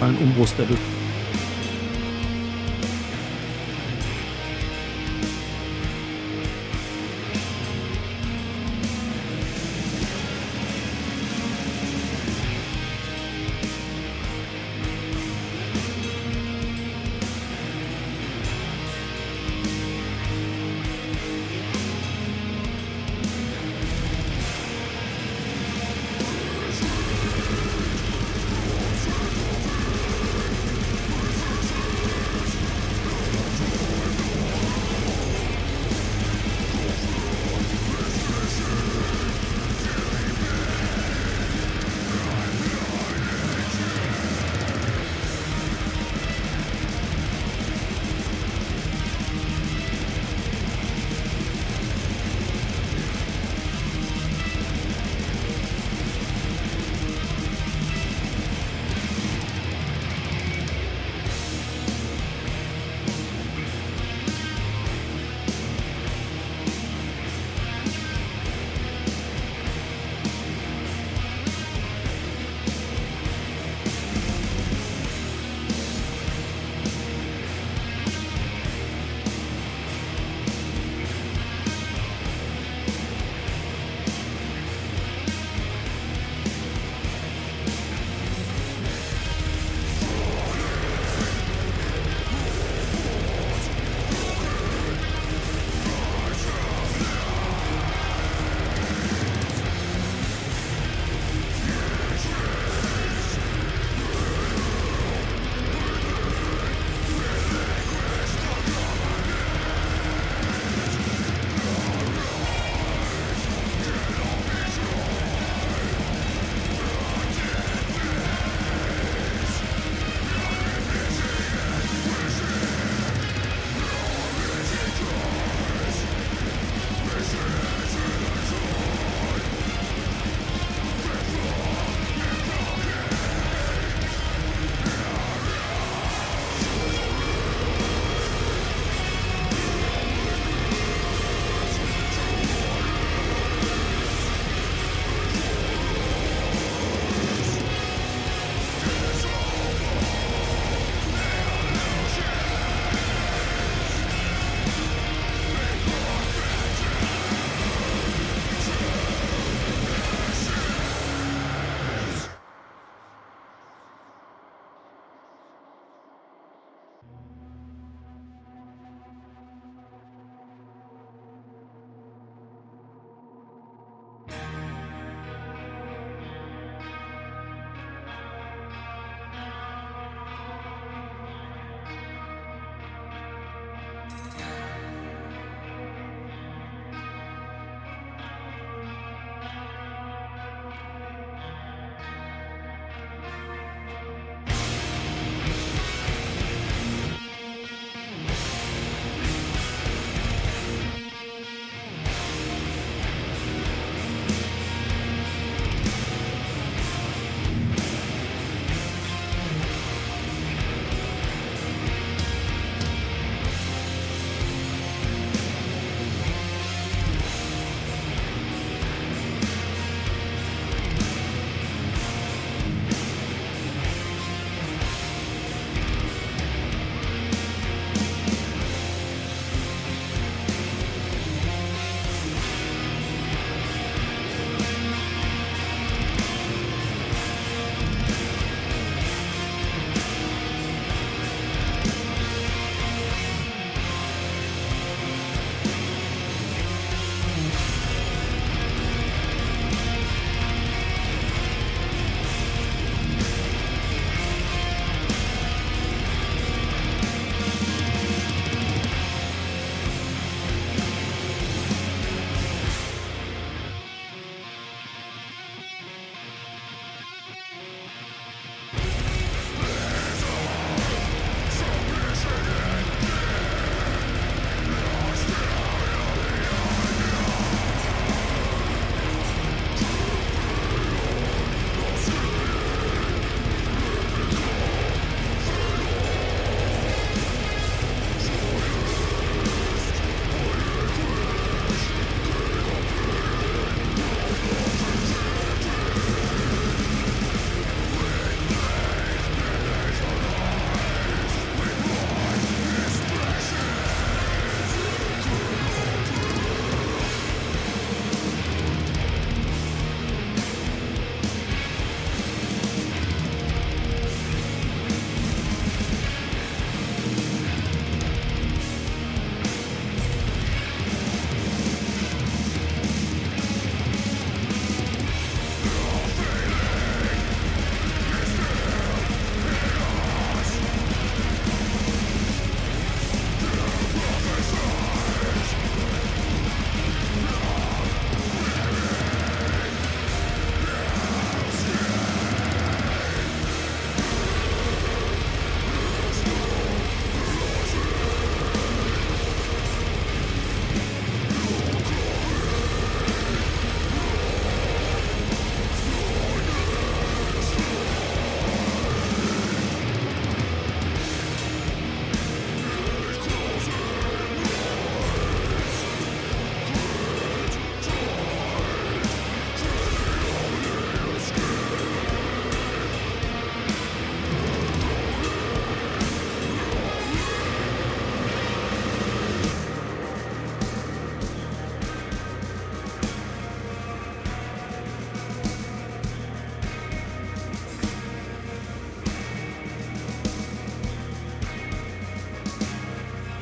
totalen Umbruch der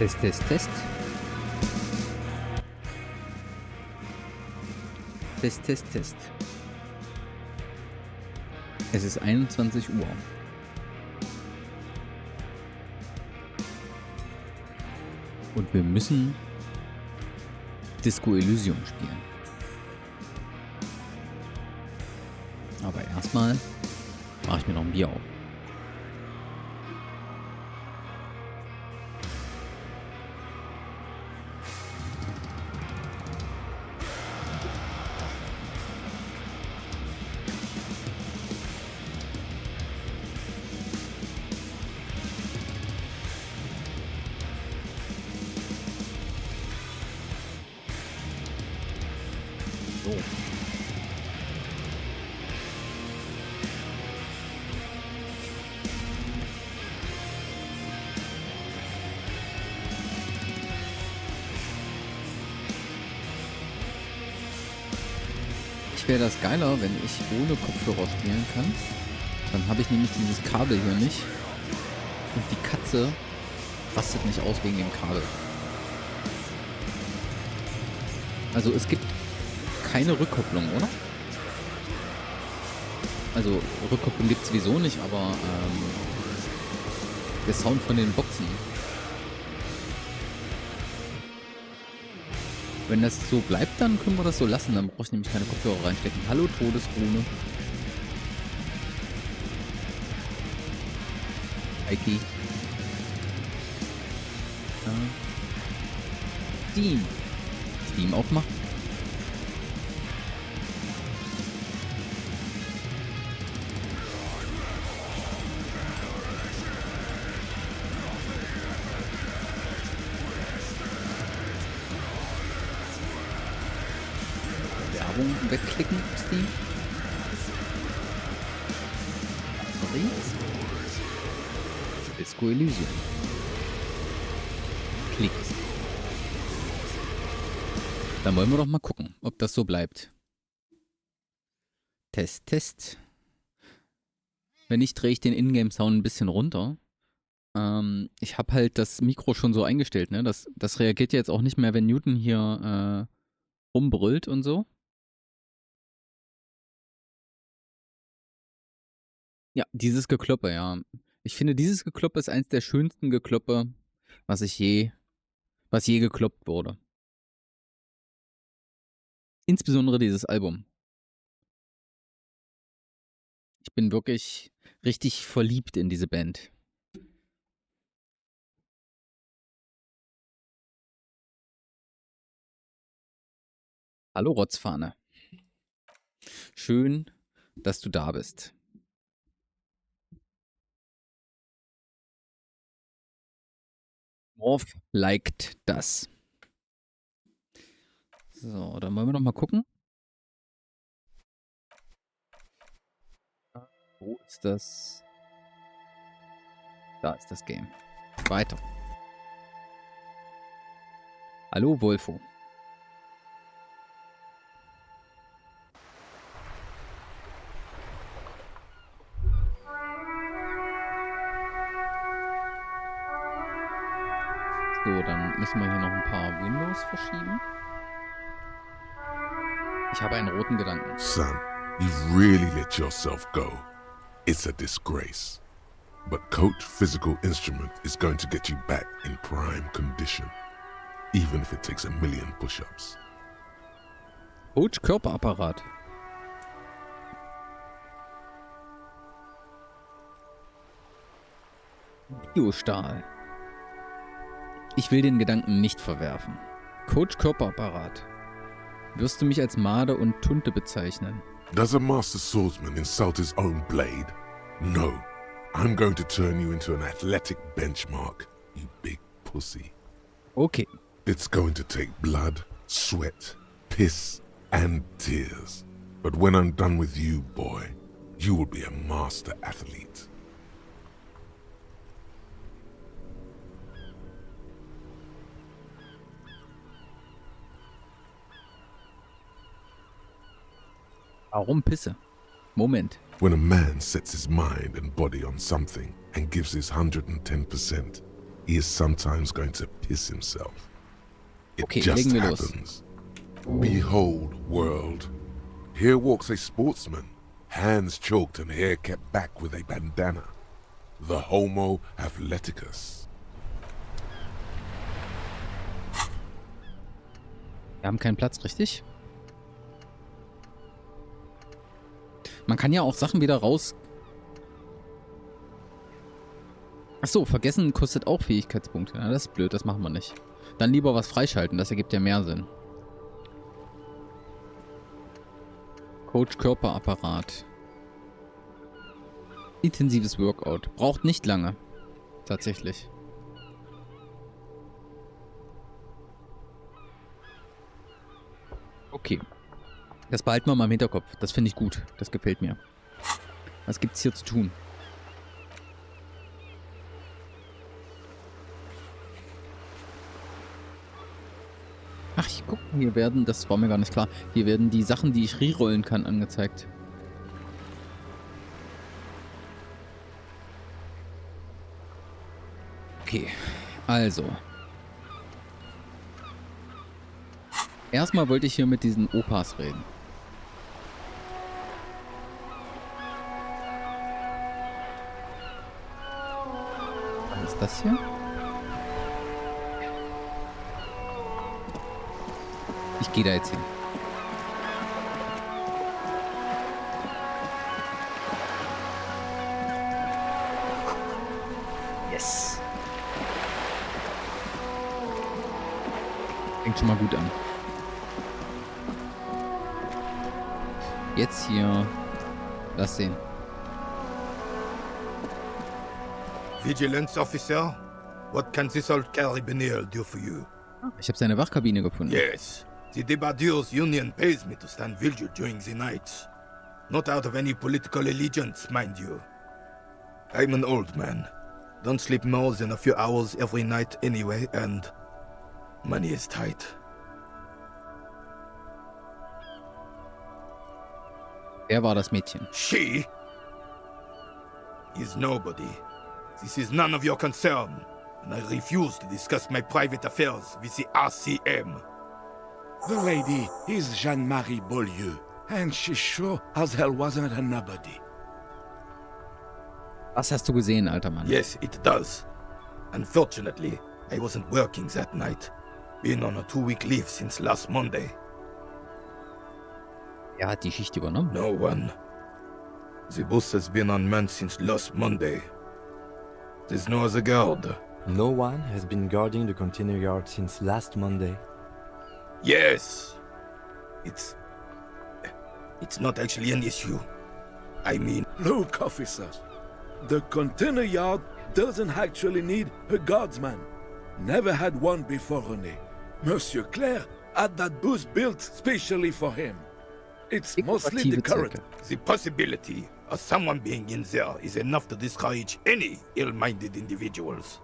Test, Test, Test. Test, Test, Test. Es ist 21 Uhr. Und wir müssen Disco Elysium spielen. Aber erstmal mache ich mir noch ein Bier auf. So. Wäre das geiler, wenn ich ohne Kopfhörer spielen kann. Dann habe ich nämlich dieses Kabel hier nicht. Und die Katze rastet nicht aus wegen dem Kabel. Also es gibt keine Rückkopplung, oder? Also Rückkopplung gibt es sowieso nicht, aber der Sound von den Boxen. Wenn das so bleibt, dann können wir das so lassen. Dann brauche ich nämlich keine Kopfhörer reinstecken. Hallo, Todesrune. Heiki. Steam. Steam aufmachen. Wegklicken, Steam. Sorry. Disco Elysium. Klick. Dann wollen wir doch mal gucken, ob das so bleibt. Test, Test. Wenn nicht, drehe ich den Ingame-Sound ein bisschen runter. Ich habe halt das Mikro schon so eingestellt, ne? Das reagiert ja jetzt auch nicht mehr, wenn Newton hier rumbrüllt und so. Ja, dieses Gekloppe, ja. Ich finde, dieses Gekloppe ist eins der schönsten Gekloppe, was je gekloppt wurde. Insbesondere dieses Album. Ich bin wirklich richtig verliebt in diese Band. Hallo Rotzfahne. Schön, dass du da bist. Morf liked das. So, dann wollen wir noch mal gucken. Wo ist das? Da ist das Game. Weiter. Hallo Wolfo. So, dann müssen wir hier noch ein paar Windows verschieben. Ich habe einen roten Gedanken. Son, you've really let yourself go. It's a disgrace. But Coach Physical Instrument is going to get you back in prime condition. Even if it takes 1,000,000 push-ups. Coach Körperapparat. Biostahl. Ich will den Gedanken nicht verwerfen. Coach Körperapparat. Wirst du mich als Made und Tunte bezeichnen? Does a master swordsman insult his own blade? No. I'm going to turn you into an athletic benchmark, you big pussy. Okay. It's going to take blood, sweat, piss, and tears. But when I'm done with you, boy, you will be a master athlete. Warum Pisse? Moment. When a man sets his mind and body on something and gives his 110%, he is sometimes going to piss himself. It Okay, just legen wir los. happens. Behold, world. Here walks a sportsman, hands choked and hair kept back with a bandana. The Homo athleticus. Wir haben keinen Platz, richtig? Man kann ja auch Sachen wieder raus... Achso, vergessen kostet auch Fähigkeitspunkte. Ja, das ist blöd, das machen wir nicht. Dann lieber was freischalten, das ergibt ja mehr Sinn. Coach Körperapparat. Intensives Workout. Braucht nicht lange. Tatsächlich. Okay. Das behalten wir mal im Hinterkopf. Das finde ich gut. Das gefällt mir. Was gibt's hier zu tun? Ach, guck, hier werden, das war mir gar nicht klar, hier werden die Sachen, die ich rerollen kann, angezeigt. Okay, also. Erstmal wollte ich hier mit diesen Opas reden. Was ist das hier? Ich gehe da jetzt hin. Yes. Fängt schon mal gut an. Jetzt hier. Lass sehen. Vigilance officer, what can this old carabinier do for you? Ich habe seine Wachkabine gefunden. Yes, the Debardeurs Union pays me to stand vigil during the night. Not out of any political allegiance, mind you. I'm an old man. Don't sleep more than a few hours every night anyway, and money is tight. Wer war das Mädchen? She is nobody. This is none of your concern, and I refuse to discuss my private affairs with the RCM. The lady is Jeanne-Marie Beaulieu, and she sure as hell wasn't a nobody. Was hast du gesehen, alter Mann? Yes, it does. Unfortunately, I wasn't working that night. Been on a 2-week leave since last Monday. Wer hat die Schicht übernommen? No one. The boss has been unmanned since last Monday. There's no other guard. No one has been guarding the container yard since last Monday. Yes. It's not actually an issue. I mean... Look, officers. The container yard doesn't actually need a guardsman. Never had one before René. Monsieur Claire had that booth built specially for him. It's mostly the current. The possibility of someone being in there is enough to discourage any ill-minded individuals.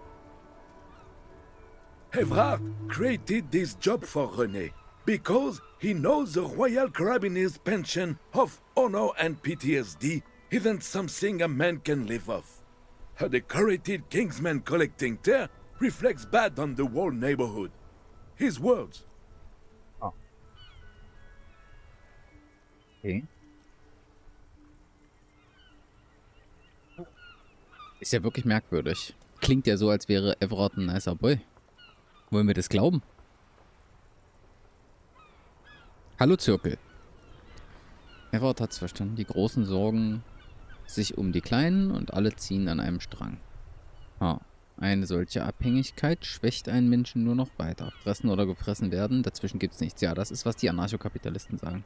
Evrard created this job for René because he knows the Royal Carabiniers' pension of honor and PTSD isn't something a man can live off. A decorated kingsman collecting tear reflects bad on the whole neighborhood. His words. Okay. Ist ja wirklich merkwürdig. Klingt ja so, als wäre Everard ein nicer Boy. Wollen wir das glauben? Hallo Zirkel. Everard hat's verstanden. Die Großen sorgen sich um die Kleinen und alle ziehen an einem Strang. Eine solche Abhängigkeit schwächt einen Menschen nur noch weiter. Fressen oder gefressen werden, dazwischen gibt's nichts. Ja, das ist, was die Anarchokapitalisten sagen.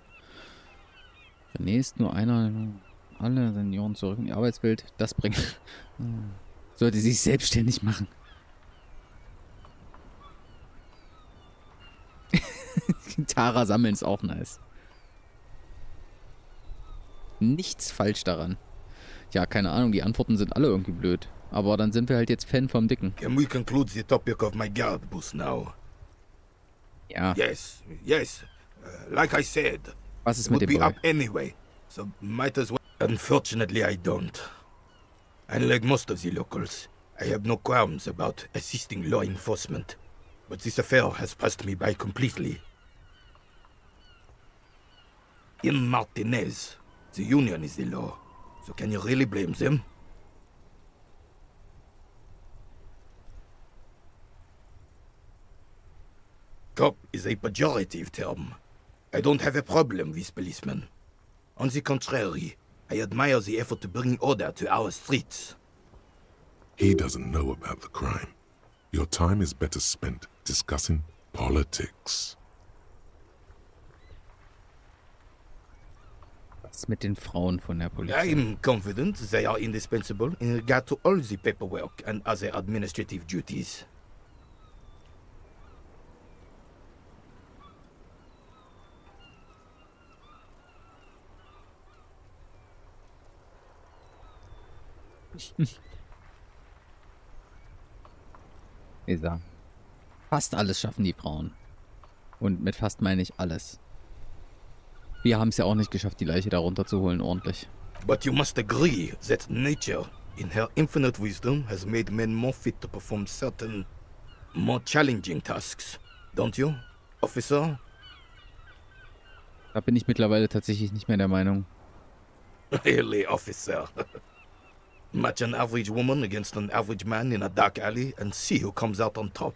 René ist nur einer, alle Senioren zurück in die Arbeitswelt. Das bringt... Sollte sich selbstständig machen. Tara sammeln ist auch nice. Nichts falsch daran. Ja, keine Ahnung, die Antworten sind alle irgendwie blöd. Aber dann sind wir halt jetzt Fan vom Dicken. Can we conclude the topic of my guard booth now? Ja. Yes. Like I said, Was ist it mit would dem be Boy? up anyway, so might as well. Unfortunately, I don't. Unlike most of the locals, I have no qualms about assisting law enforcement, but this affair has passed me by completely. In Martinez, the union is the law, so can you really blame them? Cop is a pejorative term. I don't have a problem with policemen. On the contrary, I admire the effort to bring order to our streets. He doesn't know about the crime. Your time is better spent discussing politics. Was mit den Frauen von der Polizei? I'm confident they are indispensable in regard to all the paperwork and other administrative duties. Isa. Fast alles schaffen die Frauen. Und mit fast meine ich alles. Wir haben es ja auch nicht geschafft, die Leiche da runterzuholen, ordentlich. But you must agree that nature, in her infinite wisdom, has made men more fit to perform certain, more challenging tasks. Don't you, officer? Da bin ich mittlerweile tatsächlich nicht mehr der Meinung. Really, officer. Match an average woman against an average man in a dark alley and see who comes out on top.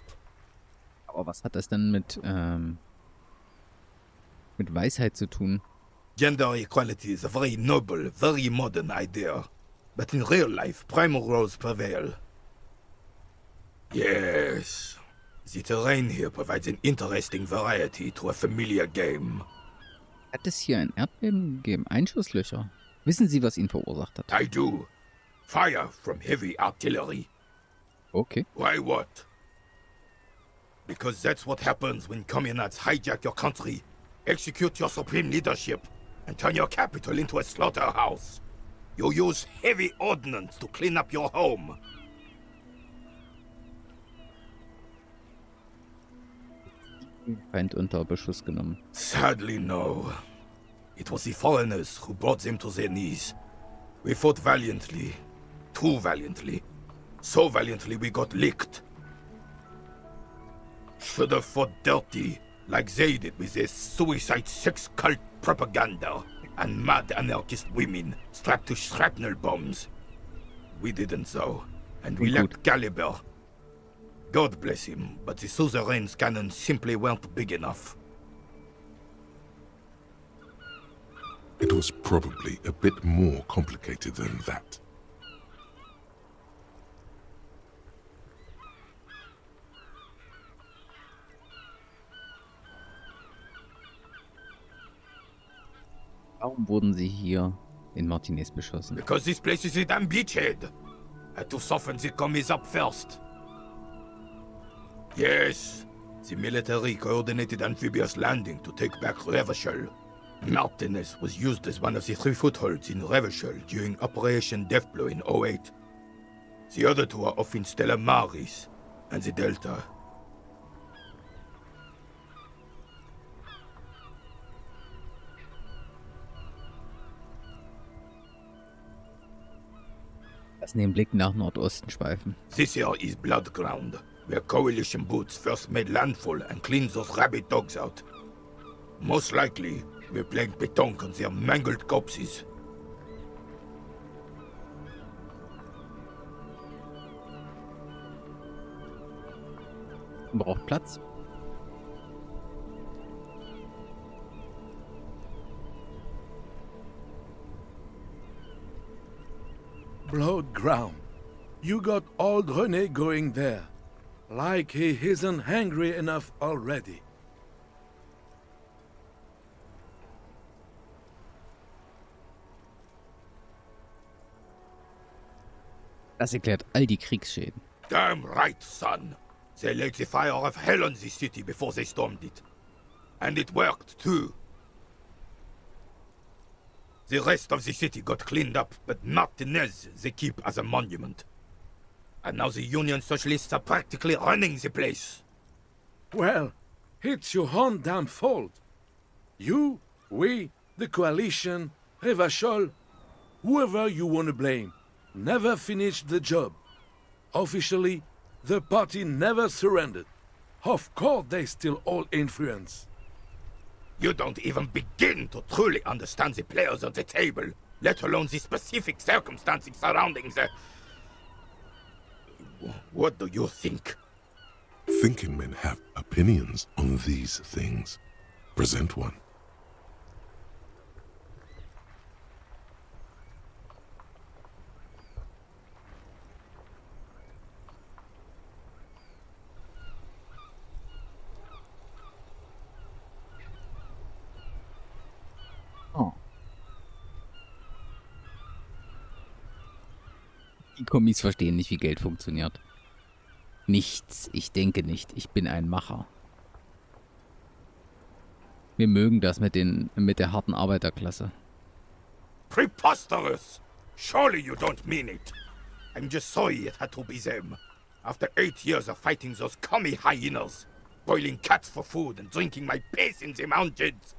Aber was hat das denn mit Weisheit zu tun? Gender equality is a very noble, very modern idea. But in real life, primal roles prevail. Yes. The terrain here provides an interesting variety to a familiar game. Hat es hier ein Erdbeben gegeben? Einschusslöcher? Wissen Sie, was ihn verursacht hat? I do. Fire from heavy artillery. Okay. Why what? Because that's what happens when communards hijack your country, execute your supreme leadership, and turn your capital into a slaughterhouse. You use heavy ordnance to clean up your home. Feind unter Beschuss genommen. Sadly, no. It was the foreigners who brought them to their knees. We fought valiantly. Too valiantly. So valiantly we got licked. Should have fought dirty, like they did with their suicide sex cult propaganda and mad anarchist women strapped to shrapnel bombs. We didn't though, and we lacked caliber. God bless him, but the suzerain's cannons simply weren't big enough. It was probably a bit more complicated than that. Warum wurden sie hier in Martinez beschossen? Because this place is a damn beachhead. Had to soften the commies up first. Yes, the military coordinated amphibious landing to take back Revachol. Martinez was used as one of the 3 footholds in Revachol during Operation Deathblow in 08. The other 2 are off in Stella Maris and the Delta. Lassen den Blick nach Nordosten schweifen. This here is Blood Ground, where coalition boots first made landfall and cleaned those rabid dogs out. Most likely, we're playing pétanque on their mangled corpses. Braucht Platz. Blood ground. You got old René going there. Like he isn't hungry enough already. Das erklärt all die Kriegsschäden. Damn right, son. They laid the fire of hell on the city before they stormed it. And it worked, too. The rest of the city got cleaned up, but Martinez they keep as a monument. And now the Union Socialists are practically running the place. Well, it's your own damn fault. You, we, the coalition, Revachol, whoever you want to blame, never finished the job. Officially, the party never surrendered. Of course they still hold influence. You don't even begin to truly understand the players on the table, let alone the specific circumstances surrounding the... What do you think? Thinking men have opinions on these things. Present one. Oh. Die Kommis verstehen nicht, wie Geld funktioniert. Nichts. Ich denke nicht. Ich bin ein Macher. Wir mögen das mit der harten Arbeiterklasse. Preposterous! Surely you don't mean it. I'm just sorry it had to be them. After 8 years of fighting those commie hyenas, boiling cats for food and drinking my piss in the mountains,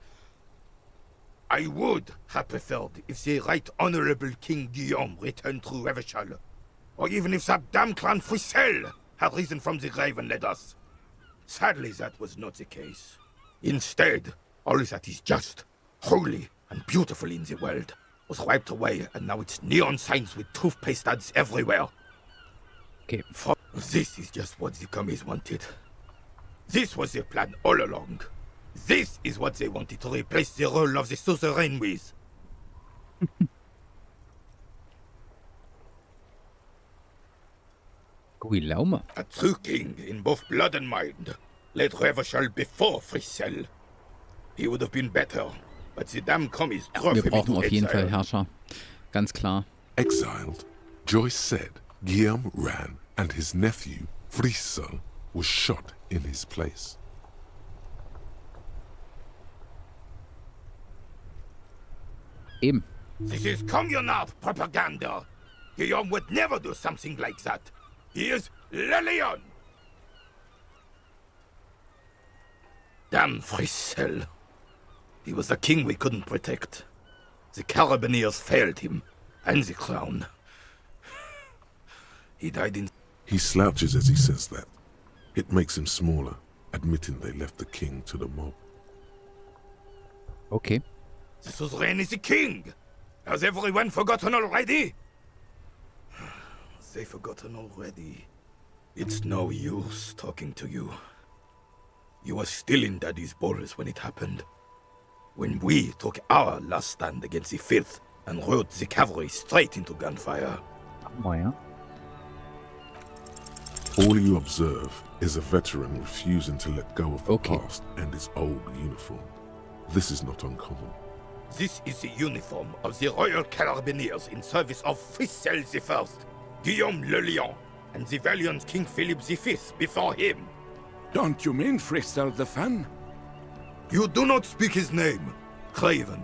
I would have preferred if the Right Honorable King Guillaume returned through Revachol, or even if that damn clan Frisel had risen from the grave and led us. Sadly, that was not the case. Instead, all that is just, holy, and beautiful in the world was wiped away, and now it's neon signs with toothpaste ads everywhere. Okay. This is just what the commies wanted. This was their plan all along. This is what they wanted to replace the role of the suzerain with. Guillaume. A true king in both blood and mind led Revachol before Frisel. He would have been better, but the damn commies drove Wir him brauchen into auf jeden Fall exile. Herrscher. Ganz klar. Exiled, Joyce said Guillaume ran and his nephew, Frisel, was shot in his place. Eben. This is communard propaganda. Guillaume would never do something like that. He is Le Lion. Damn Frisel. He was the king we couldn't protect. The Carabineers failed him, and the crown. He died in... He slouches as he says that. It makes him smaller, admitting they left the king to the mob. Okay. The suzerain is the king. Has everyone forgotten already? They forgotten already. It's no use talking to you. You were still in Daddy's balls when it happened. When we took our last stand against the filth and rode the cavalry straight into gunfire. Oh ja. All you observe is a veteran refusing to let go of the Okay. past and his old uniform. This is not uncommon. This is the uniform of the Royal Carabineers in service of Frisel I, Guillaume Le Lion, and the valiant King Philip V before him. Don't you mean Frisel the Fan? You do not speak his name, Craven,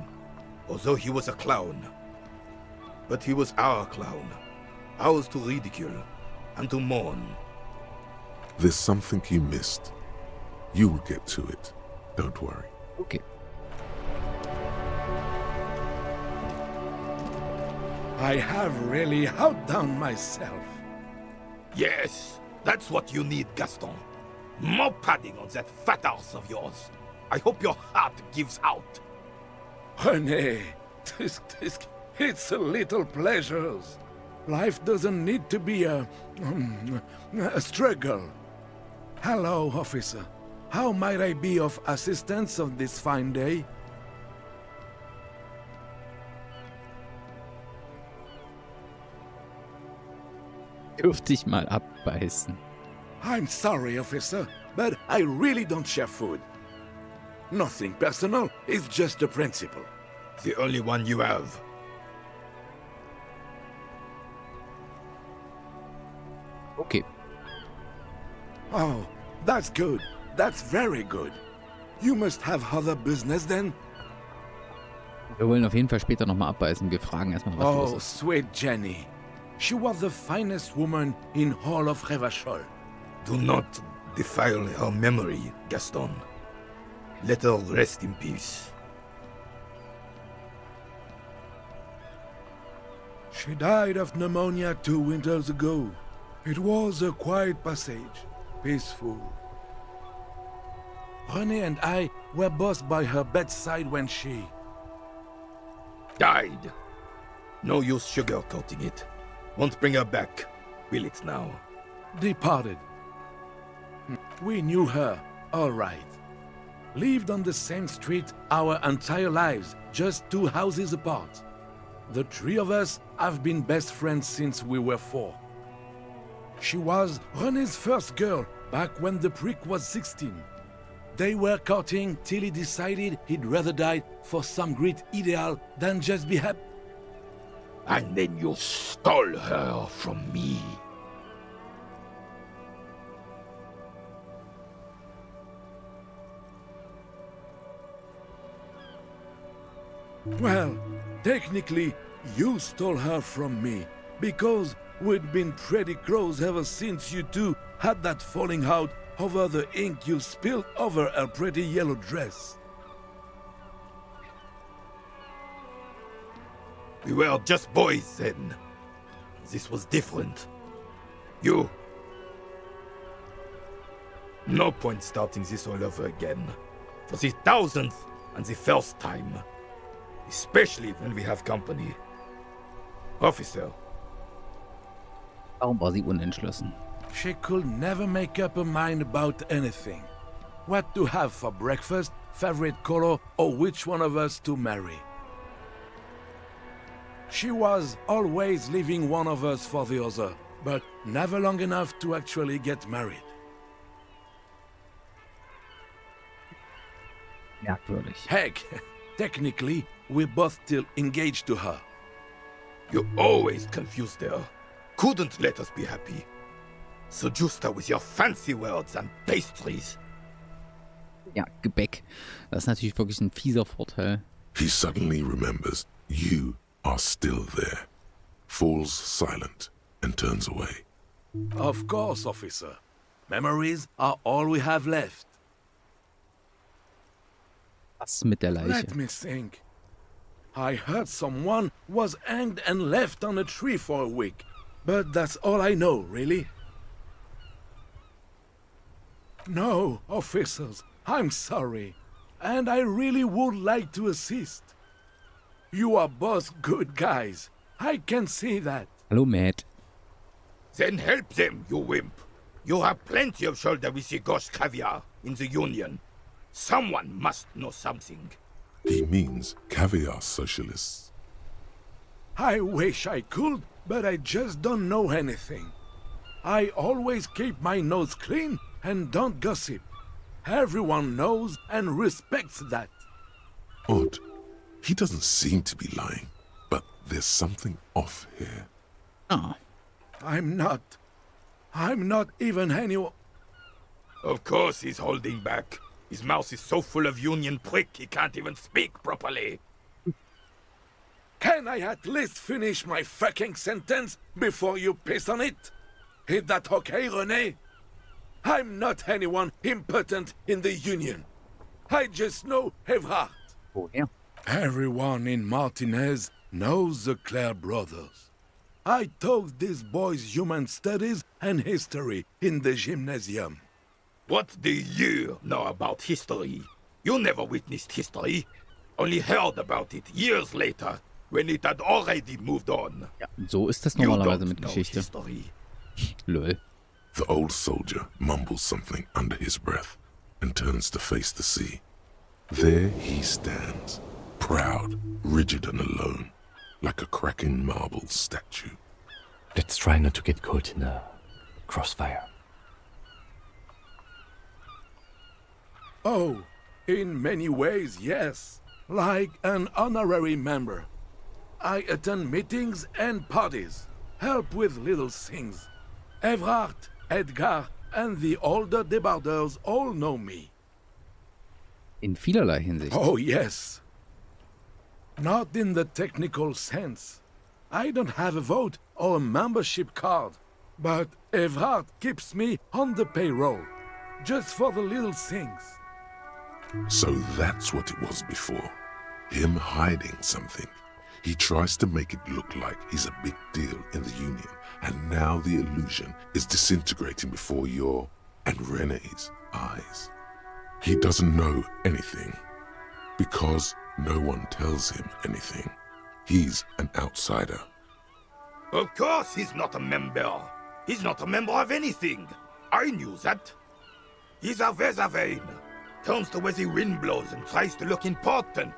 although he was a clown. But he was our clown, ours to ridicule and to mourn. There's something you missed. You will get to it. Don't worry. Okay. I have really outdone myself. Yes, that's what you need, Gaston. More padding on that fat arse of yours. I hope your heart gives out. René, it's a little pleasures. Life doesn't need to be a struggle. Hello, officer. How might I be of assistance on this fine day? Dürfte ich mal abbeißen. I'm sorry, officer, but I really don't share food. Nothing personal, it's just a principle. The only one you have. Okay. Oh, that's good. That's very good. You must have other business then? Wir wollen auf jeden Fall später nochmal abbeißen. Wir fragen erstmal, was los Oh, ist. sweet Jenny. She was the finest woman in all of Revachol. Do not defile her memory, Gaston. Let her rest in peace. She died of pneumonia 2 winters ago. It was a quiet passage, peaceful. René and I were both by her bedside when she... Died. No use sugarcoating it. Won't bring her back. Will it now? departed. We knew her, all right. Lived on the same street our entire lives, just 2 houses apart. The 3 of us have been best friends since we were 4. She was René's first girl back when the prick was 16. They were courting till he decided he'd rather die for some great ideal than just be happy. And then you stole her from me. Well, technically, you stole her from me, because we'd been pretty close ever since you two had that falling out over the ink you spilled over her pretty yellow dress. We were just boys then. This was different. You... No point starting this all over again. For the 1000th and the first time. Especially when we have company. Officer. Warum war sie unentschlossen? She could never make up her mind about anything. What to have for breakfast, favorite color, or which one of us to marry. She was always leaving one of us for the other, but never long enough to actually get married. Merkwürdig. Heck, technically, we're both still engaged to her. You always confused her. Couldn't let us be happy. Seduced her with your fancy words and pastries. Ja, Gebäck. Das ist natürlich wirklich ein fieser Vorteil. He suddenly remembers you are still there, falls silent, and turns away. Of course, officer. Memories are all we have left. Was mit der Leiche? Let me think. I heard someone was hanged and left on a tree for a week. But that's all I know, really. No, officers, I'm sorry. And I really would like to assist. You are both good guys. I can see that. Hallo, Matt. Then help them, you wimp. You have plenty of shoulder with the ghost caviar in the Union. Someone must know something. He means caviar socialists. I wish I could, but I just don't know anything. I always keep my nose clean and don't gossip. Everyone knows and respects that. Odd. He doesn't seem to be lying, but there's something off here. Ah. I'm not even anyone. Of course he's holding back. His mouth is so full of Union prick he can't even speak properly. Can I at least finish my fucking sentence before you piss on it? Is that okay, René? I'm not anyone important in the Union. I just know Evrard. Woher? Everyone in Martinez knows the Clare brothers. I taught these boys human studies and history in the gymnasium. What do you know about history? You never witnessed history. Only heard about it years later, when it had already moved on. Ja, so ist das You normalerweise don't mit know Geschichte. history. Lol. The old soldier mumbles something under his breath and turns to face the sea. There he stands, proud, rigid and alone, like a cracking marble statue. Let's try not to get caught in the crossfire. Oh, in many ways, yes. Like an honorary member. I attend meetings and parties, help with little things. Evrard, Edgar, and the older debardeurs all know me. In vielerlei Hinsicht. Oh, yes. Not in the technical sense. I don't have a vote or a membership card, but Evrard keeps me on the payroll, just for the little things. So that's what it was before. Him hiding something. He tries to make it look like he's a big deal in the Union, and now the illusion is disintegrating before your and Renee's eyes. He doesn't know anything because no one tells him anything. He's an outsider. Of course he's not a member. He's not a member of anything. I knew that. He's a Weservein. Turns to where the wind blows and tries to look important.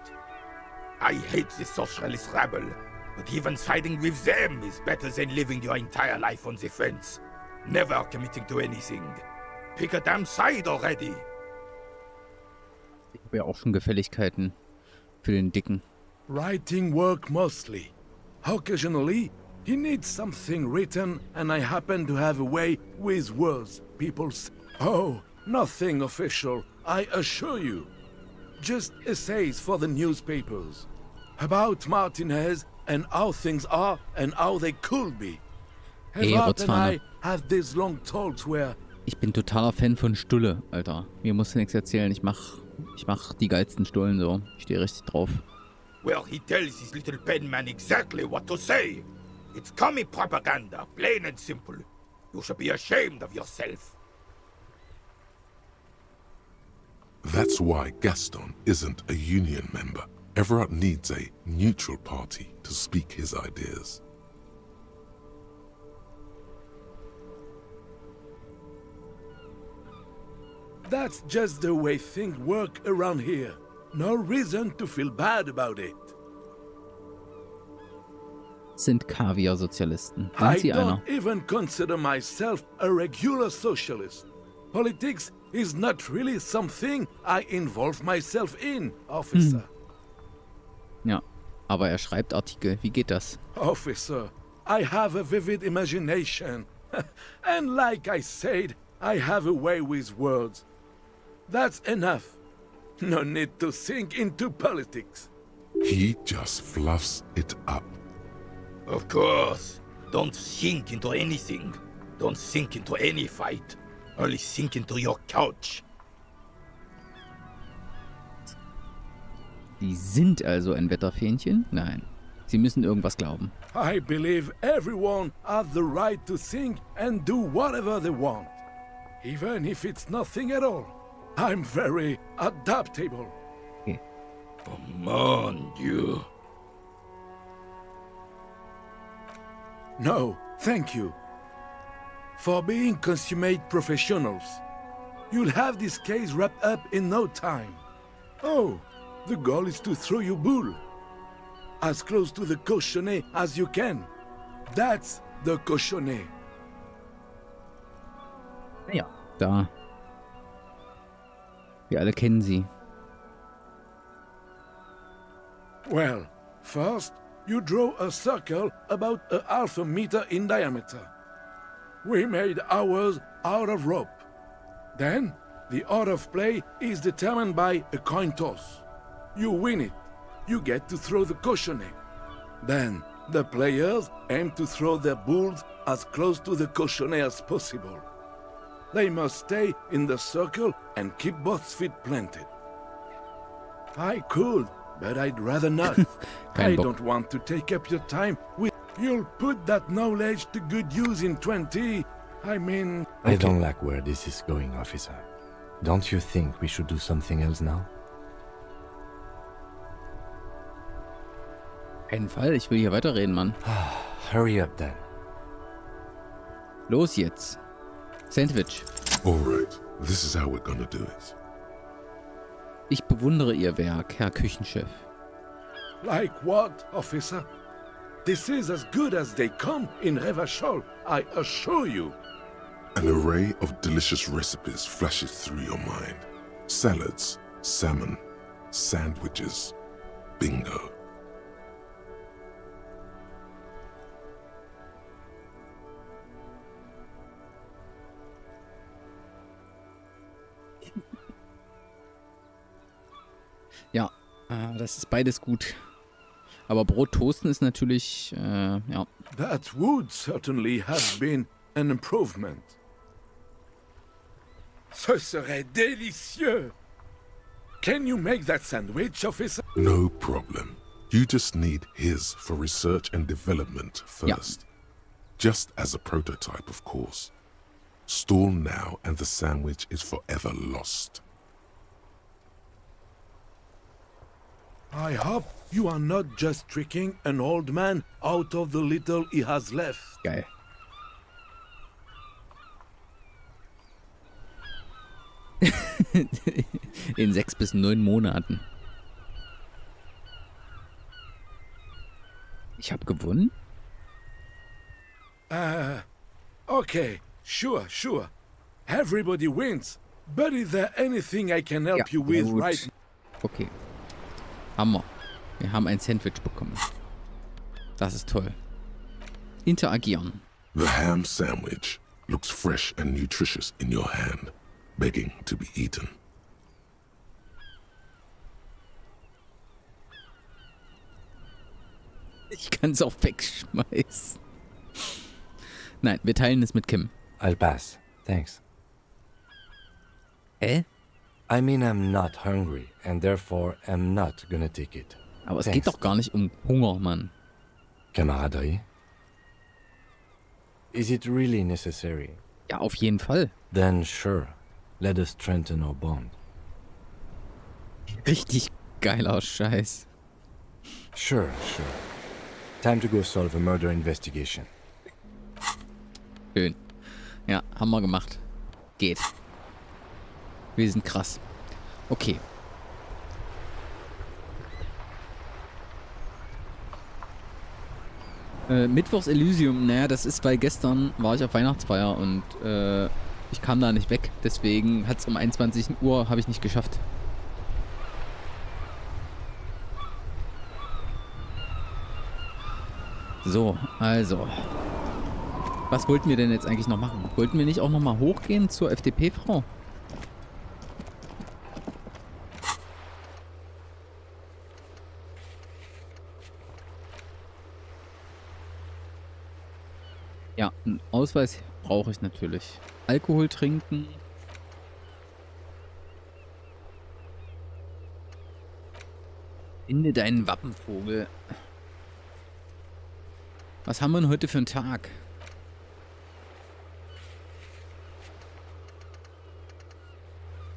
I hate the socialist rabble, but even siding with them is better than living your entire life on the fence. Never committing to anything. Pick a damn side already. Ich habe ja auch schon Gefälligkeiten für den Dicken. Writing work mostly. Occasionally, he needs something written, and I happen to have a way with words. People say, oh, nothing official, I assure you. Just essays for the newspapers. About Martinez and how things are and how they could be. Edward and I have these long talks where... Ich bin totaler Fan von Stulle, Alter. Mir musst du nichts erzählen. Ich mach die geilsten Stullen so. Ich stehe richtig drauf. Well, he tells his little pen man exactly what to say. It's commie propaganda, plain and simple. You should be ashamed of yourself. That's why Gaston isn't a Union member. Everard needs a neutral party to speak his ideas. That's just the way things work around here. No reason to feel bad about it. Sind Kaviar-Sozialisten. I Sind sie einer? don't even consider myself a regular socialist. Politics is not really something I involve myself in, officer. Ja, aber er schreibt Artikel. Wie geht das? Officer, I have a vivid imagination. And like I said, I have a way with words. That's enough. No need to sink into politics. He just fluffs it up. Of course. Don't sink into anything. Don't sink into any fight. Only sink into your couch. Die sind also ein Wetterfähnchen? Nein. Sie müssen irgendwas glauben. I believe everyone has the right to think and do whatever they want. Even if it's nothing at all. I'm very adaptable. Okay. Come on, you. No, thank you. For being consummate professionals. You'll have this case wrapped up in no time. Oh, the goal is to throw you bull. As close to the cochonnet as you can. That's the cochonnet. Naja, da. Wir alle kennen sie. Well, first, you draw a circle about a half a meter in diameter. We made ours out of rope. Then, the order of play is determined by a coin toss. You win it. You get to throw the cochonnet. Then, the players aim to throw their bulls as close to the cochonnet as possible. They must stay in the circle and keep both feet planted. I could, but I'd rather not. I don't want to take up your time with... You'll put that knowledge to good use in 20... I mean... I don't like where this is going, officer. Don't you think we should do something else now? Keinen Fall, ich will hier weiterreden, Mann. Hurry up then. Los jetzt. Sandwich. Alright, this is how we're gonna do it. Ich bewundere Ihr Werk, Herr Küchenchef. Like what, officer? This is as good as they come in Revachol, I assure you. An array of delicious recipes flashes through your mind. Salads, salmon, sandwiches, bingo. Ja, das ist beides gut. Aber Brot toasten ist natürlich, ja. That would certainly have been an improvement. Ce serait délicieux! Can you make that sandwich, officer? No problem. You just need his for research and development first. Just as a prototype, of course. Stall now and the sandwich is forever lost. I hope you are not just tricking an old man out of the little he has left. Geil. In 6 bis 9 Monaten. Ich habe gewonnen? Okay, sure. Everybody wins. But is there anything I can help you with gut. right Okay. Hammer. Wir haben ein Sandwich bekommen. Das ist toll. Interagieren. The ham sandwich looks fresh and nutritious in your hand, begging to be eaten. Ich kann es auch wegschmeißen. Nein, wir teilen es mit Kim. I'll pass. Thanks. Hä? I mean, I'm not hungry, and therefore am not gonna take it. Aber es Thanks. geht doch gar nicht um Hunger, Mann. Camaraderie? Is it really necessary? Ja, auf jeden Fall. Then sure, let us strengthen our bond. Richtig geiler Scheiß. Sure. Time to go solve a murder investigation. Schön. Ja, haben wir gemacht. Geht. Wir sind krass. Okay. Mittwochs Elysium, naja, das ist, weil gestern war ich auf Weihnachtsfeier und ich kam da nicht weg. Deswegen hat es um 21 Uhr, habe ich nicht geschafft. So, also. Was wollten wir denn jetzt eigentlich noch machen? Wollten wir nicht auch noch mal hochgehen zur FDP-Frau? Ja, einen Ausweis brauche ich natürlich. Alkohol trinken. Finde deinen Wappenvogel. Was haben wir denn heute für einen Tag?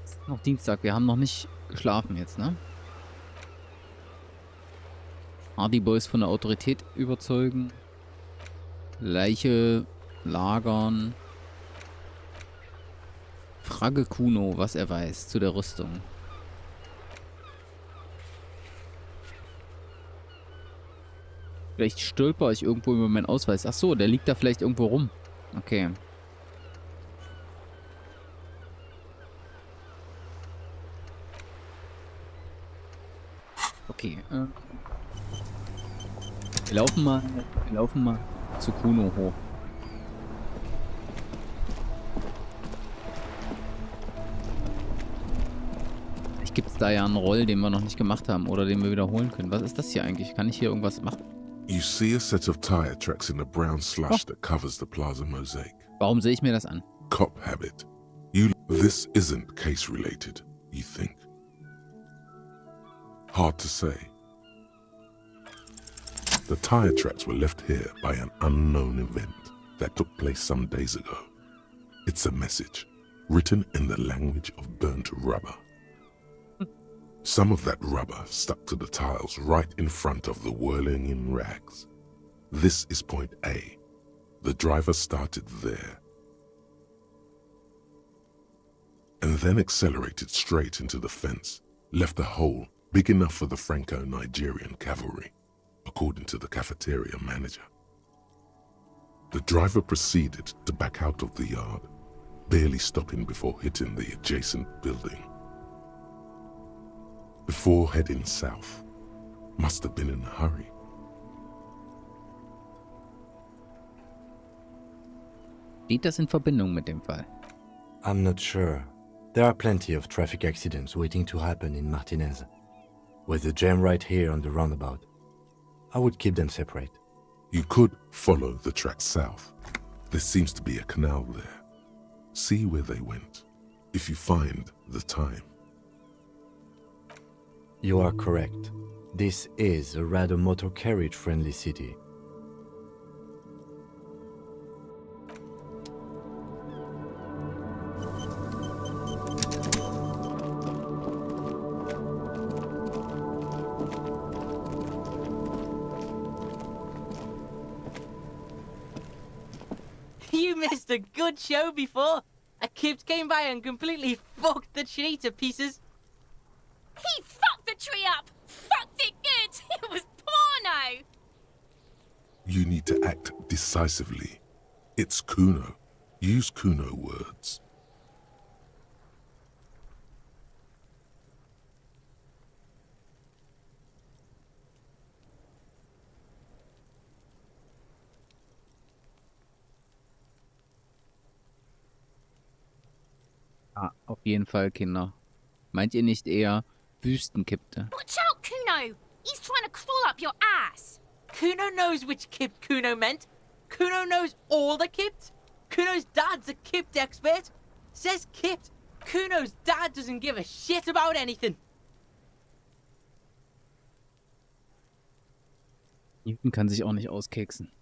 Es ist noch Dienstag, wir haben noch nicht geschlafen jetzt, ne? Hardy Boys von der Autorität überzeugen. Leiche lagern. Frage Kuno, was er weiß zu der Rüstung. Vielleicht stolper ich irgendwo über meinen Ausweis. Ach so, der liegt da vielleicht irgendwo rum. Okay. Okay. Wir laufen mal zu Kuno hoch. Vielleicht gibt es da ja einen Roll, den wir noch nicht gemacht haben oder den wir wiederholen können. Was ist das hier eigentlich? Kann ich hier irgendwas machen? You see a set of tire tracks in the brown slush that covers the plaza mosaic. Warum sehe ich mir das an? Cop habit. This isn't case related, you think. Hard to say. The tire tracks were left here by an unknown event that took place some days ago. It's a message, written in the language of burnt rubber. Some of that rubber stuck to the tiles right in front of the whirling in rags. This is point A. The driver started there and then accelerated straight into the fence, left a hole big enough for the Franco-Nigerian cavalry, according to the cafeteria manager. The driver proceeded to back out of the yard, barely stopping before hitting the adjacent building. Before heading south, must have been in a hurry. Steht das in Verbindung mit dem Fall? I'm not sure. There are plenty of traffic accidents waiting to happen in Martinez. With the jam right here on the roundabout, I would keep them separate. You could follow the track south. There seems to be a canal there. See where they went, if you find the time. You are correct. This is a rather motor carriage-friendly city. You missed a good show before. A kid came by and completely fucked the tree to pieces. He fucked the tree up! Fucked it good! It was porno! You need to act decisively. It's Kuno. Use Kuno words. Ah, auf jeden Fall, Kinder. Meint ihr nicht eher Wüstenkippte? Watch out, Kuno! He's trying to crawl up your ass! Kuno knows which kip Kuno meant. Kuno knows all the kips. Kuno's dad's a kipped expert. Says kipped. Kuno's dad doesn't give a shit about anything. Newton kann sich auch nicht auskeksen.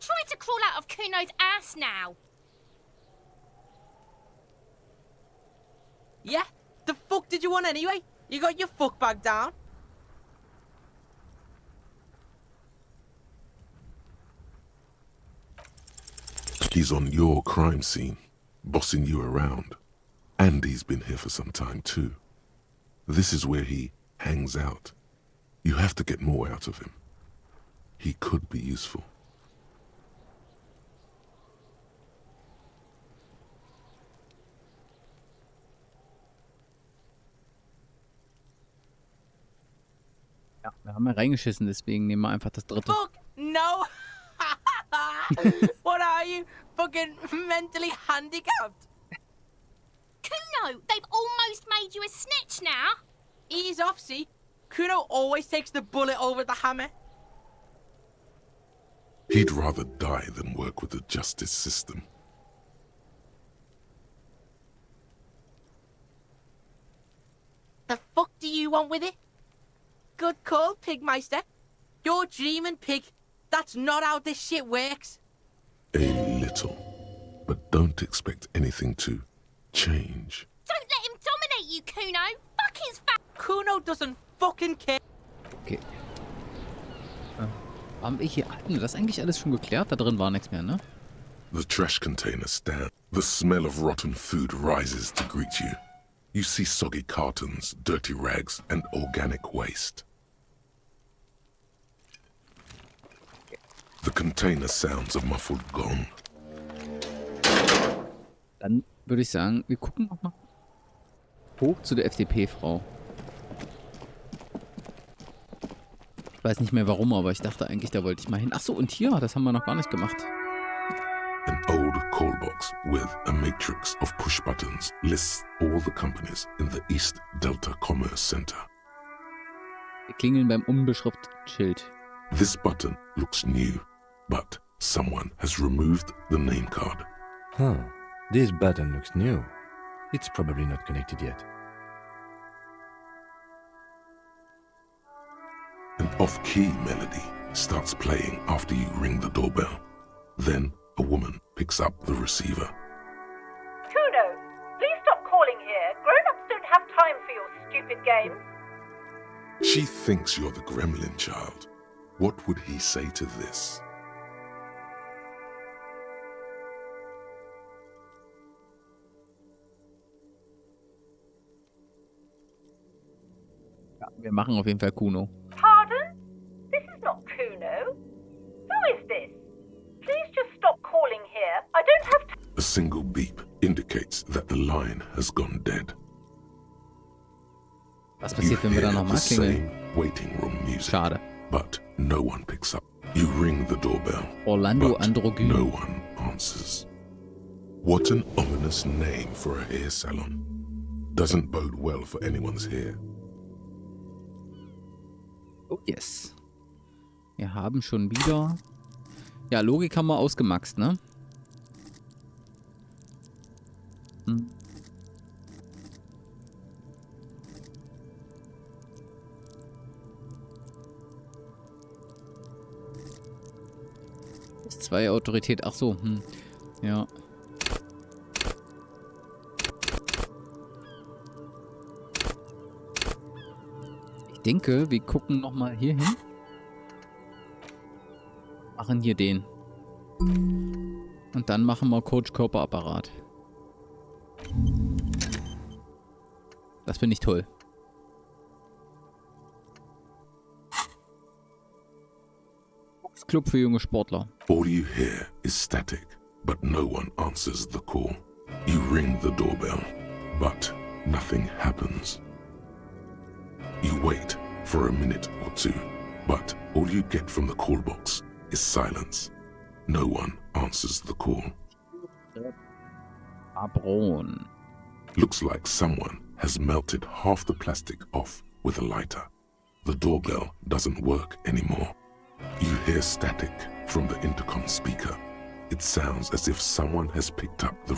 Try to crawl out of Kuno's ass now! Yeah? The fuck did you want anyway? You got your fuck bag down? He's on your crime scene, bossing you around. And he's been here for some time too. This is where he hangs out. You have to get more out of him. He could be useful. Ja, wir haben ja reingeschissen, deswegen nehmen wir einfach das dritte. Fuck no! What are you? Fucking mentally handicapped? Kuno, they've almost made you a snitch now! Ease off, see? Kuno always takes the bullet over the hammer. He'd rather die than work with the justice system. The fuck do you want with it? Good call, Pigmeister. You're dreaming, pig. That's not how this shit works. A little. But don't expect anything to change. Don't let him dominate you, Kuno! Fuck his fat... Kuno doesn't fucking care. Okay. Haben wir hier... Hatten wir das eigentlich alles schon geklärt? Da drin war nichts mehr, ne? The trash container stand. The smell of rotten food rises to greet you. You see soggy cartons, dirty rags, and organic waste. The container sounds a muffled gong. Dann würde ich sagen, wir gucken nochmal hoch zu der FDP-Frau. Ich weiß nicht mehr warum, aber ich dachte eigentlich, da wollte ich mal hin. Achso, und hier, das haben wir noch gar nicht gemacht. An old call box with a matrix of push buttons lists all the companies in the East Delta Commerce Center. Wir klingeln beim unbeschrifteten Schild. This button looks new, but someone has removed the name card. Huh. This button looks new. It's probably not connected yet. An off-key melody starts playing after you ring the doorbell. Then a woman picks up the receiver. Kuno, please stop calling here. Grown-ups don't have time for your stupid games. She thinks you're the gremlin child. What would he say to this? Ja, wir machen auf jeden Fall Kuno. Pardon? This is not Kuno. Who is this? Please just stop calling here. I don't have time. A single beep indicates that the line has gone dead. Was You passiert, wenn wir hear da the nochmal klingeln? same waiting room music, Schade. but no one picks up. You ring the doorbell, Orlando but Androgyn. no one answers. What an ominous name for a hair salon. Doesn't bode well for anyone's hair. Oh yes. Wir haben schon wieder... Ja, Logik haben wir ausgemaxt, ne? 2 Autorität. Ach so, ja. Ich denke, wir gucken nochmal hier hin. Machen hier den. Und dann machen wir Coach Körperapparat. Das finde ich toll. Club für junge Sportler. All you hear is static, but no one answers the call. You ring the doorbell, but nothing happens. You wait for a minute or two, but all you get from the call box is silence. No one answers the call. Abron. Looks like someone has melted half the plastic off with a lighter. The doorbell doesn't work anymore. You hear static from the intercom speaker. It sounds as if someone has picked up the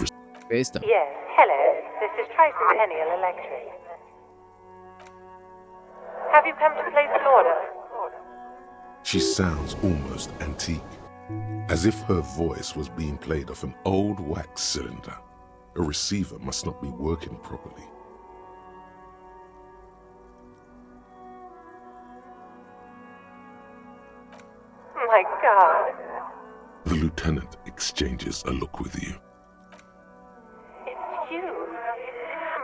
Wer ist da? Yes, hello. This is Tricentennial Electric. Have you come to place an order? She sounds almost antique, as if her voice was being played off an old wax cylinder. A receiver must not be working properly. My God. The lieutenant exchanges a look with you. It's you.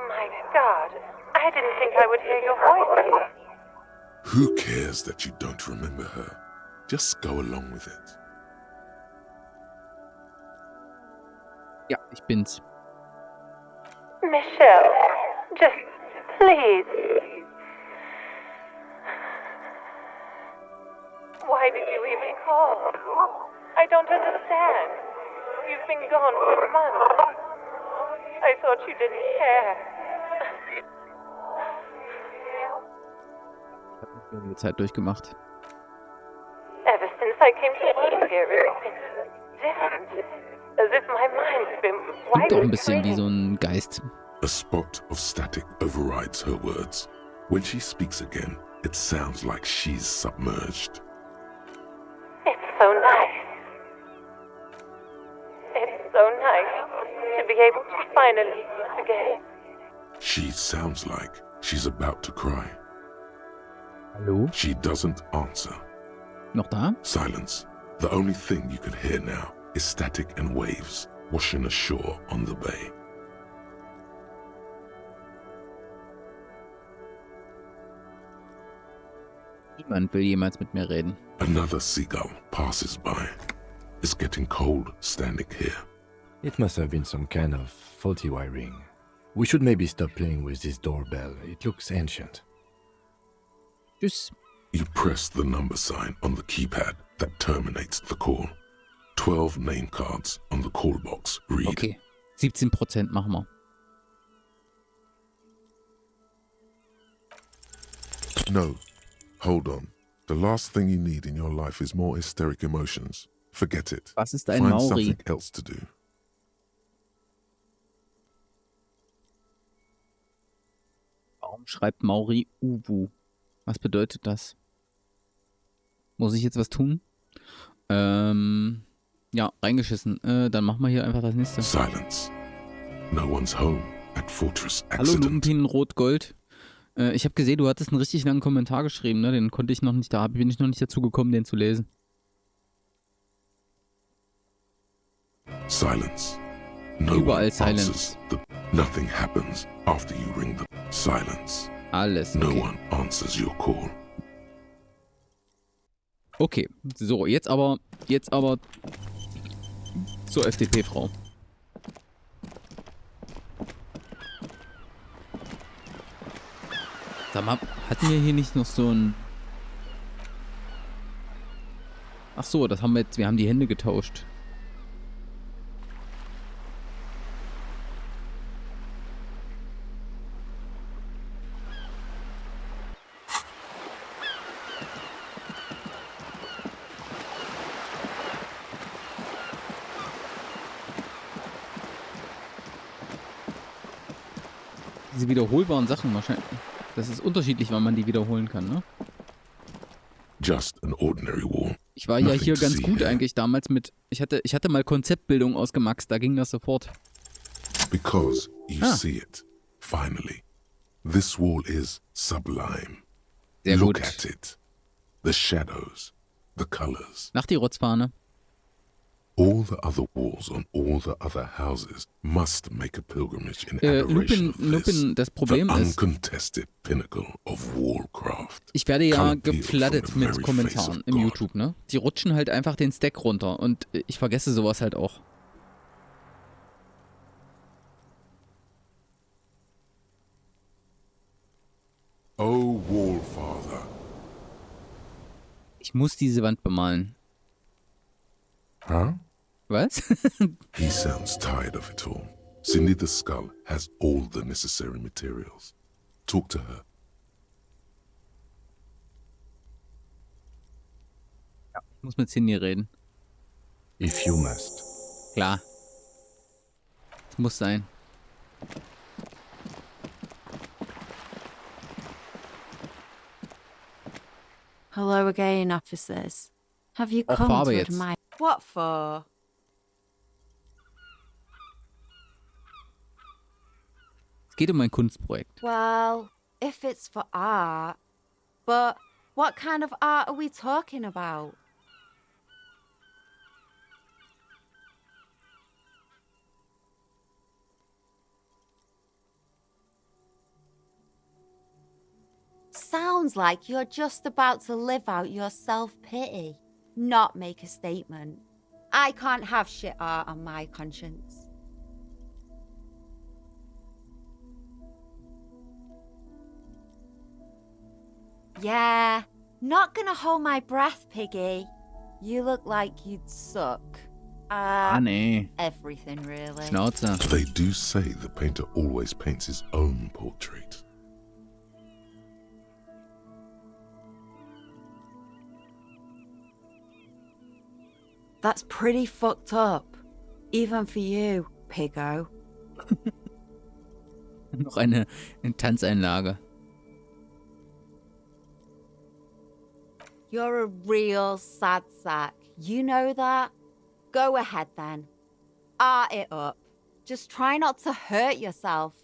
My God. I didn't think I would hear your voice here. Who cares that you don't remember her? Just go along with it. Ja, ich bin's. Michelle, just please. Why did you even call? I don't understand. You've been gone for months. I thought you didn't care. Ich habe nicht mehr die Zeit durchgemacht. Ever since I came to work here, it's been different. As if my mind's been Klingt doch ein wiped bisschen wie clean. so ein Geist. A spot of static overrides her words. When she speaks again, it sounds like she's submerged. It's so nice. It's so nice to be able to finally meet again. She sounds like she's about to cry. Hallo? She doesn't answer. Noch da? Silence. The only thing you can hear now is static and waves washing ashore on the bay. Niemand will jemals mit mir reden. Another seagull passes by. It's getting cold standing here. It must have been some kind of faulty wiring. We should maybe stop playing with this doorbell. It looks ancient. Tschüss. You press the number sign on the keypad that terminates the call. 12 name cards on the call box read. Okay. 17% machen wir. No. Hold on. The last thing you need in your life is more hysteric emotions. Forget it. Was ist ein Find Maori? something else to do. Warum schreibt Mauri Uwu? Was bedeutet das? Muss ich jetzt was tun? Ja, reingeschissen. Dann machen wir hier einfach das nächste. Silence. No one's home at Fortress Hallo Accident. Lumpin Rot-Gold. Ich habe gesehen, du hattest einen richtig langen Kommentar geschrieben, ne? Den konnte ich noch nicht, da bin ich noch nicht dazu gekommen, den zu lesen. Silence. No Überall one silence. answers nothing happens after you ring the silence. Alles. No Okay. one answers your call. Okay, so, jetzt aber zur FDP-Frau. Sag mal, hatten wir hier nicht noch so ein... Ach so, das haben wir jetzt, wir haben die Hände getauscht. Diese wiederholbaren Sachen wahrscheinlich. Das ist unterschiedlich, wann man die wiederholen kann, ne? Just an ordinary wall. Ich war ja Nothing hier to ganz see gut here. eigentlich damals mit. Ich hatte mal Konzeptbildung ausgemaxt, da ging das sofort. Because you Ah. see it, finally. This wall is sublime. Sehr Look gut. at it. The shadows, the colors. Nach die Rotzfahne. All the other walls on all the other houses must make a pilgrimage in adoration of this, Lupin, das Problem the ist, uncontested pinnacle of wallcraft. ich werde ja Colored peeled gefladdet from the mit very Kommentaren face of im God. YouTube, ne? Die rutschen halt einfach den Stack runter und ich vergesse sowas halt auch. Oh, Wallfather. Ich muss diese Wand bemalen. Huh? Was? He sounds tired of it all. Cindy the Skull has all the necessary materials. Talk to her. Ich muss mit Cindy reden. If you must. Klar. Es muss sein. Hello again, officers. Have you Auch come Farbe to jetzt. admire... What for? Es geht um ein Kunstprojekt. Well, if it's for art... But what kind of art are we talking about? Sounds like you're just about to live out your self-pity, not make a statement. I can't have shit art on my conscience. Yeah, not gonna hold my breath, Piggy. You look like you'd suck. Ah, nee. Everything, really. Schnauze. They do say the painter always paints his own portrait. That's pretty fucked up. Even for you, Piggo. Noch eine Tanzeinlage. You're a real sad sack. You know that? Go ahead then. Art it up. Just try not to hurt yourself.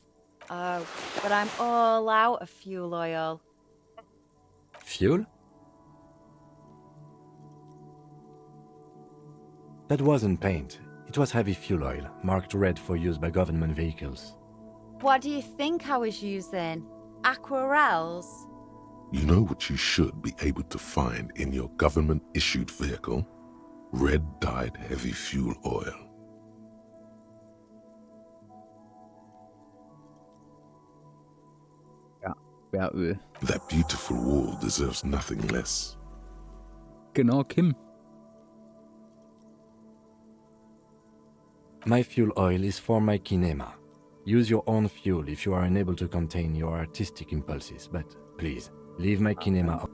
Oh, but I'm all out of fuel oil. Fuel? That wasn't paint. It was heavy fuel oil, marked red for use by government vehicles. What do you think I was using? Aquarels? You know what you should be able to find in your government-issued vehicle? Red-dyed heavy fuel oil. Ja, Öl. That beautiful wall deserves nothing less. Genau, Kim. My fuel oil is for my kinema. Use your own fuel if you are unable to contain your artistic impulses, but please, leave my kinema out.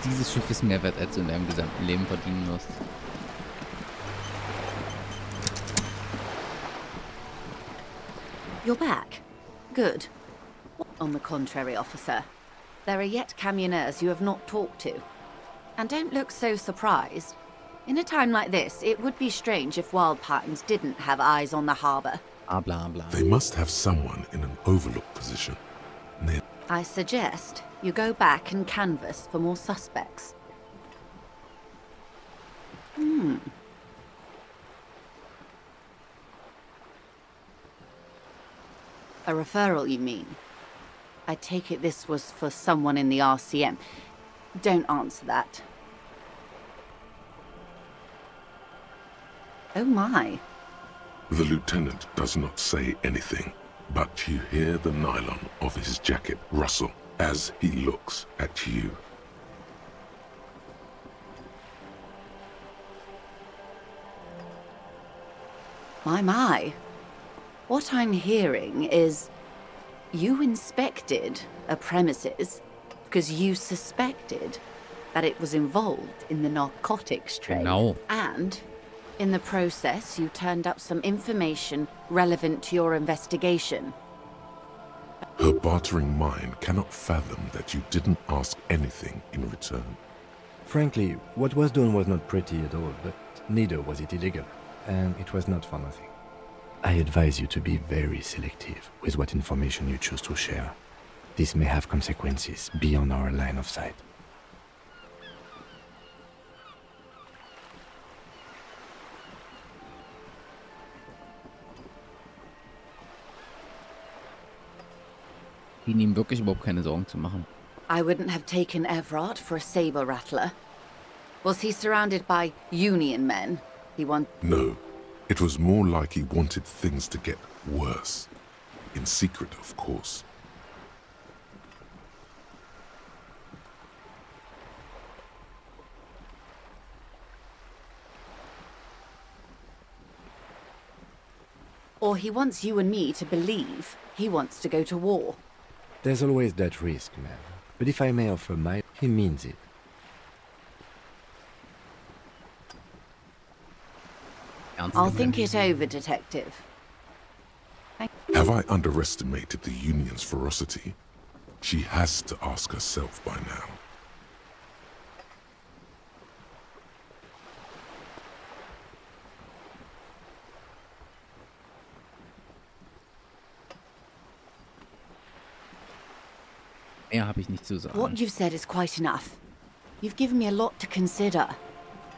Dieses Schiff ist mehr wert, als du in deinem gesamten Leben verdienen wirst. You're back. Good. On the contrary, officer, there are yet camioneers you have not talked to. And don't look so surprised. In a time like this, it would be strange if Wild Patterns didn't have eyes on the harbour. Ah, bla bla. They must have someone in an overlook position. Near I suggest you go back and canvass for more suspects. A referral, you mean? I take it this was for someone in the RCM. Don't answer that. Oh my. The lieutenant does not say anything, but you hear the nylon of his jacket rustle as he looks at you. My. What I'm hearing is you inspected a premises because you suspected that it was involved in the narcotics trade. Genau. And in the process, you turned up some information relevant to your investigation. Her bartering mind cannot fathom that you didn't ask anything in return. Frankly, what was done was not pretty at all, but neither was it illegal, and it was not for nothing. I advise you to be very selective with what information you choose to share. This may have consequences beyond our line of sight. Schien ihm wirklich überhaupt keine Sorgen zu machen. I wouldn't have taken Everard for a saber rattler. Was he surrounded by Union men? No, it was more like he wanted things to get worse. In secret, of course. Or he wants you and me to believe he wants to go to war. There's always that risk, man. But if I may offer he means it. I'll think it over, Detective. Have I underestimated the Union's ferocity? She has to ask herself by now. Mehr habe ich nicht zu sagen. What you've said is quite enough. You've given me a lot to consider,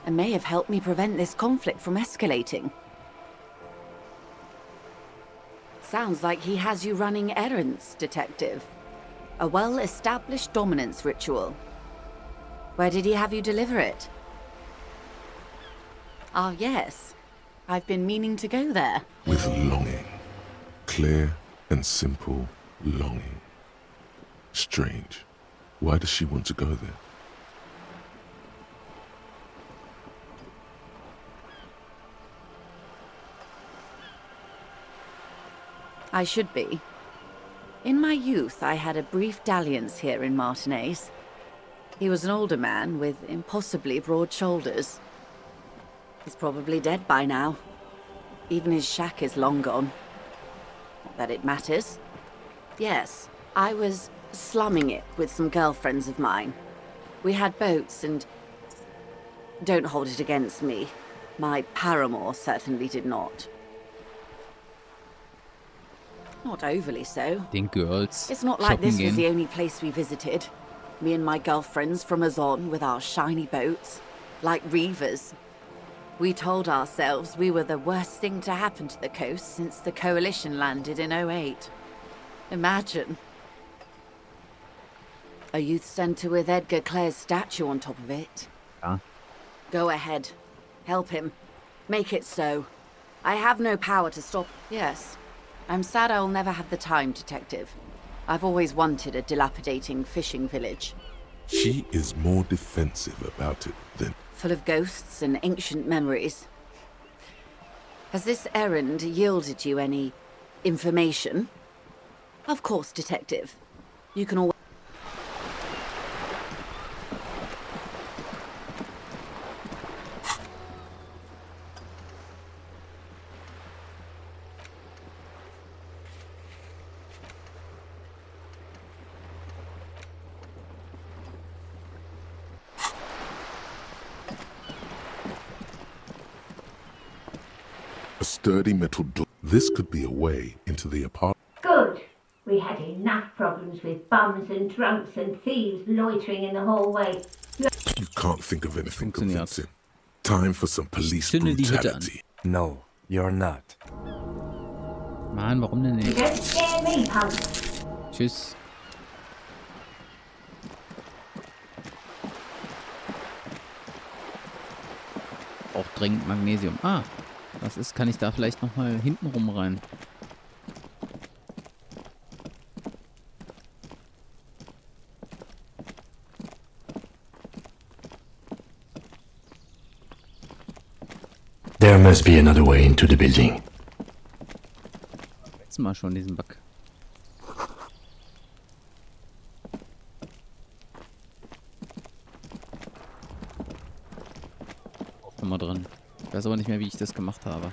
and may have helped me prevent this conflict from escalating. Sounds like he has you running errands, Detective. A well-established dominance ritual. Where did he have you deliver it? Ah, yes. I've been meaning to go there. With longing. Clear and simple longing. Strange. Why does she want to go there? I should be. In my youth, I had a brief dalliance here in Martinez. He was an older man with impossibly broad shoulders. He's probably dead by now. Even his shack is long gone. Not that it matters. Yes, I was slumming it with some girlfriends of mine. We had boats and... Don't hold it against me. My paramour certainly did not. Not overly so. Den Girls. It's not like this shoppen was gehen. the only place we visited. Me and my girlfriends from Azon with our shiny boats, like reavers. We told ourselves we were the worst thing to happen to the coast since the Coalition landed in 08. Imagine. A youth centre with Edgar Clare's statue on top of it. Ja. Go ahead. Help him. Make it so. I have no power to stop. Yes. I'm sad I'll never have the time, Detective. I've always wanted a dilapidating fishing village. She is more defensive about it than... Full of ghosts and ancient memories. Has this errand yielded you any information? Of course, Detective. You can always... A sturdy metal door. This could be a way into the apartment. Good. We had enough problems with bums and drunks and thieves loitering in the hallway. You can't think of anything Funktioniert. convincing. Time for some police Zünde die Hütte an. brutality. No, you're not. Mann, warum denn You nicht? don't scare me, punk. Tschüss. Auch dringend Magnesium. Ah, was ist? Kann ich da vielleicht nochmal hinten rum rein? There must be another way into the building. Letztes Mal schon diesen Bug. schon mal drin. Ich weiß aber nicht mehr, wie ich das gemacht habe.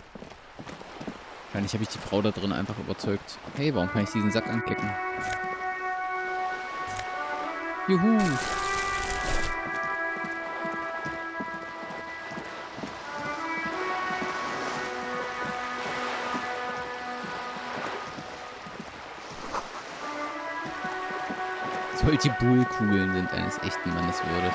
Wahrscheinlich habe ich die Frau da drin einfach überzeugt. Hey, warum kann ich diesen Sack anklicken? Juhu! Solche Bullkugeln sind eines echten Mannes würdig.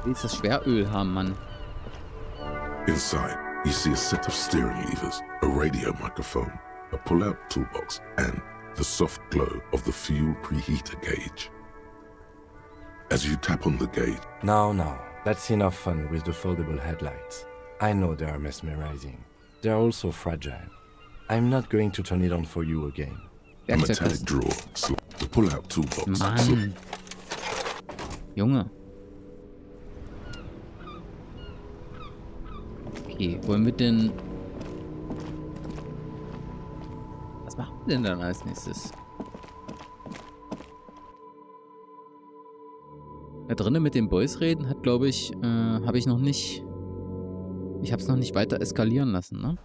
Willst das Schweröl haben, Mann? Inside, you see a set of steering levers, a radio microphone, a pull-out toolbox, and the soft glow of the fuel preheater gauge. As you tap on the gauge, No, that's enough fun with the foldable headlights. I know they are mesmerizing. They are also fragile. I'm not going to turn it on for you again. a metallic drawer, the pull-out toolbox. Mann. Junge. Okay, wollen wir denn... Was machen wir denn dann als nächstes? Da drinnen mit den Boys reden hat, glaube ich, habe ich noch nicht... Ich habe es noch nicht weiter eskalieren lassen, ne?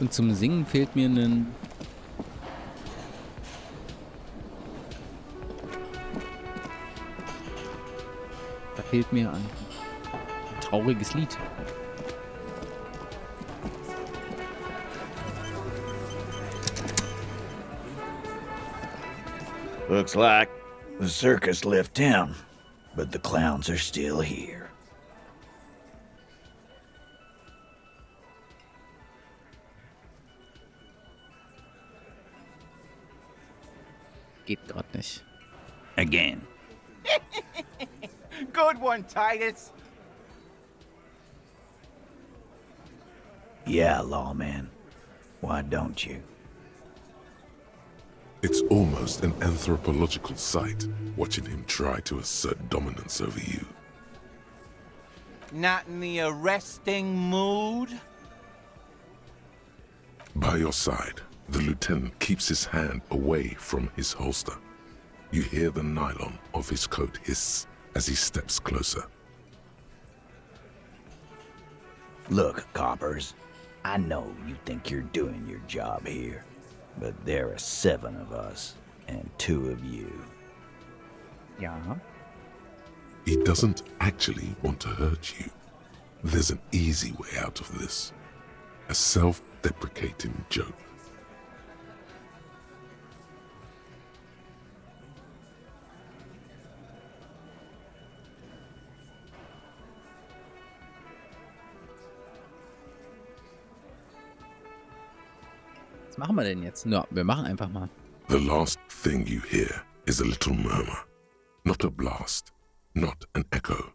Und zum Singen fehlt mir ein... Da fehlt mir ein trauriges Lied. Looks like the circus left town, but the clowns are still here. Geht gerade nicht. Again. Good one, Titus. Yeah, lawman. Why don't you? It's almost an anthropological sight, watching him try to assert dominance over you. Not in the arresting mood? By your side, the lieutenant keeps his hand away from his holster. You hear the nylon of his coat hiss as he steps closer. Look, coppers, I know you think you're doing your job here, but there are 7 of us and 2 of you. Ja. He doesn't actually want to hurt you. There's an easy way out of this. A self-deprecating joke. Was machen wir denn jetzt? Ja, wir machen einfach mal. The last thing you hear is a little murmur. Not a blast, not an echo.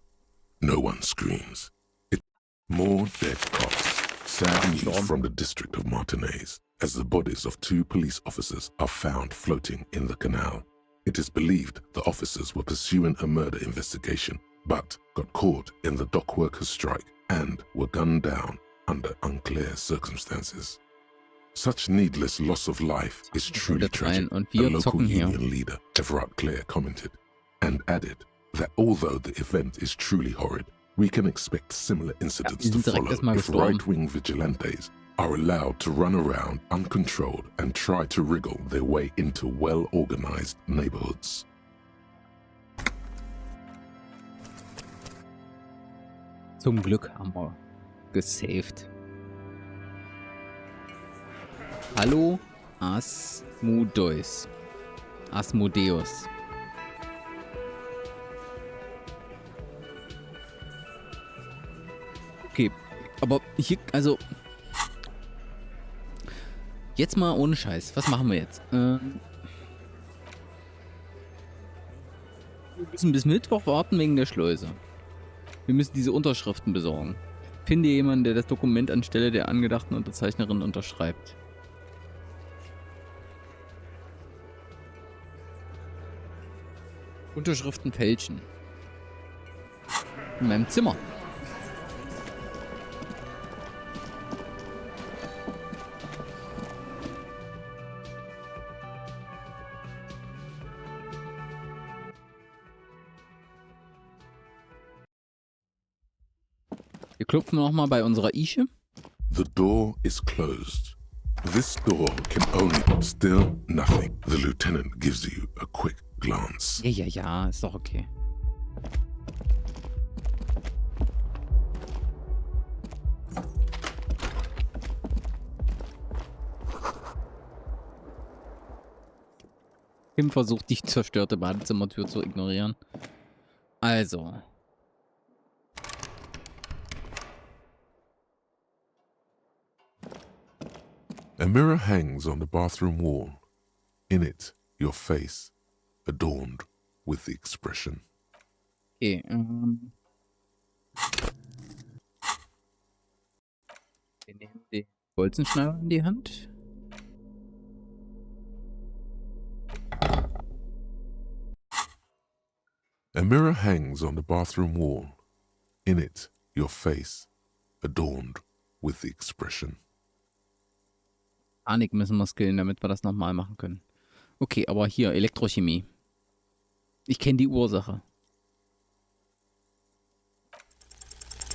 No one screams. It's more dead cops, sad news from the district of Martinez, as the bodies of 2 police officers are found floating in the canal. It is believed the officers were pursuing a murder investigation, but got caught in the dock workers' strike and were gunned down under unclear circumstances. Such needless loss of life is truly tragic, und a wir local zocken hier. union leader, Everard Clare, commented, and added that although the event is truly horrid, we can expect similar incidents to follow if right-wing vigilantes are allowed to run around uncontrolled and try to wriggle their way into well-organized neighborhoods. Zum Glück haben wir gesaved. Hallo, Asmodeus. Asmodeus. Okay, aber hier, also... Jetzt mal ohne Scheiß. Was machen wir jetzt? Wir müssen bis Mittwoch warten wegen der Schleuse. Wir müssen diese Unterschriften besorgen. Finde jemanden, der das Dokument anstelle der angedachten Unterzeichnerin unterschreibt. Unterschriften fälschen. In meinem Zimmer. Wir klopfen nochmal bei unserer Ische. The door is closed. This door can only still nothing. The lieutenant gives you a quick glance. Ja, ist doch okay. Kim versucht, die zerstörte Badezimmertür zu ignorieren. Also. A mirror hangs on the bathroom wall. In it, your face, adorned with the expression. Okay, wir nehmen den Bolzenschneider in die Hand. A mirror hangs on the bathroom wall. In it, your face, adorned with the expression. Panik müssen wir skillen, damit wir das nochmal machen können. Okay, aber hier, Elektrochemie. Ich kenne die Ursache.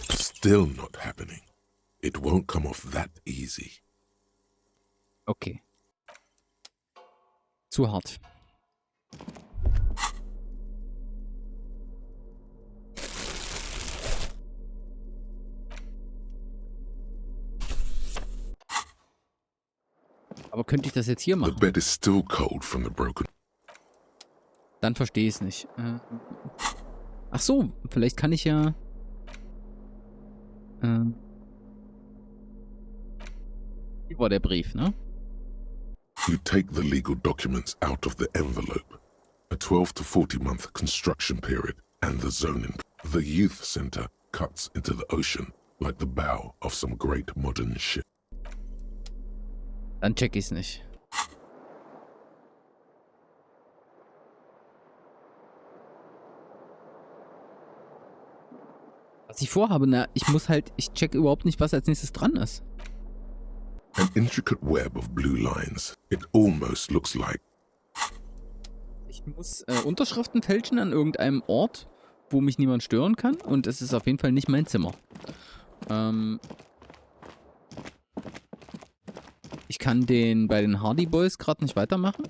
Still not happening. It won't come off that easy. Okay. Zu hart. Aber könnte ich das jetzt hier The machen? bed is still cold from the broken. Dann verstehe ich es nicht. Ach so, vielleicht kann ich ja... Hier war der Brief, ne? You take the legal documents out of the envelope. A 12 to 40 month construction period and the zoning. The youth center cuts into the ocean like the bow of some great modern ship. Dann check ich's nicht. Was ich vorhabe, na, ich check überhaupt nicht, was als nächstes dran ist. An intricate web of blue lines. It almost looks like. Ich muss Unterschriften fälschen an irgendeinem Ort, wo mich niemand stören kann. Und es ist auf jeden Fall nicht mein Zimmer. Ich kann bei den Hardy Boys gerade nicht weitermachen.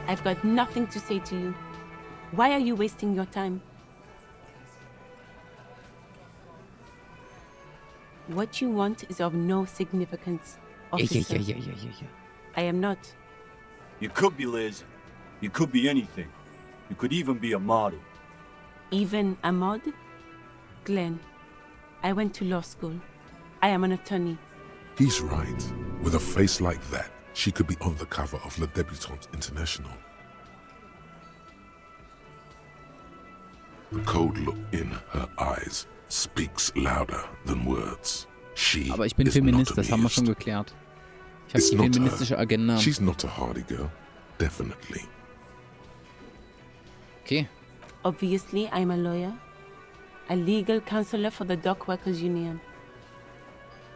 I've got nothing to say to you. Why are you wasting your time? What you want is of no significance, officer. Yeah. I am not. You could be, Liz. You could be anything. You could even be a model. Even a mod? Glenn, I went to law school. I am an attorney. He's right. With a face like that, she could be on the cover of Le Debutante International. The cold look in her eyes speaks louder than words. She Aber ich bin is Feminist, not das haben wir schon amused. geklärt. Ich habe It's die not feministische her. Agenda. She's not a hardy girl. Definitely. Okay. Obviously, I'm a lawyer, a legal counselor for the Dock Workers Union.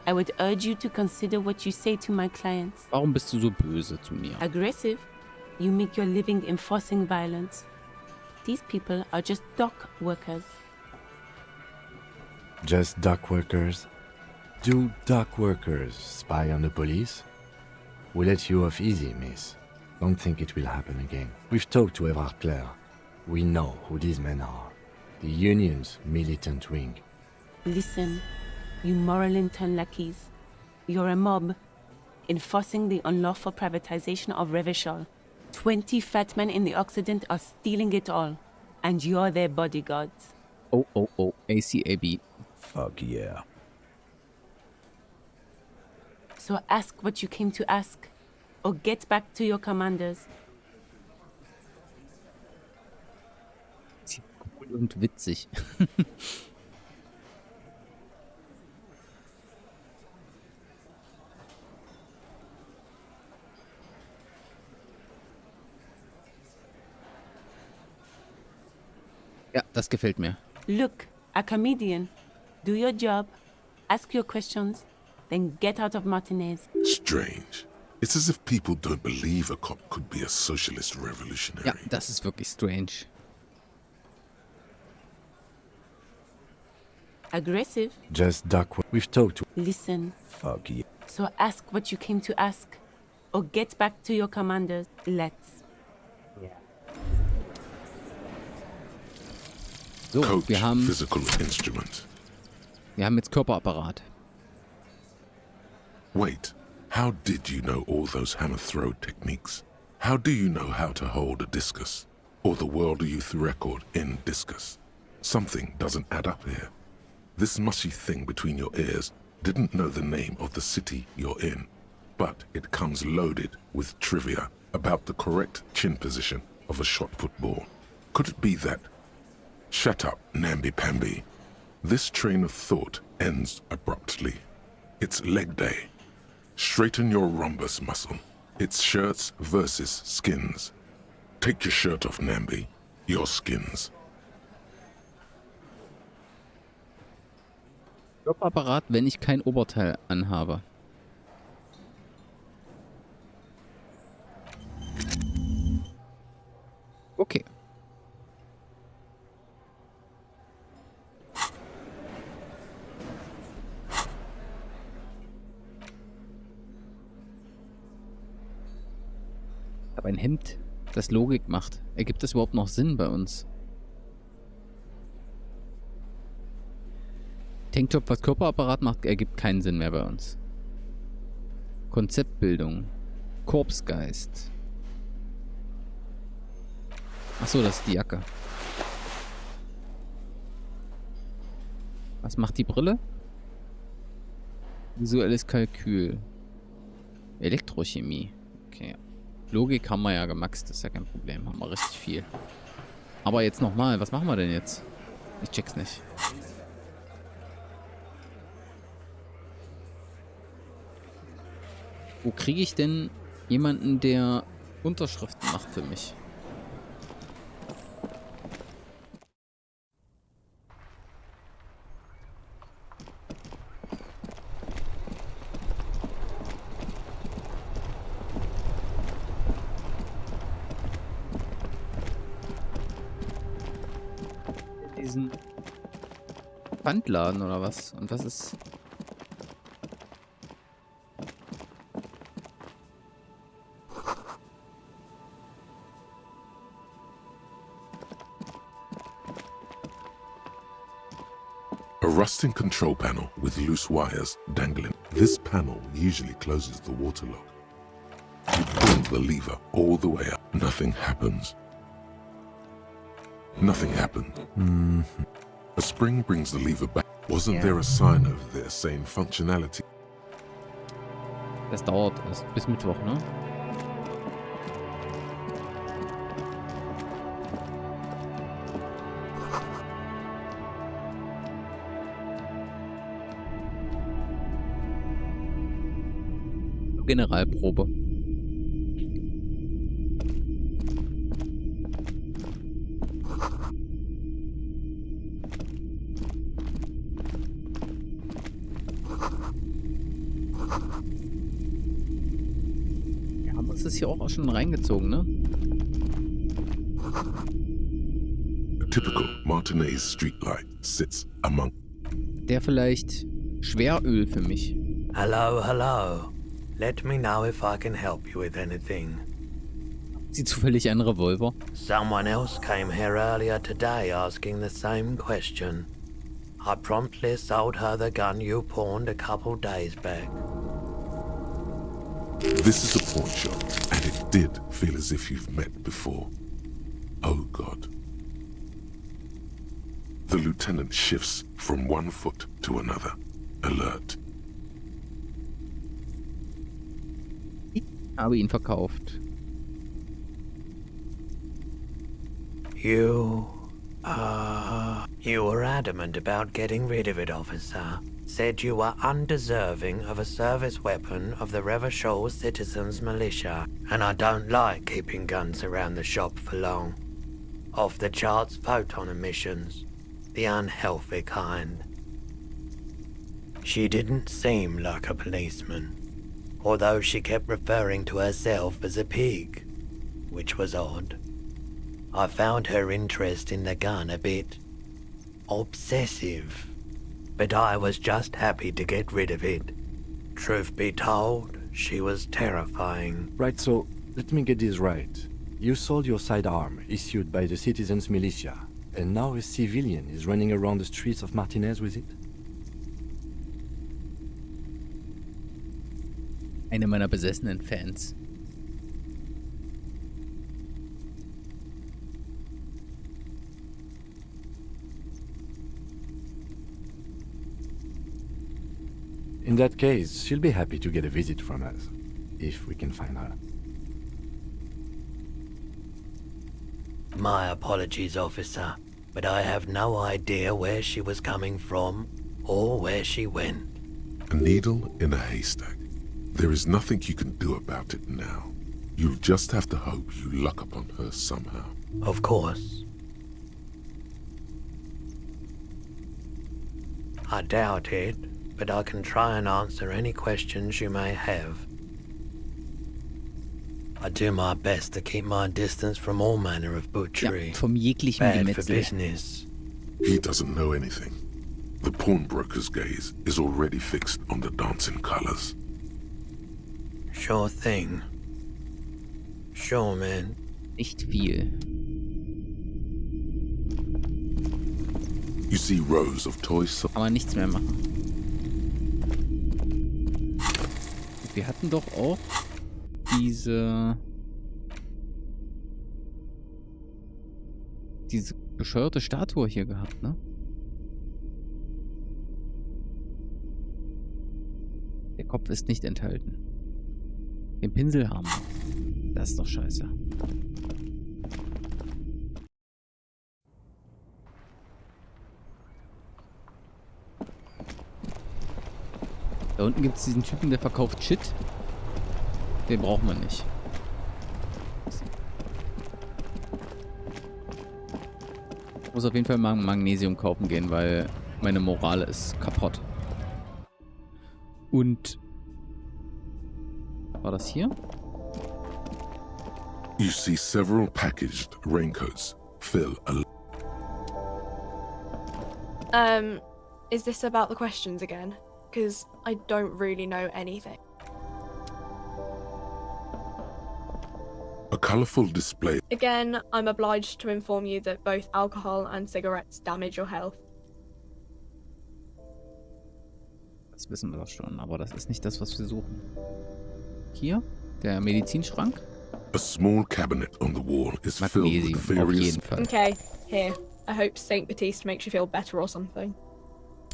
I would urge you to consider what you say to my clients. Warum bist du so böse zu mir? Aggressive? You make your living enforcing violence. These people are just dock workers. Just dock workers? Do dock workers spy on the police? We let you off easy, miss. Don't think it will happen again. We've talked to Everard Clare. We know who these men are. The union's militant wing. Listen, you moral intern lackeys. You're a mob, enforcing the unlawful privatization of Revachol. 20 fat men in the Occident are stealing it all, and you're their bodyguards. Oh, ACAB. Fuck yeah. So ask what you came to ask, or get back to your commanders. Cool und witzig. Ja, das gefällt mir. Look, a comedian. Do your job. Ask your questions, then get out of Martinez. Strange. It's as if people don't believe a cop could be a socialist revolutionary. Ja, das ist wirklich strange. Aggressive? Just duck what we've talked to. Listen. Fuck you. So ask what you came to ask. Or get back to your commanders. Let's. So, Coach, wir haben physical instrument. jetzt Körperapparat. Wait, how did you know all those hammer throw techniques? How do you know how to hold a discus? Or the world youth record in discus? Something doesn't add up here. This mushy thing between your ears didn't know the name of the city you're in, but it comes loaded with trivia about the correct chin position of a shot-put ball. Could it be that? Shut up, namby-pamby. This train of thought ends abruptly. It's leg day. Straighten your rhombus muscle. It's shirts versus skins. Take your shirt off, Namby. Your skins. Körperapparat, wenn ich kein Oberteil anhabe. Okay. Aber ein Hemd, das Logik macht. Ergibt das überhaupt noch Sinn bei uns? Tanktop, was Körperapparat macht, ergibt keinen Sinn mehr bei uns. Konzeptbildung. Korpsgeist. Achso, das ist die Jacke. Was macht die Brille? Visuelles Kalkül. Elektrochemie. Okay. Logik haben wir ja gemaxt, das ist ja kein Problem. Haben wir richtig viel. Aber jetzt nochmal, was machen wir denn jetzt? Ich check's nicht. Wo kriege ich denn jemanden, der Unterschriften macht für mich? Diesen Pfandladen oder was? Und was ist... A rusting control panel with loose wires dangling. This panel usually closes the water lock. You pull the lever all the way up. Nothing happens. Nothing happened. A spring brings the lever back. Wasn't there a sign over there saying functionality? Das dauert erst bis Mittwoch, ne? Generalprobe. Wir haben uns das hier auch schon reingezogen, ne? A typical Martinez streetlight sits among. Der vielleicht Schweröl für mich. Hello, hello. Let me know if I can help you with anything. Sie zufällig einen Revolver? Someone else came here earlier today asking the same question. I promptly sold her the gun you pawned a couple days back. This is a pawn shop, and it did feel as if you've met before. Oh God. The lieutenant shifts from one foot to another, alert. Habe ihn verkauft. You were adamant about getting rid of it, officer. Said you were undeserving of a service weapon of the Revachol Citizens Militia, and I don't like keeping guns around the shop for long. Off the charts photon emissions, the unhealthy kind. She didn't seem like a policeman, although she kept referring to herself as a pig, which was odd. I found her interest in the gun a bit obsessive, but I was just happy to get rid of it. Truth be told, she was terrifying. Right, so let me get this right. You sold your sidearm, issued by the citizens' militia, and now a civilian is running around the streets of Martinez with it? Eine meiner besessenen Fans. In that case, she'll be happy to get a visit from us, if we can find her. My apologies, officer, but I have no idea where she was coming from or where she went. A needle in a haystack. There is nothing you can do about it now. You'll just have to hope you luck upon her somehow. Of course. I doubt it, but I can try and answer any questions you may have. I do my best to keep my distance from all manner of butchery. Ja, vom jeglichen Bad for Gemetzel. business. He doesn't know anything. The pawnbroker's gaze is already fixed on the dancing colors. Sure thing. Sure, man. Nicht viel. You see rows of toys. Kann man nichts mehr machen. Wir hatten doch auch diese bescheuerte Statue hier gehabt, ne? Der Kopf ist nicht enthalten. Den Pinsel haben wir. Das ist doch scheiße. Da unten gibt es diesen Typen, der verkauft Shit. Den braucht man nicht. Ich muss auf jeden Fall mal Magnesium kaufen gehen, weil meine Morale ist kaputt. Und... War das hier? You see several packaged raincoats. Fill a... Is this about the questions again? Because I don't really know anything. A colorful display. Again, I'm obliged to inform you that both alcohol and cigarettes damage your health. Das wissen wir doch schon, aber das ist nicht das, was wir suchen. Hier, der Medizinschrank. A small cabinet on the wall is filled with Magnesium, auf various... jeden Fall. Okay, here. I hope Saint Baptiste makes you feel better or something.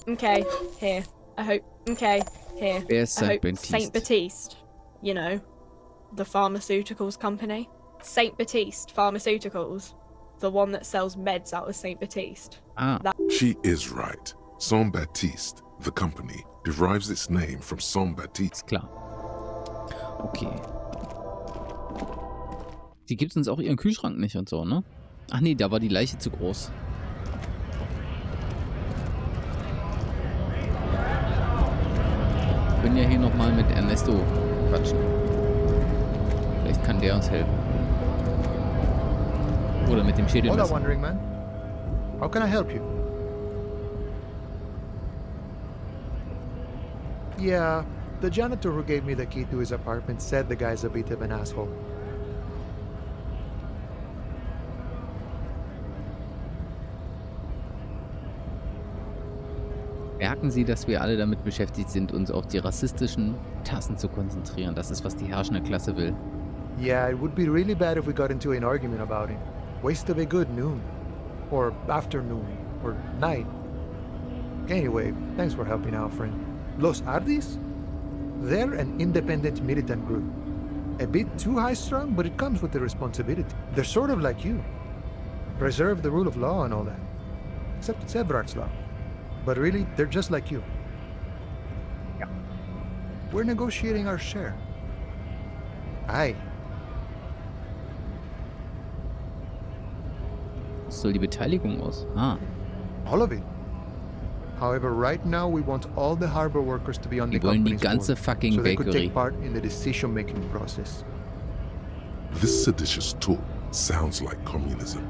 Okay, here. I hope... Okay, here. Wer ist I Saint hope Baptiste? Saint Baptiste. You know, the pharmaceuticals company. Saint Baptiste Pharmaceuticals. The one that sells meds out of Saint Baptiste. Ah. She is right. Saint Baptiste, the company, derives its name from Saint Baptiste. Klar. Okay. Die gibt uns auch ihren Kühlschrank nicht und so, ne? Ach nee, da war die Leiche zu groß. Wir können ja hier nochmal mit Ernesto quatschen. Vielleicht kann der uns helfen. Oder mit dem Schädelmesser. Hola, Wandering Man. How can I help you? Yeah, the janitor who gave me the key to his apartment said the guy's a bit of an asshole. Merken Sie, dass wir alle damit beschäftigt sind, uns auf die rassistischen Tassen zu konzentrieren. Das ist, was die herrschende Klasse will. Yeah, it would be really bad if we got into an argument about it. Waste of a good noon. Or afternoon. Or night. Anyway, thanks for helping out, friend. Los Ardis? They're an independent militant group. A bit too high-strung, but it comes with the responsibility. They're sort of like you. Preserve the rule of law and all that. Except it's Everard's law. But really, they're just like you. Yeah. We're negotiating our share. Aye. Was soll die Beteiligung aus? Ah. All of it. However, right now we want all the harbor workers to be on the Die wollen die company's ganze board, fucking so they could Bakery. take part in the decision-making process. This seditious talk sounds like communism.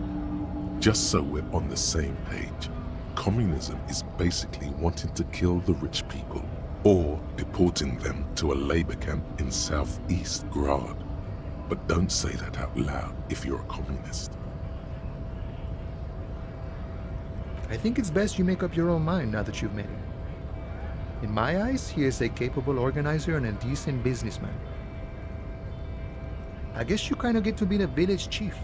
Just so we're on the same page, communism is basically wanting to kill the rich people or deporting them to a labor camp in southeast Grad. But don't say that out loud if you're a communist. I think it's best you make up your own mind now that you've met him. In my eyes, he is a capable organizer and a decent businessman. I guess you kind of get to be the village chief.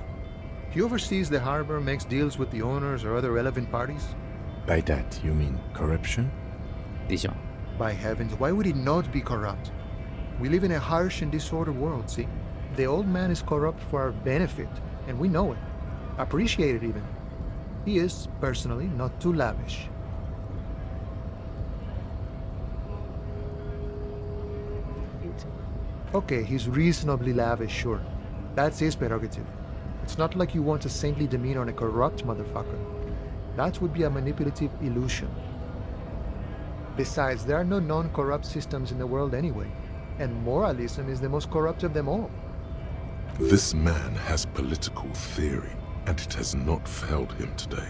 He oversees the harbor, makes deals with the owners or other relevant parties. By that, you mean corruption? Sicher. By heavens, why would he not be corrupt? We live in a harsh and disordered world, see? The old man is corrupt for our benefit, and we know it. Appreciate it even. He is, personally, not too lavish. Okay, he's reasonably lavish, sure. That's his prerogative. It's not like you want a saintly demeanor on a corrupt motherfucker. That would be a manipulative illusion. Besides, there are no non-corrupt systems in the world anyway, and moralism is the most corrupt of them all. This man has political theory, and it has not failed him today.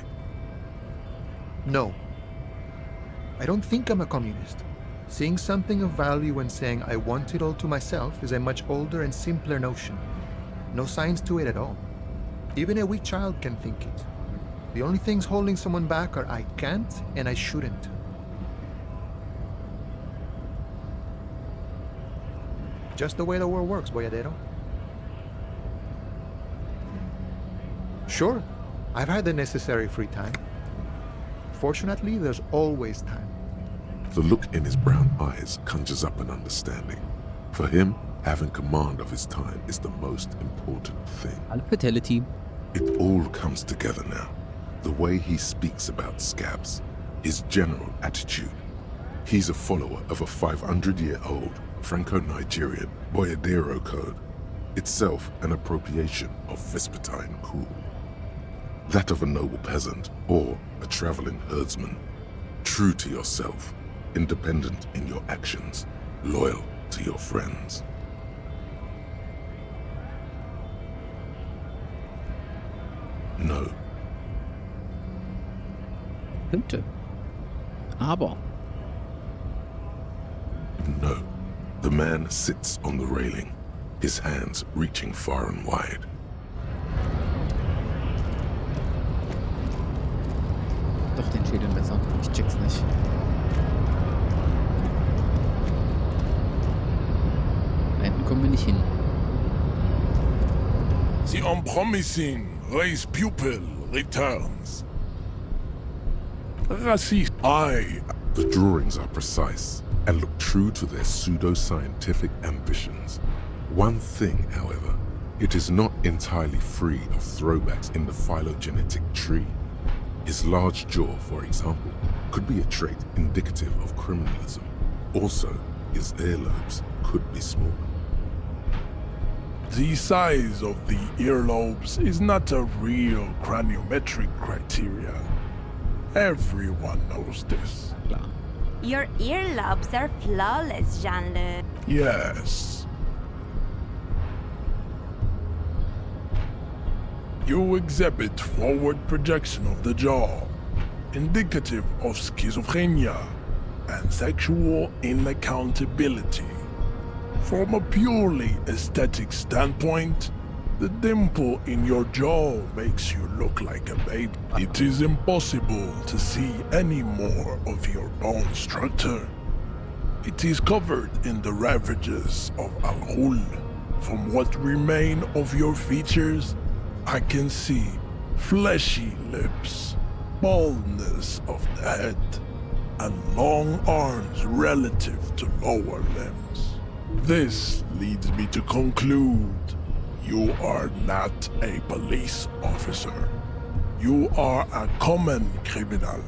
No. I don't think I'm a communist. Seeing something of value and saying I want it all to myself is a much older and simpler notion. No science to it at all. Even a weak child can think it. The only things holding someone back are I can't and I shouldn't. Just the way the world works, boyadero. Sure, I've had the necessary free time. Fortunately, there's always time. The look in his brown eyes conjures up an understanding. For him, having command of his time is the most important thing. Fatality. It all comes together now. The way he speaks about scabs, his general attitude. He's a follower of a 500-year-old Franco-Nigerian boyadero code, itself an appropriation of Vespertine cool. That of a noble peasant or a traveling herdsman. True to yourself, independent in your actions, loyal to your friends. No. Könnte. Aber. No. The man sits on the railing, his hands reaching far and wide. Doch den Schädel besser. Ich check's nicht. Da hinten kommen wir nicht hin. The unpromising race pupil returns. Racist. The drawings are precise and look true to their pseudo-scientific ambitions. One thing, however, it is not entirely free of throwbacks in the phylogenetic tree. His large jaw, for example, could be a trait indicative of criminalism. Also, his earlobes could be small. The size of the earlobes is not a real craniometric criteria. Everyone knows this. Klar. Your earlobes are flawless, Jean-Luc. Yes. You exhibit forward projection of the jaw, indicative of schizophrenia and sexual inaccountability. From a purely aesthetic standpoint, the dimple in your jaw makes you look like a baby. It is impossible to see any more of your bone structure. It is covered in the ravages of Al-Ghul. From what remain of your features, I can see fleshy lips, baldness of the head, and long arms relative to lower limbs. This leads me to conclude you are not a police officer. You are a common criminal,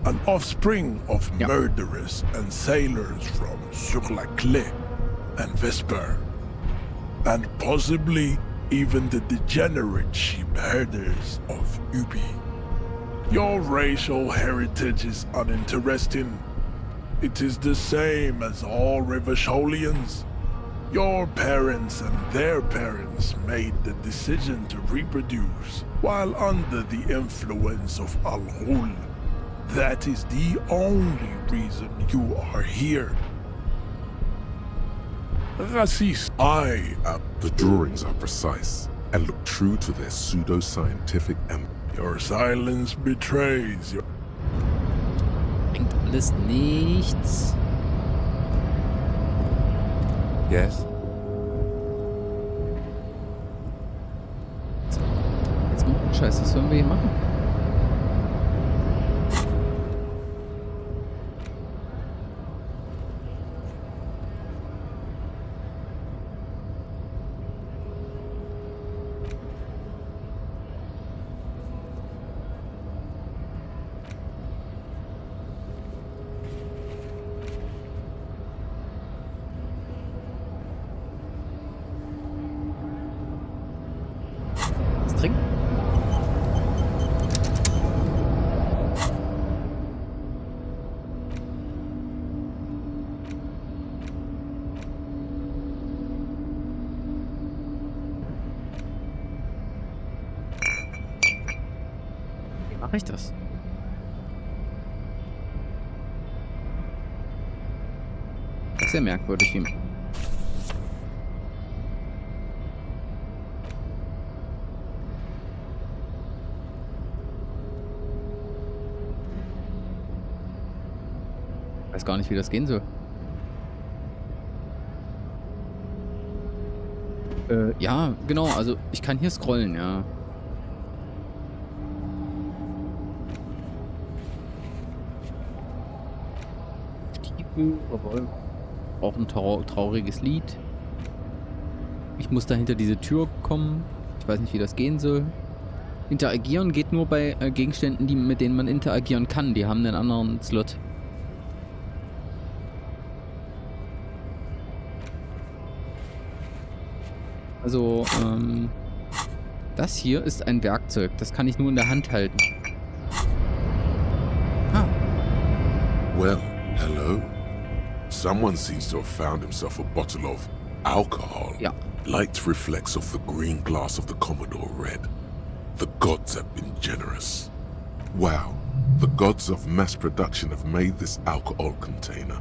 an offspring of murderers and sailors from Sur la Clé and Vesper, and possibly even the degenerate sheep herders of Ubi. Your racial heritage is uninteresting. It is the same as all Rivasholians. Your parents and their parents made the decision to reproduce while under the influence of Al-Ghul. That is the only reason you are here. Racist. The drawings are precise and look true to their pseudo-scientific and... Your silence betrays your... Bringt alles nichts. Yes? Scheiße, was sollen wir hier machen? Was trinken? Mache ich das? Das ist sehr merkwürdig. Ich weiß gar nicht, wie das gehen soll. Ja, genau. Also ich kann hier scrollen, ja. Auch ein trauriges Lied. Ich muss da hinter diese Tür kommen. Ich weiß nicht, wie das gehen soll. Interagieren geht nur bei Gegenständen, mit denen man interagieren kann. Die haben einen anderen Slot. Also, das hier ist ein Werkzeug. Das kann ich nur in der Hand halten. Ah. Well, hello? Someone seems to have found himself a bottle of alcohol. Yeah. Light reflects off the green glass of the Commodore red. The gods have been generous. Wow. The gods of mass production have made this alcohol container.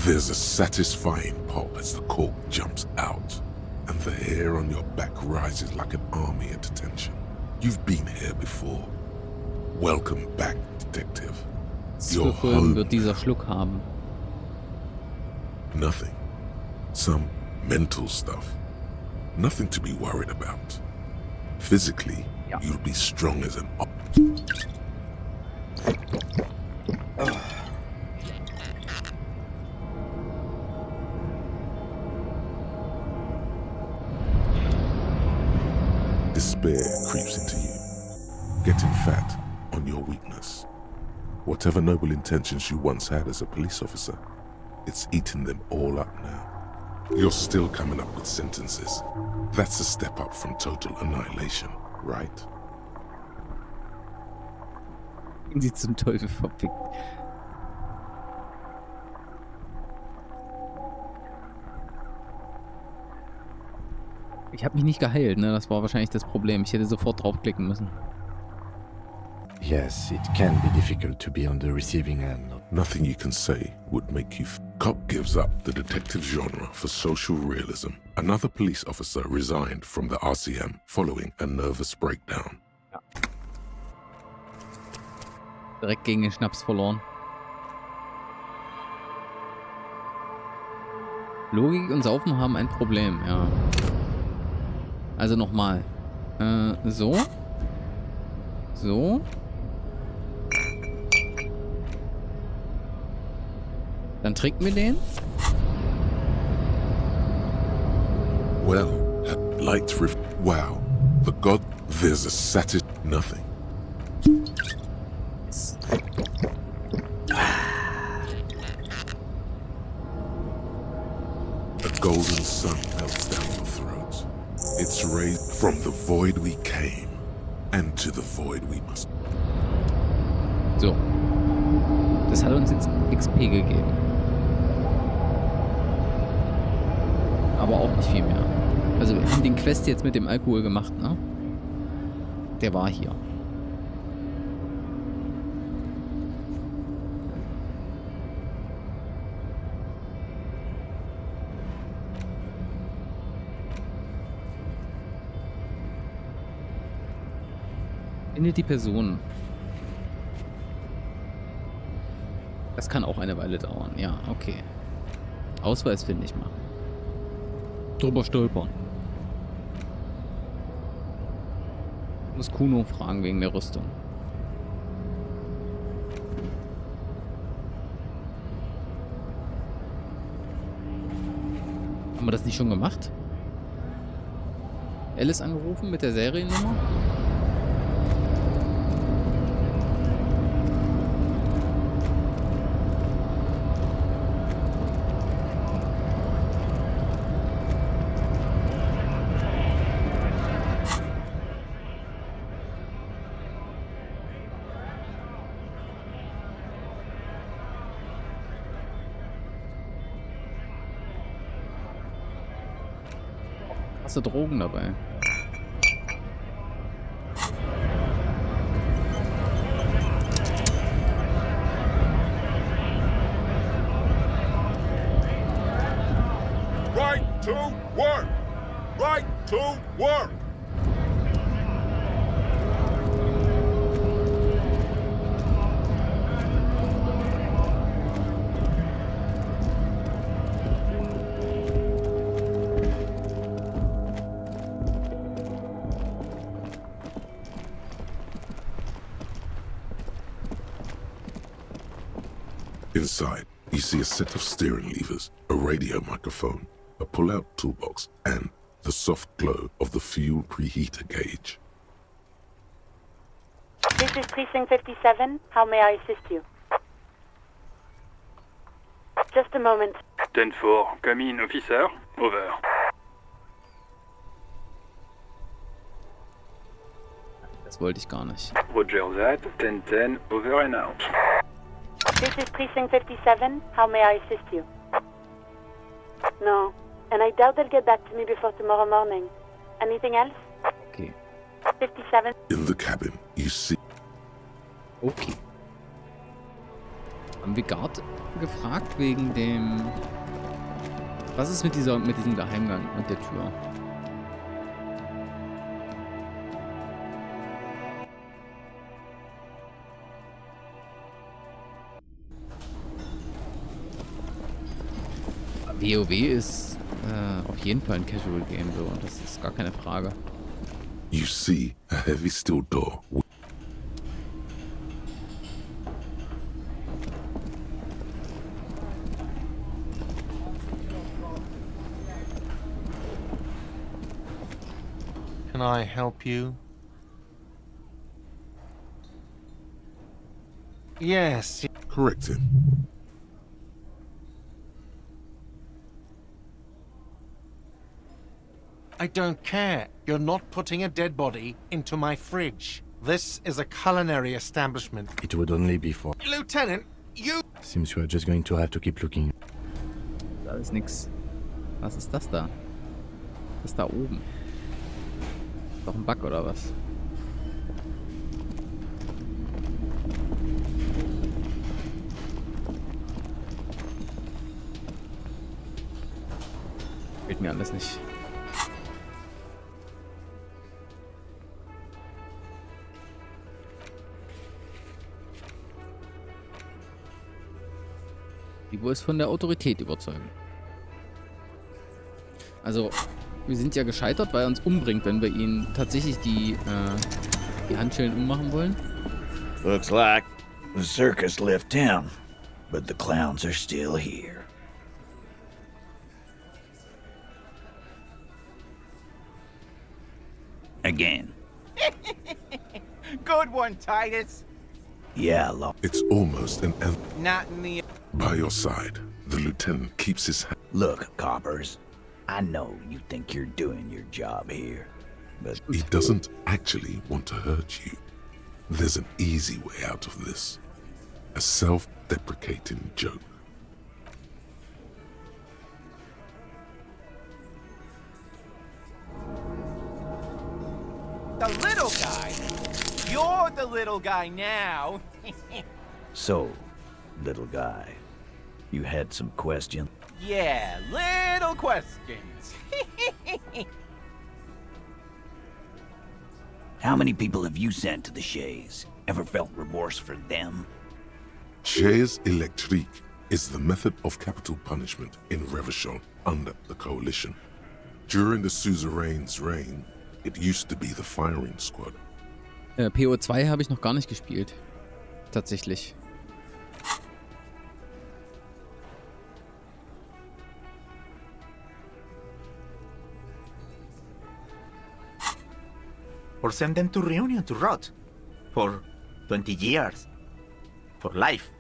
There's a satisfying pop as the cork jumps out, and the hair on your back rises like an army at attention. You've been here before. Welcome back, detective. Your home wird dieser Schluck haben. Nothing. Some mental stuff. Nothing to be worried about. Physically, you'll be strong as an Despair creeps into you, getting fat on your weakness. Whatever noble intentions you once had as a police officer, it's eating them all up now. You're still coming up with sentences. That's a step up from total annihilation, right? Sie zum Teufel verfickt. Ich habe mich nicht geheilt, ne? Das war wahrscheinlich das Problem. Ich hätte sofort draufklicken müssen. Yes, it can be difficult to be on the receiving end. Nothing you can say would make you... Cop gives up the detective genre for social realism. Another police officer resigned from the RCM following a nervous breakdown. Ja. Direkt gegen den Schnaps verloren. Logik und Saufen haben ein Problem, ja. Also nochmal. So. So. Dann trinken wir den. Well, light wow. The god, there's a satis... Nothing. A golden sun melts down your throat. It's raised from the void we came, and to the void we must... So. Das hat uns jetzt XP gegeben. Aber auch nicht viel mehr. Also wir haben den Quest jetzt mit dem Alkohol gemacht, ne? Der war hier. Finde die Person. Das kann auch eine Weile dauern. Ja, okay. Ausweis finde ich mal. Drüber stolpern. Ich muss Kuno fragen wegen der Rüstung. Haben wir das nicht schon gemacht? Alice angerufen mit der Seriennummer? Hast du Drogen dabei? Right to work! Right to work! Inside, you see a set of steering levers, a radio microphone, a pull-out toolbox, and the soft glow of the fuel preheater gauge. This is Precinct 57. How may I assist you? Just a moment. 10-4, come in, officer. Over. Das wollte ich gar nicht. Roger that. 10-10, over and out. This is Precinct 57. How may I assist you? No, and I doubt they'll get back to me before tomorrow morning. Anything else? Okay. 57. In the cabin, you see... Okay. Haben wir gerade gefragt wegen dem... Was ist mit diesem Geheimgang und der Tür? WoW ist auf jeden Fall ein Casual Game, so, und das ist gar keine Frage. You see a heavy steel door. Can I help you? Yes. Correct him. I don't care. You're not putting a dead body into my fridge. This is a culinary establishment. It would only be for... Lieutenant, you... Seems you are just going to have to keep looking. Da ist nix. Was ist das da? Das da oben. Ist doch ein Bug oder was? Fällt mir alles nicht. Die wohl es von der Autorität überzeugen. Also, wir sind ja gescheitert, weil er uns umbringt, wenn wir ihn tatsächlich die Handschellen ummachen wollen. Looks like the circus left town, but the clowns are still here. Again. Good one, Titus. Yeah, It's almost an end. Not in the... By your side, the lieutenant keeps his hand. Look, coppers, I know you think you're doing your job here, but He doesn't actually want to hurt you. There's an easy way out of this. a self-deprecating joke. The little guy? You're the little guy now. So, little guy, you had some questions? Yeah, little questions. How many people have you sent to the Shays? Ever felt remorse for them? Chaise électrique is the method of capital punishment in Revachol under the Coalition. During the suzerain's reign, it used to be the firing squad. PO2 habe ich noch gar nicht gespielt. Tatsächlich. Or send them to Reunion to rot. For 20 years. For life.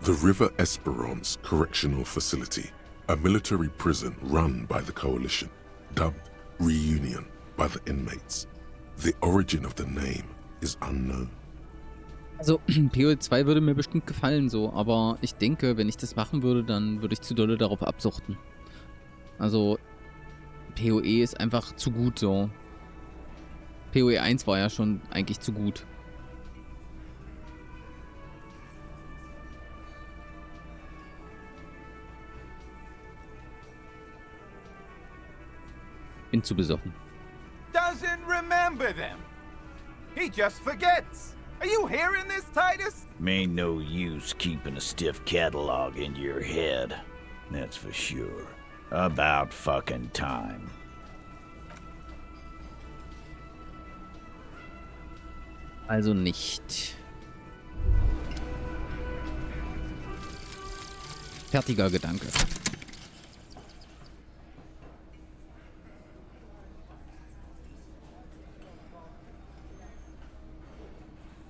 The River Esperance Correctional Facility, a military prison run by the Coalition, dubbed Reunion by the inmates. The origin of the name is unknown. Also, PO2 würde mir bestimmt gefallen so, aber ich denke, wenn ich das machen würde, dann würde ich zu dolle darauf absuchten. Also, PoE ist einfach zu gut so. PoE 1 war ja schon eigentlich zu gut. Bin zu besoffen. Doesn't remember them. He just forgets. Are you hearing this, Titus? Ain't no use keeping a stiff catalog in your head. That's for sure. About fucking time. Also nicht. Fertiger Gedanke.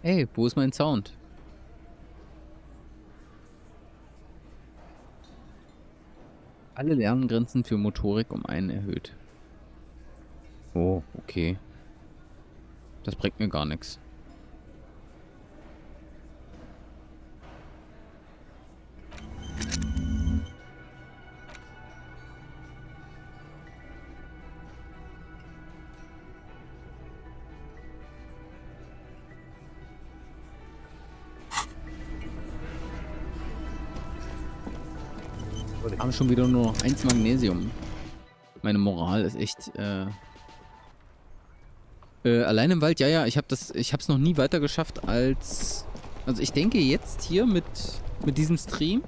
Hey, wo ist mein Sound? Alle Lerngrenzen für Motorik um 1 erhöht. Oh, okay. Das bringt mir gar nichts. Wir haben schon wieder nur noch 1 Magnesium. Meine Moral ist echt, allein im Wald, ja, ich hab's noch nie weiter geschafft als, also ich denke jetzt hier mit diesem Stream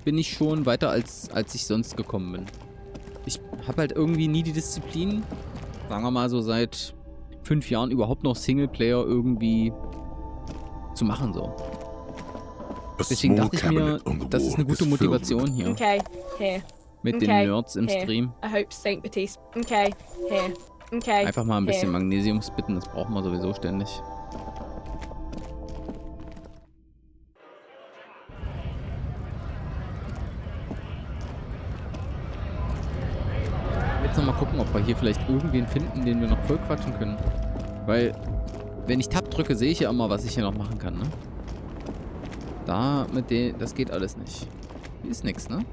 bin ich schon weiter als ich sonst gekommen bin. Ich habe halt irgendwie nie die Disziplin, sagen wir mal so seit 5 Jahren überhaupt noch Singleplayer irgendwie zu machen so. Deswegen dachte ich mir, das ist eine gute Motivation hier. Okay, here. Mit den Nerds im here. Stream. I hope Saint Baptiste. Okay, here. Okay. Einfach mal ein bisschen here. Magnesium spitten, das brauchen wir sowieso ständig. Jetzt noch mal gucken, ob wir hier vielleicht irgendwen finden, den wir noch voll quatschen können. Weil, wenn ich Tab drücke, sehe ich ja immer, was ich hier noch machen kann, ne? Da mit dem, das geht alles nicht. Hier ist nix, ne?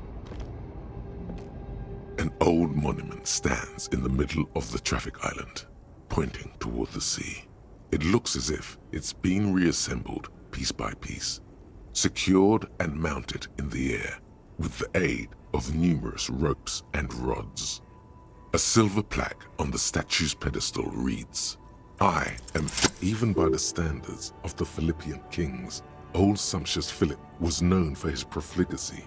An old monument stands in the middle of the traffic island, pointing toward the sea. It looks as if it's been reassembled piece by piece, secured and mounted in the air with the aid of numerous ropes and rods. A silver plaque on the statue's pedestal reads, "I am even by the standards of the Philippian kings. Old sumptuous Philip was known for his profligacy.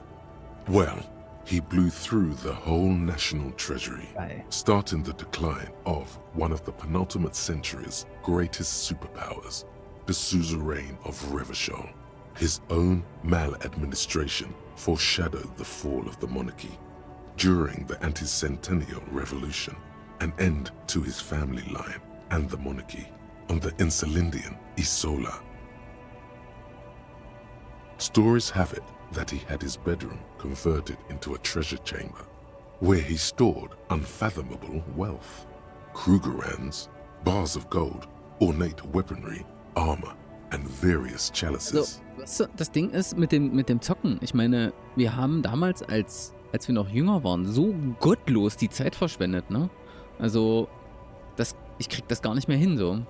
Well, he blew through the whole national treasury, starting the decline of one of the penultimate century's greatest superpowers, the suzerain of Revachol. His own maladministration foreshadowed the fall of the monarchy. during the anti-centennial revolution, an end to his family line and the monarchy on the Insulindian Isola. Stories have it that he had his bedroom converted into a treasure chamber, where he stored unfathomable wealth. Krugerrands, bars of gold, ornate weaponry, armor, and various chalices. Also, das Ding ist mit dem Zocken. Ich meine, wir haben damals, als wir noch jünger waren, so gottlos die Zeit verschwendet, ne? Also, ich krieg das gar nicht mehr hin, so.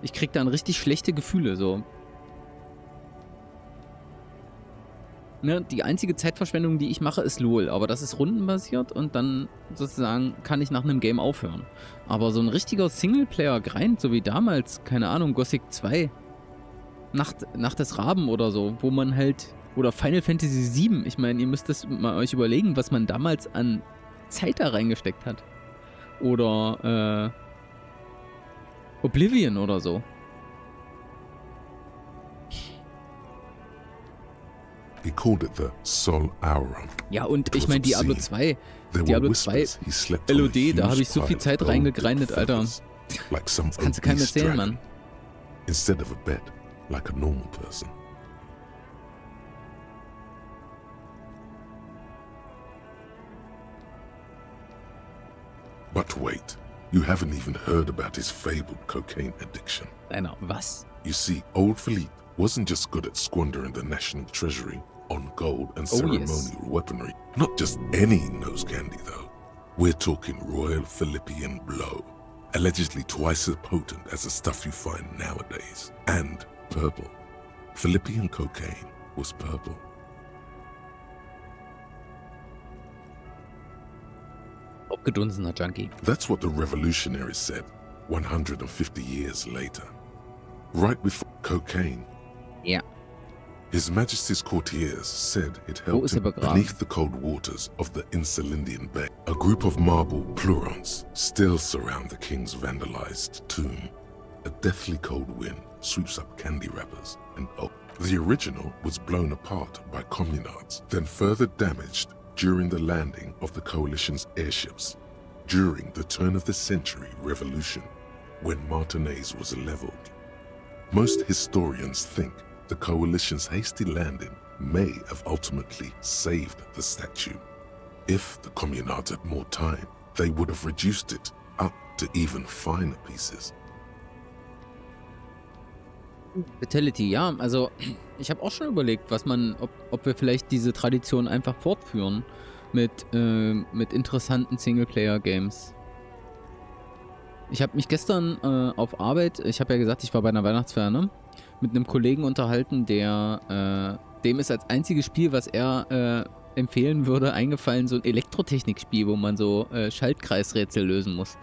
Ich krieg dann richtig schlechte Gefühle, so. Ne, die einzige Zeitverschwendung, die ich mache, ist LOL. Aber das ist rundenbasiert und dann sozusagen kann ich nach einem Game aufhören. Aber so ein richtiger Singleplayer-Grind, so wie damals, keine Ahnung, Gothic 2, Nacht des Raben oder so, wo man halt, oder Final Fantasy 7, ich meine, ihr müsst das mal euch überlegen, was man damals an Zeit da reingesteckt hat. Oder Oblivion oder so. He called it the Sol Auron. Ja, und ich meine, Diablo 2 LOD, da habe ich so viel Zeit reingegrindet, Alter. Das kannst du keinem erzählen, Mann. Instead of a bed, like a normal person. But wait, you haven't even heard about his fabled cocaine addiction. Einer, was? You see, old Philippe wasn't just good at squandering the national treasury on gold and ceremonial weaponry. Not just any nose candy, though. We're talking Royal Philippian Blow, allegedly twice as potent as the stuff you find nowadays. And purple. Philippian cocaine was purple. Abgedunsener Junkie. That's what the revolutionaries said 150 years later. Right before cocaine. Yeah. His Majesty's courtiers said it helped him beneath the cold waters of the Insulindian Bay. A group of marble pleurons still surround the king's vandalized tomb. A deathly cold wind sweeps up candy wrappers and oak. The original was blown apart by communards, then further damaged during the landing of the coalition's airships during the turn-of-the-century revolution, when Martinez was leveled. Most historians think the coalition's hasty landing may have ultimately saved the statue. If the communards had more time, they would have reduced it up to even finer pieces. Fatality, ja, also ich habe auch schon überlegt, ob wir vielleicht diese Tradition einfach fortführen mit interessanten Singleplayer-Games. Ich habe mich gestern auf Arbeit, ich habe ja gesagt, ich war bei einer Weihnachtsfeier, ne? Mit einem Kollegen unterhalten, dem ist als einziges Spiel, was er empfehlen würde, eingefallen, so ein Elektrotechnikspiel, wo man so Schaltkreisrätsel lösen muss.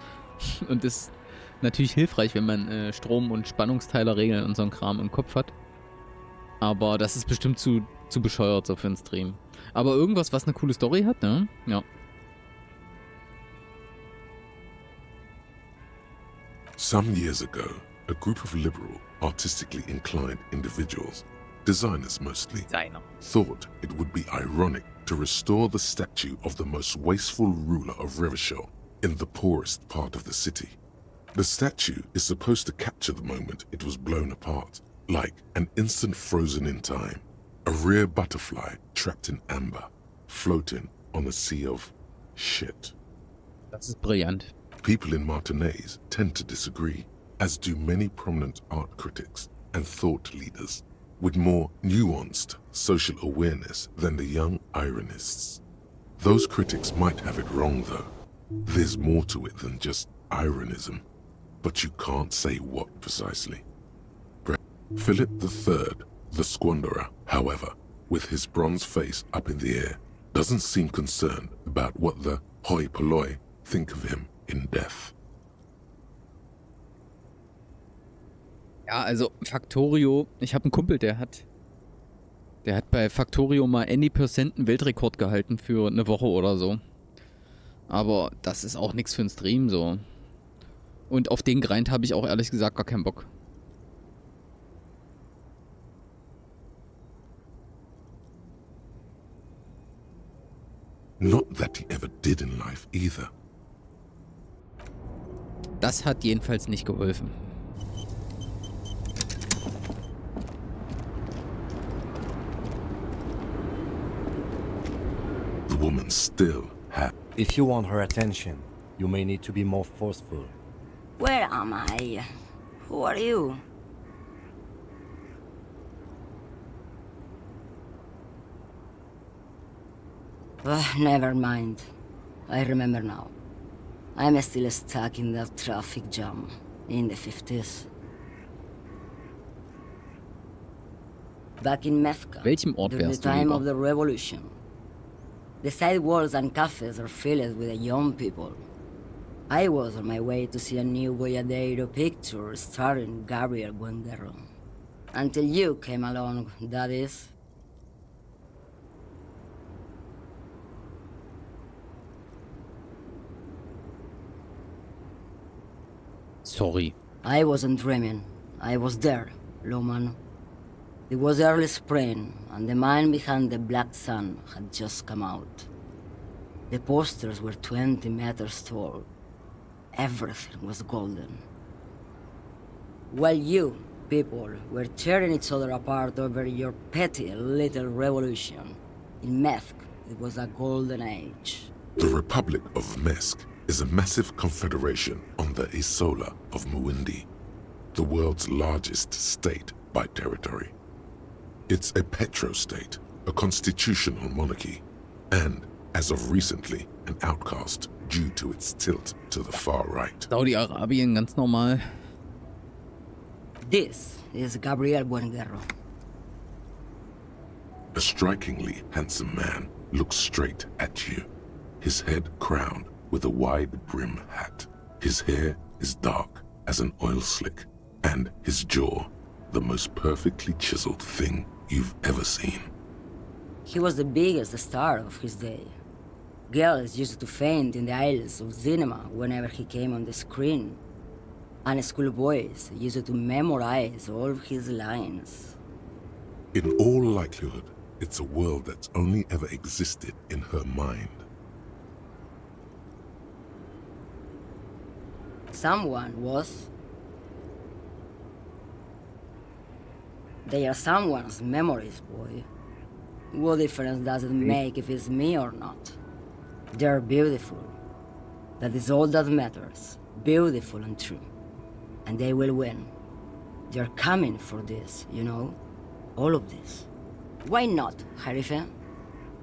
Und das ist natürlich hilfreich, wenn man Strom- und Spannungsteilerregeln und so einen Kram im Kopf hat. Aber das ist bestimmt zu bescheuert so für einen Stream. Aber irgendwas, was eine coole Story hat, ne? Ja. Some years ago, a group of liberal, artistically inclined individuals, designers mostly, thought it would be ironic to restore the statue of the most wasteful ruler of Revachol in the poorest part of the city. The statue is supposed to capture the moment it was blown apart, like an instant frozen in time, a rare butterfly trapped in amber, floating on a sea of shit. Das ist brillant. People in Martinez tend to disagree, as do many prominent art critics and thought leaders with more nuanced social awareness than the young ironists. Those critics might have it wrong, though. There's more to it than just ironism, but you can't say what precisely. Philip III, the Squanderer, however, with his bronze face up in the air, doesn't seem concerned about what the hoi polloi think of him in death. Ja, also Factorio, ich habe einen Kumpel, der hat bei Factorio mal any Percent einen Weltrekord gehalten für eine Woche oder so. Aber das ist auch nichts für einen Stream so. Und auf den Grind habe ich auch ehrlich gesagt gar keinen Bock. Not that he ever did in life either. Das hat jedenfalls nicht geholfen. The woman still had... If you want her attention, you may need to be more forceful. Where am I? Who are you? Never mind. I remember now. I'm still stuck in that traffic jam in the 50s. Back in Mefka, Welchem Ort during the wärst du time lieber? of the revolution. The sidewalks and cafes are filled with young people. I was on my way to see a new Boyadero picture starring Gabriel Buenguerro. Until you came along, that is. Sorry. I wasn't dreaming. I was there, Loman. It was early spring, and the man behind the Black Sun had just come out. The posters were 20 meters tall. Everything was golden. While you, people, were tearing each other apart over your petty little revolution, in Methk, it was a golden age. The Republic of Mesk is a massive confederation on the Isola of Muindi, the world's largest state by territory. It's a petro-state, a constitutional monarchy, and, as of recently, an outcast due to its tilt to the far right. Saudi-Arabien, ganz normal. This is Gabriel Buenguerro. A strikingly handsome man looks straight at you, his head crowned with a wide-brim hat. His hair is dark as an oil slick, and his jaw the most perfectly chiseled thing you've ever seen. He was the biggest star of his day. Girls used to faint in the aisles of cinema whenever he came on the screen. And schoolboys used to memorize all of his lines. In all likelihood, it's a world that's only ever existed in her mind. Someone was. They are someone's memories, boy. What difference does it make if it's me or not? They're beautiful. That is all that matters. Beautiful and true. And they will win. They're coming for this, you know? All of this. Why not, Harife?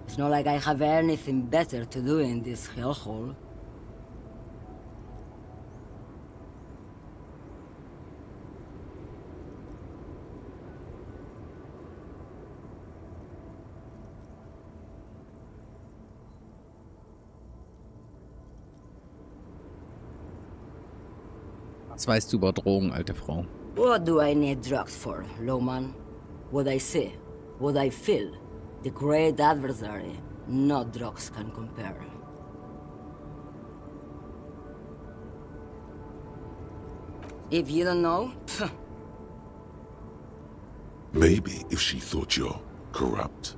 It's not like I have anything better to do in this hellhole. Was weißt du über Drogen, alte Frau? What do I need drugs for, Lowman? What I see, what I feel, the great adversary, no drugs can compare. If you don't know, Maybe if she thought you're corrupt.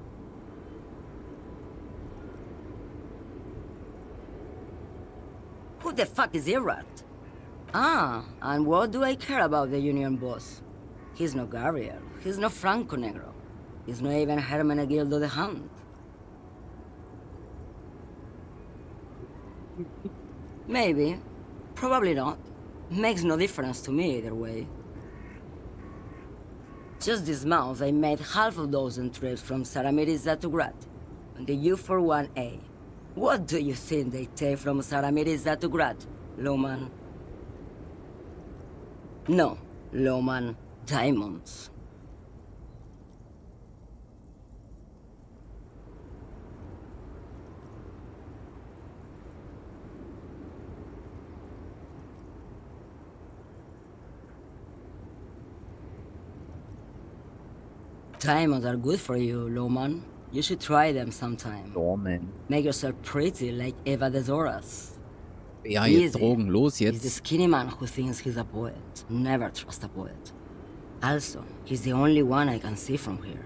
who the fuck is Irat? Ah, and what do I care about the union boss? He's no Gabriel, he's no Franco Negro, he's not even Hermenegildo the Hunt. Maybe, probably not. Makes no difference to me either way. Just this month, I made half a dozen trips from Saramiris to Grad, on the U41A. What do you think they take from Saramiris to Grad, Loman? No, Loman, diamonds. Diamonds are good for you, Loman. You should try them sometime. Loman. Make yourself pretty like Eva de Zoras. Ja, jetzt Drogen, los He's the jetzt. skinny man who thinks he's a poet. Never trust a poet. Also, he's the only one I can see from here.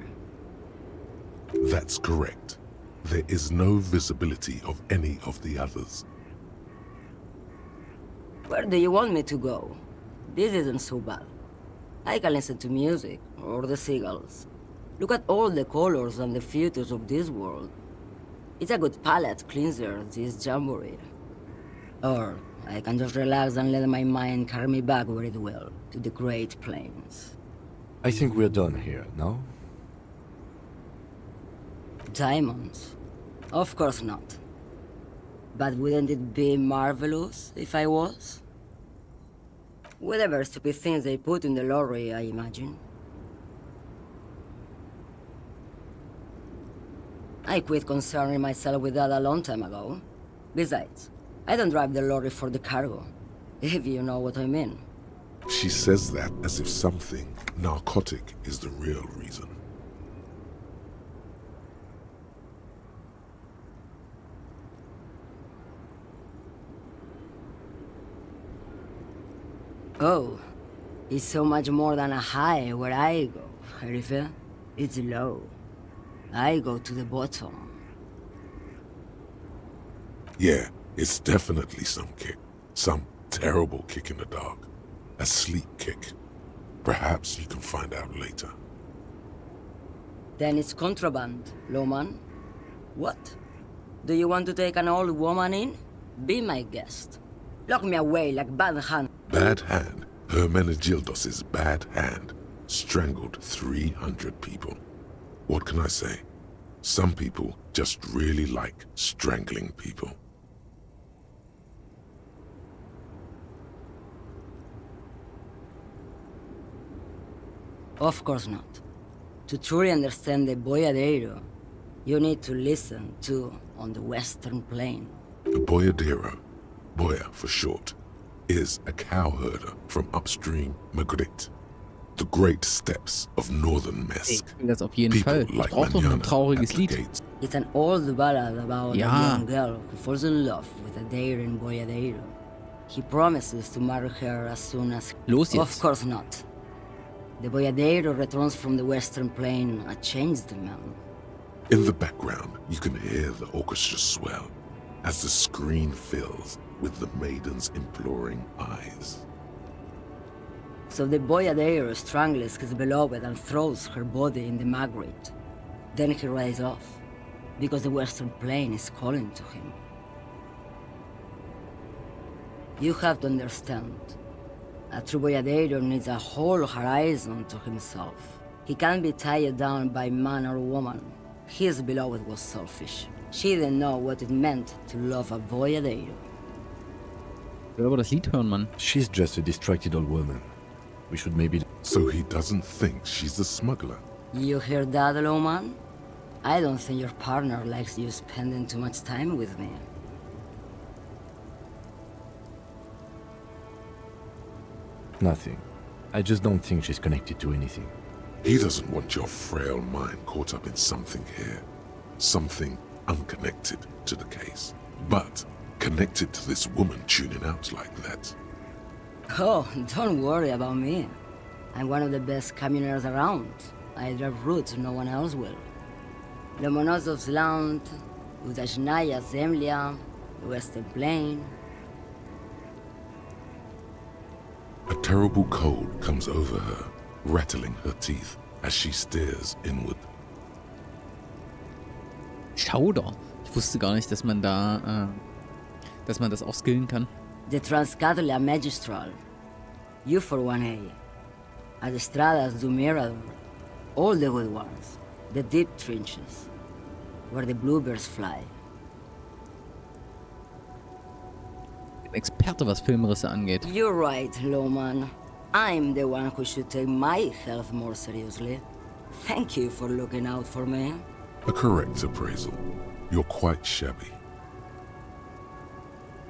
That's correct. There is no visibility of any of the others. Where do you want me to go? This isn't so bad. I can listen to music, or the seagulls. Look at all the colors and the features of this world. It's a good palate cleanser, this jamboree. Or I can just relax and let my mind carry me back where it will, to the Great Plains. I think we're done here, no? Diamonds? Of course not. But wouldn't it be marvelous if I was? Whatever stupid things they put in the lorry, I imagine. I quit concerning myself with that a long time ago. Besides, I don't drive the lorry for the cargo, if you know what I mean. She says that as if something narcotic is the real reason. Oh, it's so much more than a high where I go, Sheriff. It's low. I go to the bottom. Yeah, it's definitely some kick. Some terrible kick in the dark. A sleep kick. Perhaps you can find out later. Then it's contraband, Lowman. What? Do you want to take an old woman in? Be my guest. Lock me away like bad hand. Bad hand? Hermenegildos's bad hand strangled 300 people. What can I say? Some people just really like strangling people. Of course not. To truly understand the boyadero, you need to listen to on the Western Plain. The boyadero, Boya for short, is a cowherder from upstream Magritte, the great steppes of northern Mesk. Das auf jeden Fall. Ich brauche doch ein trauriges Lied. It's an old ballad about Ja. a young girl who falls in love with a daring boyadero. He promises to marry her as soon as... Los jetzt. Of course not. The boyadero returns from the Western Plain a changed man. In the background, you can hear the orchestra swell as the screen fills with the maiden's imploring eyes. So the boyadero strangles his beloved and throws her body in the Magritte. Then he rides off, because the Western Plain is calling to him. You have to understand. A true boyadero needs a whole horizon to himself. He can't be tied down by man or woman. His beloved was selfish. She didn't know what it meant to love a boyadero. Ich will aber das Lied hören, Mann. She's just a distracted old woman. We should maybe... So he doesn't think she's a smuggler. You hear that, Lowman? I don't think your partner likes you spending too much time with me. Nothing. I just don't think she's connected to anything. He doesn't want your frail mind caught up in something here. Something unconnected to the case. But connected to this woman tuning out like that. Oh, don't worry about me. I'm one of the best camioners around. I drive routes no one else will. Lomonosov's Land, Udajnaya Zemlya, the Western Plain. A terrible cold comes over her, rattling her teeth as she stares inward. Schauder. Ich wusste gar nicht, dass man da, dass man das auch skillen kann. The Transcatalia Magistral. You for 1A. Adestradas du Mirador. All the good ones. The deep trenches. Where the bluebirds fly. Experte, was Filmrisse angeht. You're right, Lowman. I'm the one who should take my health more seriously. Thank you for looking out for me. A correct appraisal. You're quite shabby.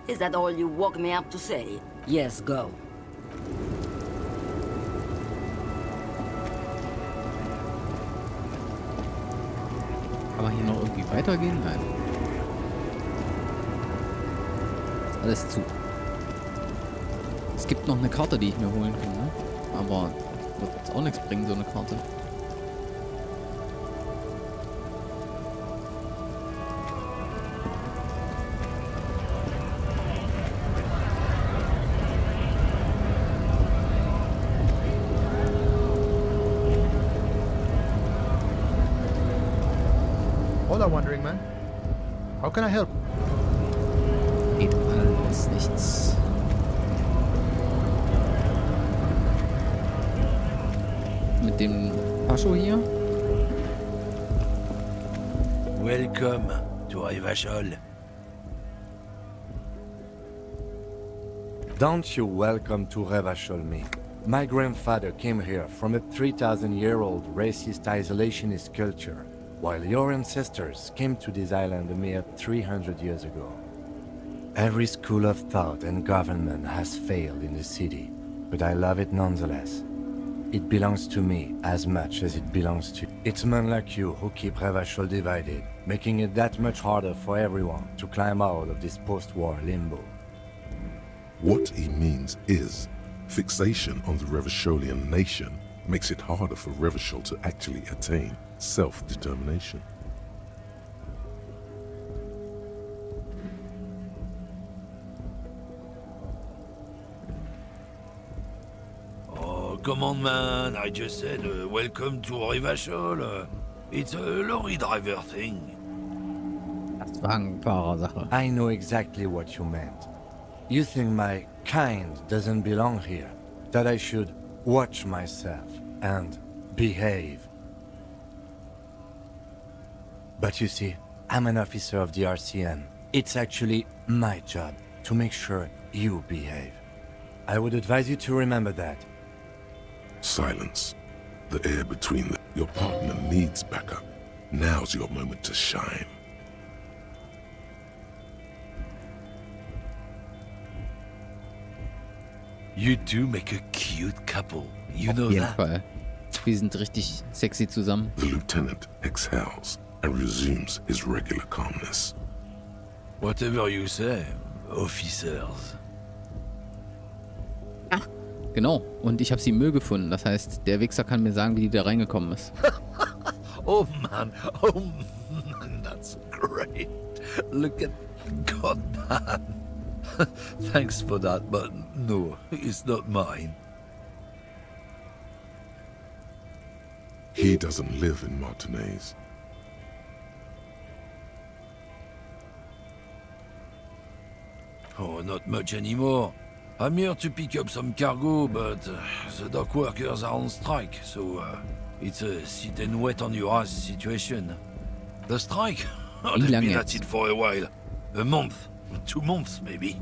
Is that all you woke me up to say? Yes, go. Kann man hier noch irgendwie weitergehen? Nein. Ist alles zu. Es gibt noch eine Karte, die ich mir holen kann, ne? Aber wird jetzt auch nichts bringen, so eine Karte. Hola, Wandering Man. How can I help? Geht alles nichts. Mit dem Pascho hier? Welcome to Revachol. Don't you welcome to Revachol me. My grandfather came here from a 3,000-year-old racist isolationist culture, while your ancestors came to this island a mere 300 years ago. Every school of thought and government has failed in the city, but I love it nonetheless. It belongs to me as much as it belongs to you. It's men like you who keep Revachol divided, making it that much harder for everyone to climb out of this post-war limbo. What he means is, fixation on the Revacholian nation makes it harder for Revachol to actually attain self-determination. Come on, man. I just said welcome to Revachol. It's a lorry driver thing. Wagenfahrersache. I know exactly what you meant. You think my kind doesn't belong here, that I should watch myself and behave. But you see, I'm an officer of the RCM. It's actually my job to make sure you behave. I would advise you to remember that. Silence. The air between them. Your partner needs backup. Now's your moment to shine. You two make a cute couple. You know Auf jeden that? Fall. Wir sind richtig sexy zusammen. The lieutenant exhales and resumes his regular calmness. Whatever you say, officers. Genau. Und ich habe sie im Müll gefunden. Das heißt, der Wichser kann mir sagen, wie die da reingekommen ist. Oh man, that's great. Look at God, man. Thanks for that, but no, it's not mine. He doesn't live in Martinez. Oh, not much anymore. I'm here to pick up some cargo, but the dock workers are on strike, so it's a sit and wait on your ass situation. The strike? Oh, they've been at it for a while. A month, 2 months maybe.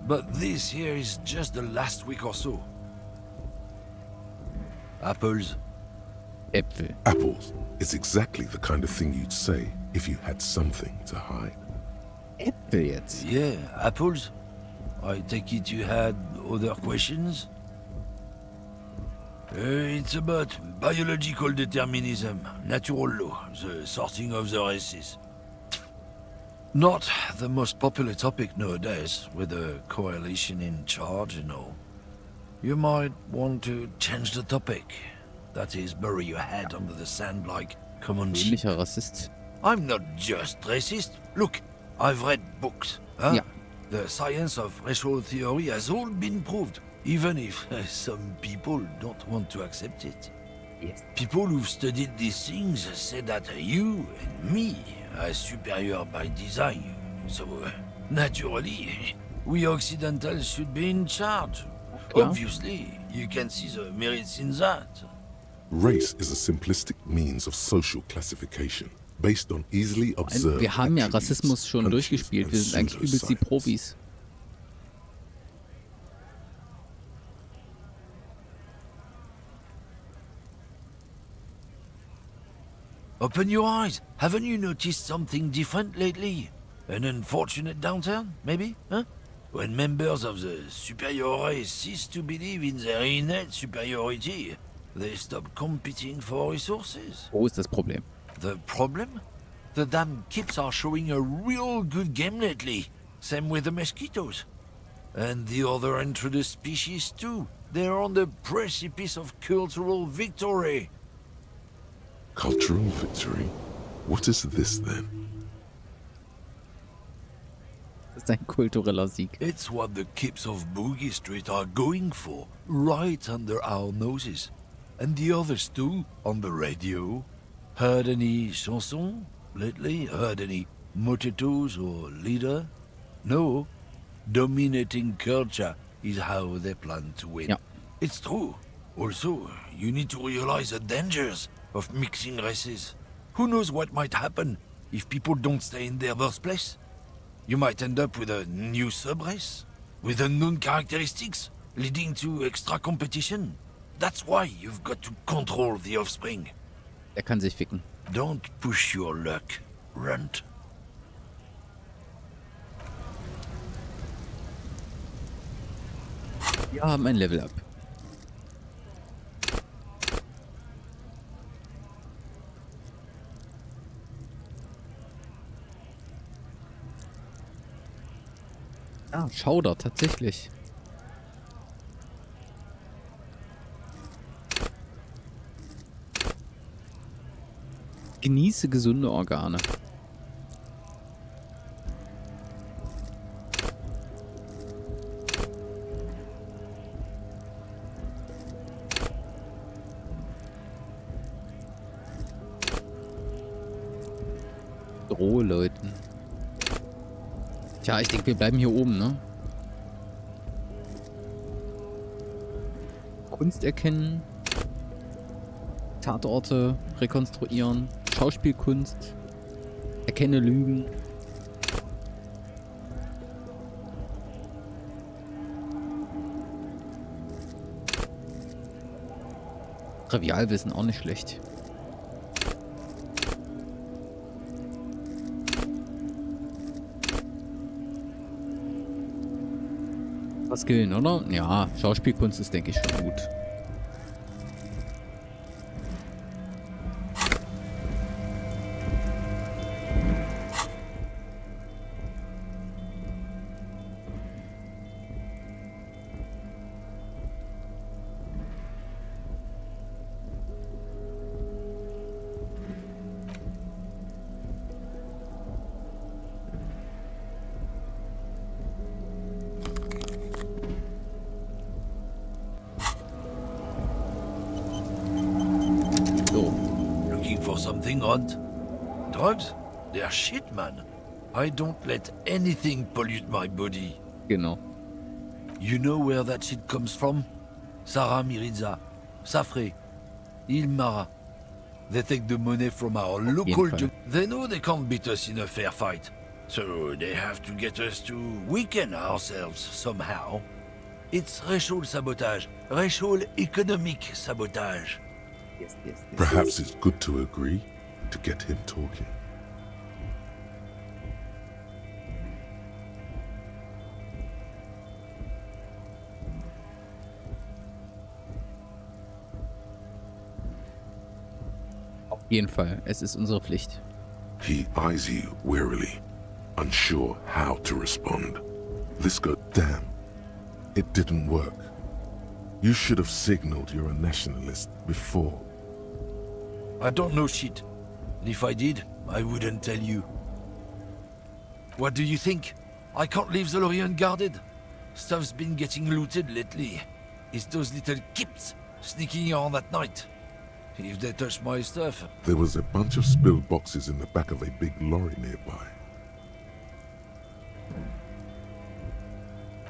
But this here is just the last week or so. Apples? Äpfel. Apples is exactly the kind of thing you'd say if you had something to hide. Äpfel jetzt. Yeah, apples? I take it you had other questions? It's about biological determinism, natural law, the sorting of the races. Not the most popular topic nowadays, with the coalition in charge and all. You might want to change the topic. That is, bury your head under the sand like Comanche. Dämlicher Rassist. I'm not just racist. Look, I've read books. Huh? Ja. The science of racial theory has all been proved, even if some people don't want to accept it. Yes. People who've studied these things say that you and me are superior by design. So, naturally, we Occidentals should be in charge. Klar. Obviously, you can see the merits in that. Race is a simplistic means of social classification based on easily observed Wir haben ja attributes, Rassismus schon hunches, durchgespielt. and Wir sind eigentlich übelst die pseudoscience. Profis. Open your eyes. Haven't you noticed something different lately? An unfortunate downturn, maybe? Huh? When members of the superior race cease to believe in their innate superiority, they stop competing for resources. Wo ist das Problem? The problem? The damn kips are showing a real good game lately. Same with the mosquitoes. And the other introduced species too. They're on the precipice of cultural victory. Cultural victory? What is this then? Das ist ein kultureller Sieg. It's what the kips of Boogie Street are going for, right under our noses. And the others too, on the radio. Heard any chansons? lately? Heard any mojitos or leader? No. Dominating culture is how they plan to win. Ja. It's true. Also, you need to realize the dangers of mixing races. Who knows what might happen if people don't stay in their birthplace? You might end up with a new sub-race, with unknown characteristics, leading to extra competition. That's why you've got to control the offspring. Er kann sich ficken. Don't push your luck, Runt. Wir haben ein Level Up. Ah, Schauder, tatsächlich. Genieße gesunde Organe. Drohe Leuten. Tja, ich denke, wir bleiben hier oben, ne? Kunst erkennen. Tatorte rekonstruieren. Schauspielkunst. Erkenne Lügen. Trivialwissen auch nicht schlecht. Was skillen, oder? Ja, Schauspielkunst ist, denke ich, schon gut. Something odd? Drugs? They're shit, man. I don't let anything pollute my body. Genau. You know where that shit comes from? Sarah Miriza, Safre, Ilmara. They take the money from our local... They know they can't beat us in a fair fight. So they have to get us to weaken ourselves somehow. It's racial sabotage. Racial economic sabotage. Yes. Perhaps it's good to agree to get him talking. Auf jeden Fall, es ist unsere Pflicht. He eyes you wearily, unsure how to respond. This go, damn, it didn't work. You should have signaled you're a nationalist before. I don't know shit. And if I did, I wouldn't tell you. What do you think? I can't leave the lorry unguarded. Stuff's been getting looted lately. It's those little kips sneaking around at night. If they touch my stuff... There was a bunch of spilled boxes in the back of a big lorry nearby.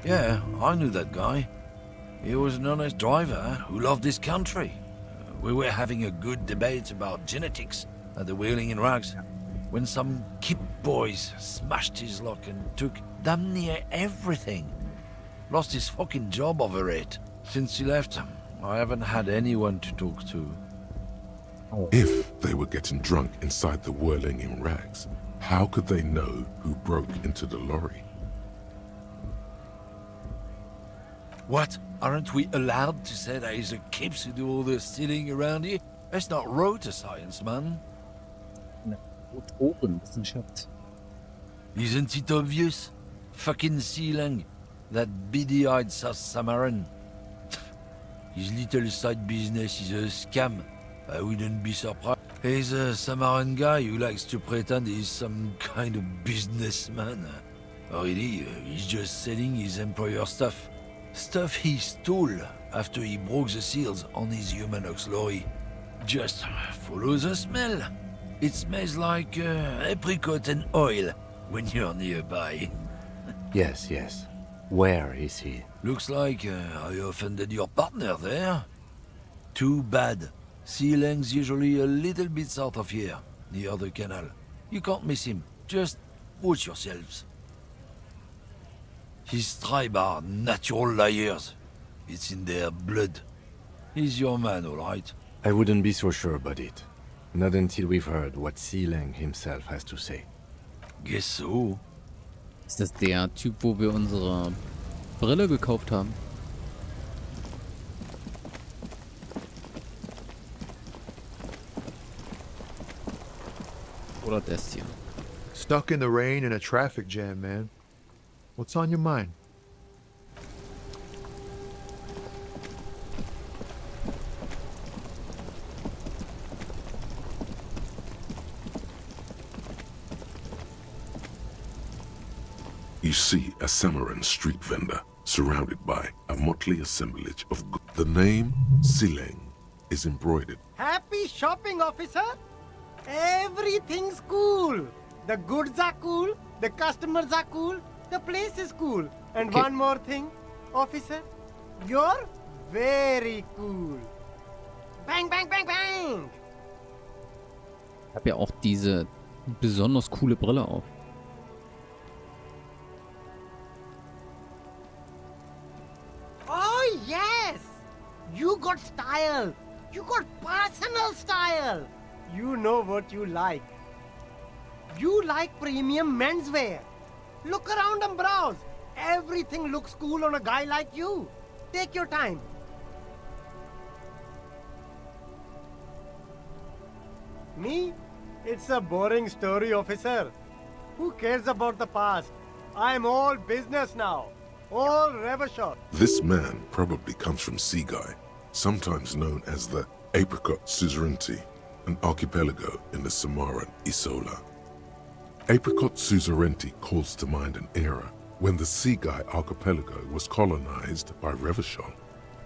Yeah, I knew that guy. He was an honest driver who loved his country. We were having a good debate about genetics at the Wheeling in Rags when some kip boys smashed his luck and took damn near everything. Lost his fucking job over it. Since he left, I haven't had anyone to talk to. If they were getting drunk inside the Whirling in Rags, how could they know who broke into the lorry? What? Aren't we allowed to say that he's the kips who do all the stealing around here? That's not road to science, man. Motorenwissenschaft. Isn't it obvious? Fucking Sealang, that beady-eyed South Samaran. His little side business is a scam. I wouldn't be surprised. He's a Samaran guy who likes to pretend he's some kind of businessman. Really, he's just selling his employer stuff. Stuff he stole after he broke the seals on his human ox lorry. Just follow the smell. It smells like apricot and oil when you're nearby. Yes, yes. Where is he? Looks like I offended your partner there. Too bad. Sea Lang's usually a little bit south of here, near the canal. You can't miss him. Just watch yourselves. His tribe are natural liars. It's in their blood. He's your man, all right? I wouldn't be so sure about it. Not until we've heard what Sea Lang himself has to say. Guess so. Ist das der Typ, wo wir unsere Brille gekauft haben? Oder das hier? Stuck in the rain in a traffic jam, man. What's on your mind? You see a Samaran street vendor surrounded by a motley assemblage of the name Sileng is embroidered. Happy shopping, officer! Everything's cool. The goods are cool, the customers are cool, the place is cool. And Okay. one more thing, officer, you're very cool. Bang, bang, bang, bang! Ich habe ja auch diese besonders coole Brille auf. Oh, yes! You got style. You got personal style. You know what you like. You like premium menswear. Look around and browse. Everything looks cool on a guy like you. Take your time. Me? It's a boring story, officer. Who cares about the past? I'm all business now. All Revachol. This man probably comes from Seaguy, sometimes known as the Apricot Suzerainty, an archipelago in the Samaran Isola. Apricot Suzerainty calls to mind an era when the Seaguy archipelago was colonized by Revachol.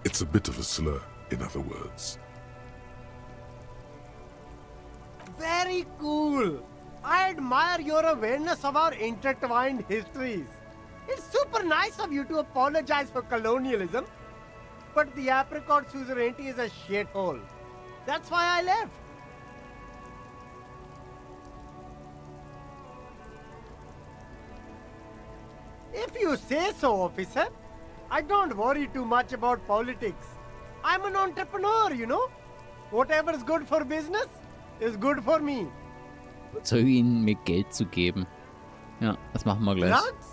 It's a bit of a slur, in other words. Very cool. I admire your awareness of our intertwined histories. It's super nice of you to apologize for colonialism, but the apricot suzerainty is a shithole. That's why I left. If you say so, officer. I don't worry too much about politics. I'm an entrepreneur, you know. Whatever's good for business is good for me. Überzeuge ihn, mir Geld zu geben. Ja, das machen wir gleich. Drugs?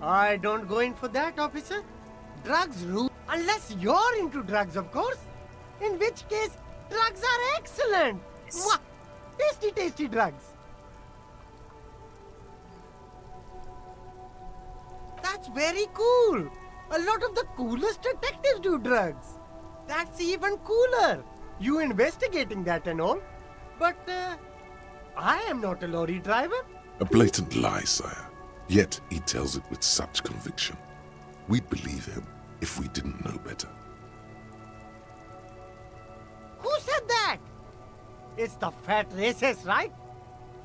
I don't go in for that, officer. Drugs rule. Unless you're into drugs, of course. In which case, drugs are excellent. Mwah! Tasty, tasty drugs. That's very cool. A lot of the coolest detectives do drugs. That's even cooler. You investigating that and all. But I am not a lorry driver. A blatant lie, sire. Yet he tells it with such conviction. We'd believe him if we didn't know better. Who said that? It's the fat racist, right?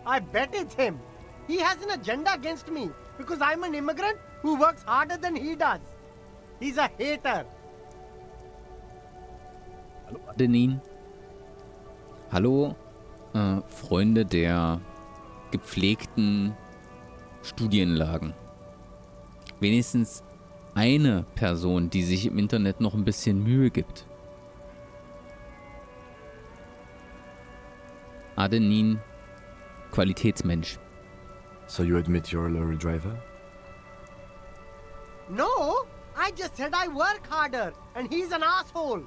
I bet it's him. He has an agenda against me because I'm an immigrant who works harder than he does. He's a hater. Hallo Adenin. Hallo, Freunde der gepflegten Studienlagen. Wenigstens eine Person, die sich im Internet noch ein bisschen Mühe gibt. Adenin, Qualitätsmensch. So you admit you're a lorry driver? No, I just said I work harder and he's an asshole.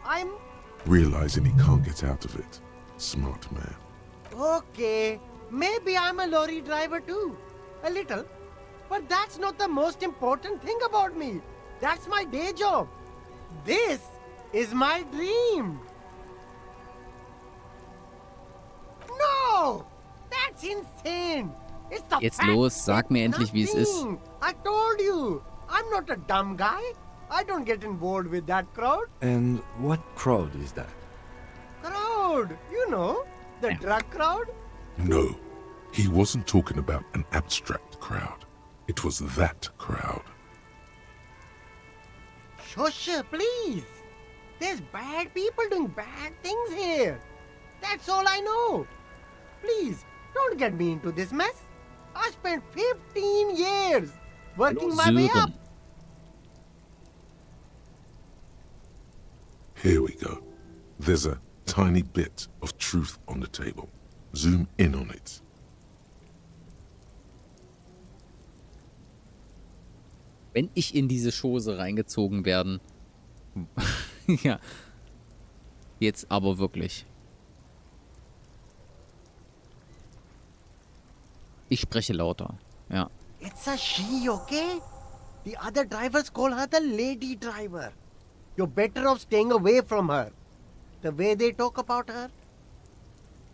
I'm... Realizing he can't get out of it. Smart man. Okay, maybe I'm a lorry driver too. A little. But that's not the most important thing about me. That's my day job. This is my dream. No! That's insane! It's the Jetzt fact los, sag that mir endlich, wie es ist. nothing. I told you, I'm not a dumb guy. I don't get involved with that crowd. And what crowd is that? Crowd, you know, The drug crowd? No, he wasn't talking about an abstract crowd. It was that crowd. Shush, please. There's bad people doing bad things here. That's all I know. Please, don't get me into this mess. I spent 15 years working my way up. Here we go. There's a tiny bit of truth on the table. Zoom in on it. Wenn ich in diese Chose reingezogen werden. Ja. Jetzt aber wirklich. Ich spreche lauter. Ja. It's a she, okay? The other drivers call her the lady driver. You're better off staying away from her. The way they talk about her,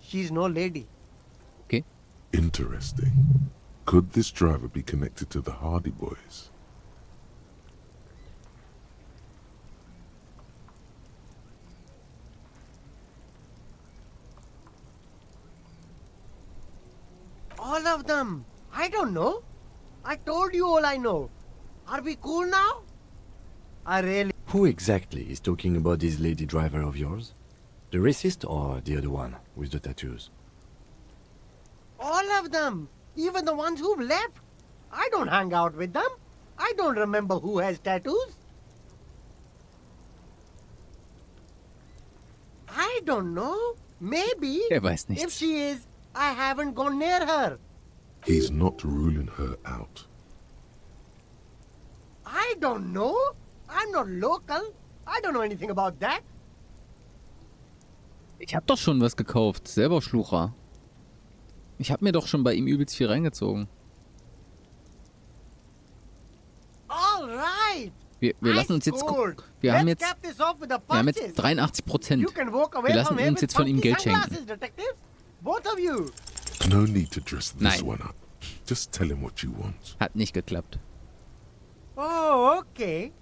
she's no lady. Okay. Interesting. Could this driver be connected to the Hardy Boys? All of them. I don't know. I told you all I know. Are we cool now? I really... Who exactly is talking about this lady driver of yours? The racist or the other one with the tattoos? All of them. Even the ones who've left. I don't hang out with them. I don't remember who has tattoos. I don't know. Maybe. Er weiß nichts. If she is, I haven't gone near her. He's not ruling her out. I don't know. I'm not local. I don't know anything about that. Ich hab doch schon was gekauft. Selber Schlucher. Ich hab mir doch schon bei ihm übelst viel reingezogen. All right. Wir lassen uns jetzt... Wir haben jetzt 83%. Wir lassen uns jetzt von ihm Geld schenken. No need to dress this one up. Just tell him what you want. Hat nicht geklappt. Oh, okay.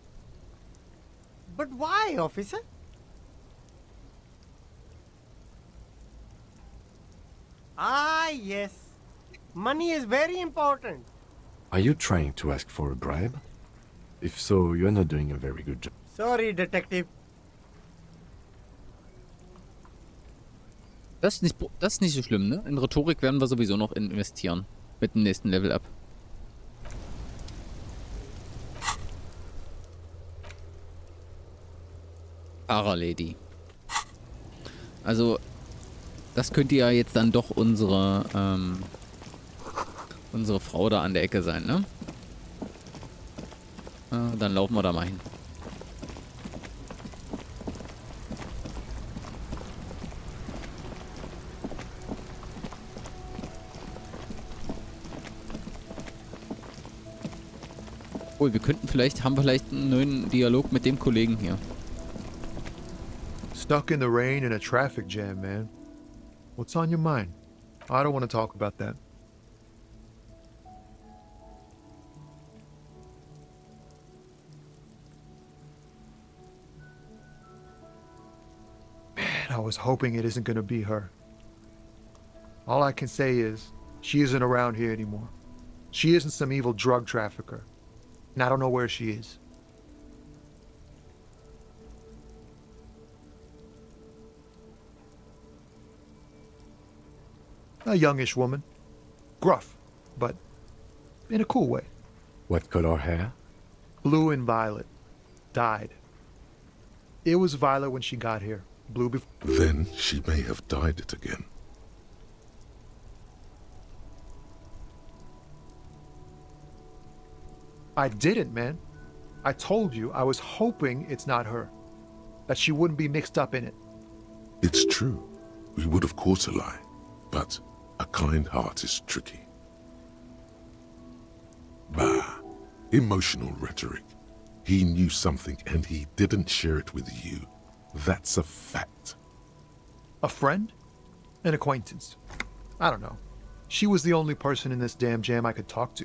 But why, officer? Ah, yes. Money is very important. Are you trying to ask for a bribe? If so, you're not doing a very good job. Sorry, detective. Das ist nicht so schlimm, ne? In Rhetorik werden wir sowieso noch investieren. Mit dem nächsten Level up. Paralady. Also, das könnte ja jetzt dann doch unsere Frau da an der Ecke sein, ne? Dann laufen wir da mal hin. Oh, wir könnten haben vielleicht einen neuen Dialog mit dem Kollegen hier. Stuck in the rain in a traffic jam, man. What's on your mind? I don't want to talk about that. Man, I was hoping it isn't going to be her. All I can say is, she isn't around here anymore. She isn't some evil drug trafficker. And I don't know where she is. A youngish woman. Gruff, but in a cool way. What color hair? Blue and violet. Dyed. It was violet when she got here. Blue before. Then she may have dyed it again. I didn't, man. I told you I was hoping it's not her. That she wouldn't be mixed up in it. It's true. We would have caught a lie. But a kind heart is tricky. Bah. Emotional rhetoric. He knew something and he didn't share it with you. That's a fact. A friend? An acquaintance? I don't know. She was the only person in this damn jam I could talk to.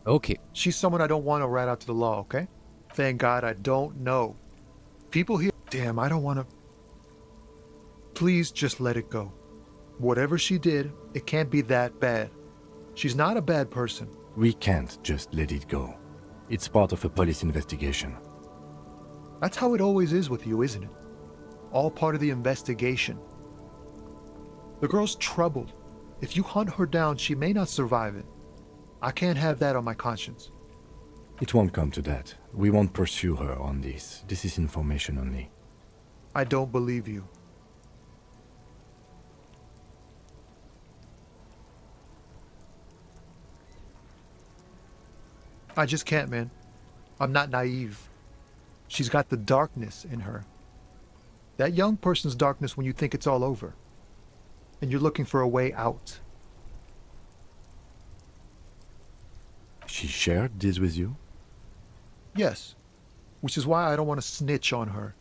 Okay. She's someone I don't want to rat out to the law, okay? Thank God I don't know. People here... Damn, I don't want to... Please just let it go. Whatever she did, it can't be that bad. She's not a bad person. We can't just let it go. It's part of a police investigation. That's how it always is with you, isn't it? All part of the investigation. The girl's troubled. If you hunt her down, she may not survive it. I can't have that on my conscience. It won't come to that. We won't pursue her on this. This is information only. I don't believe you. I just can't, man. I'm not naive. She's got the darkness in her. That young person's darkness when you think it's all over. And you're looking for a way out. She shared this with you? Yes. Which is why I don't want to snitch on her.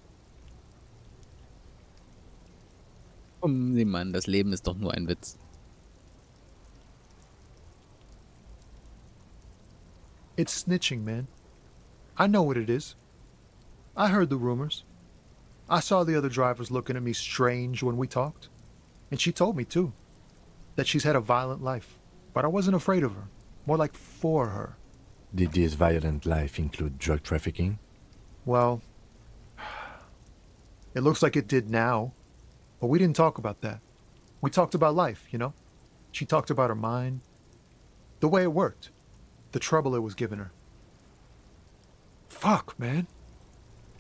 Sie meinen, das Leben ist doch nur ein Witz. It's snitching, man. I know what it is. I heard the rumors. I saw the other drivers looking at me strange when we talked. And she told me, too, that she's had a violent life. But I wasn't afraid of her. More like for her. Did this violent life include drug trafficking? Well, it looks like it did now. But we didn't talk about that. We talked about life, you know? She talked about her mind. The way it worked. The trouble it was giving her. Fuck, man.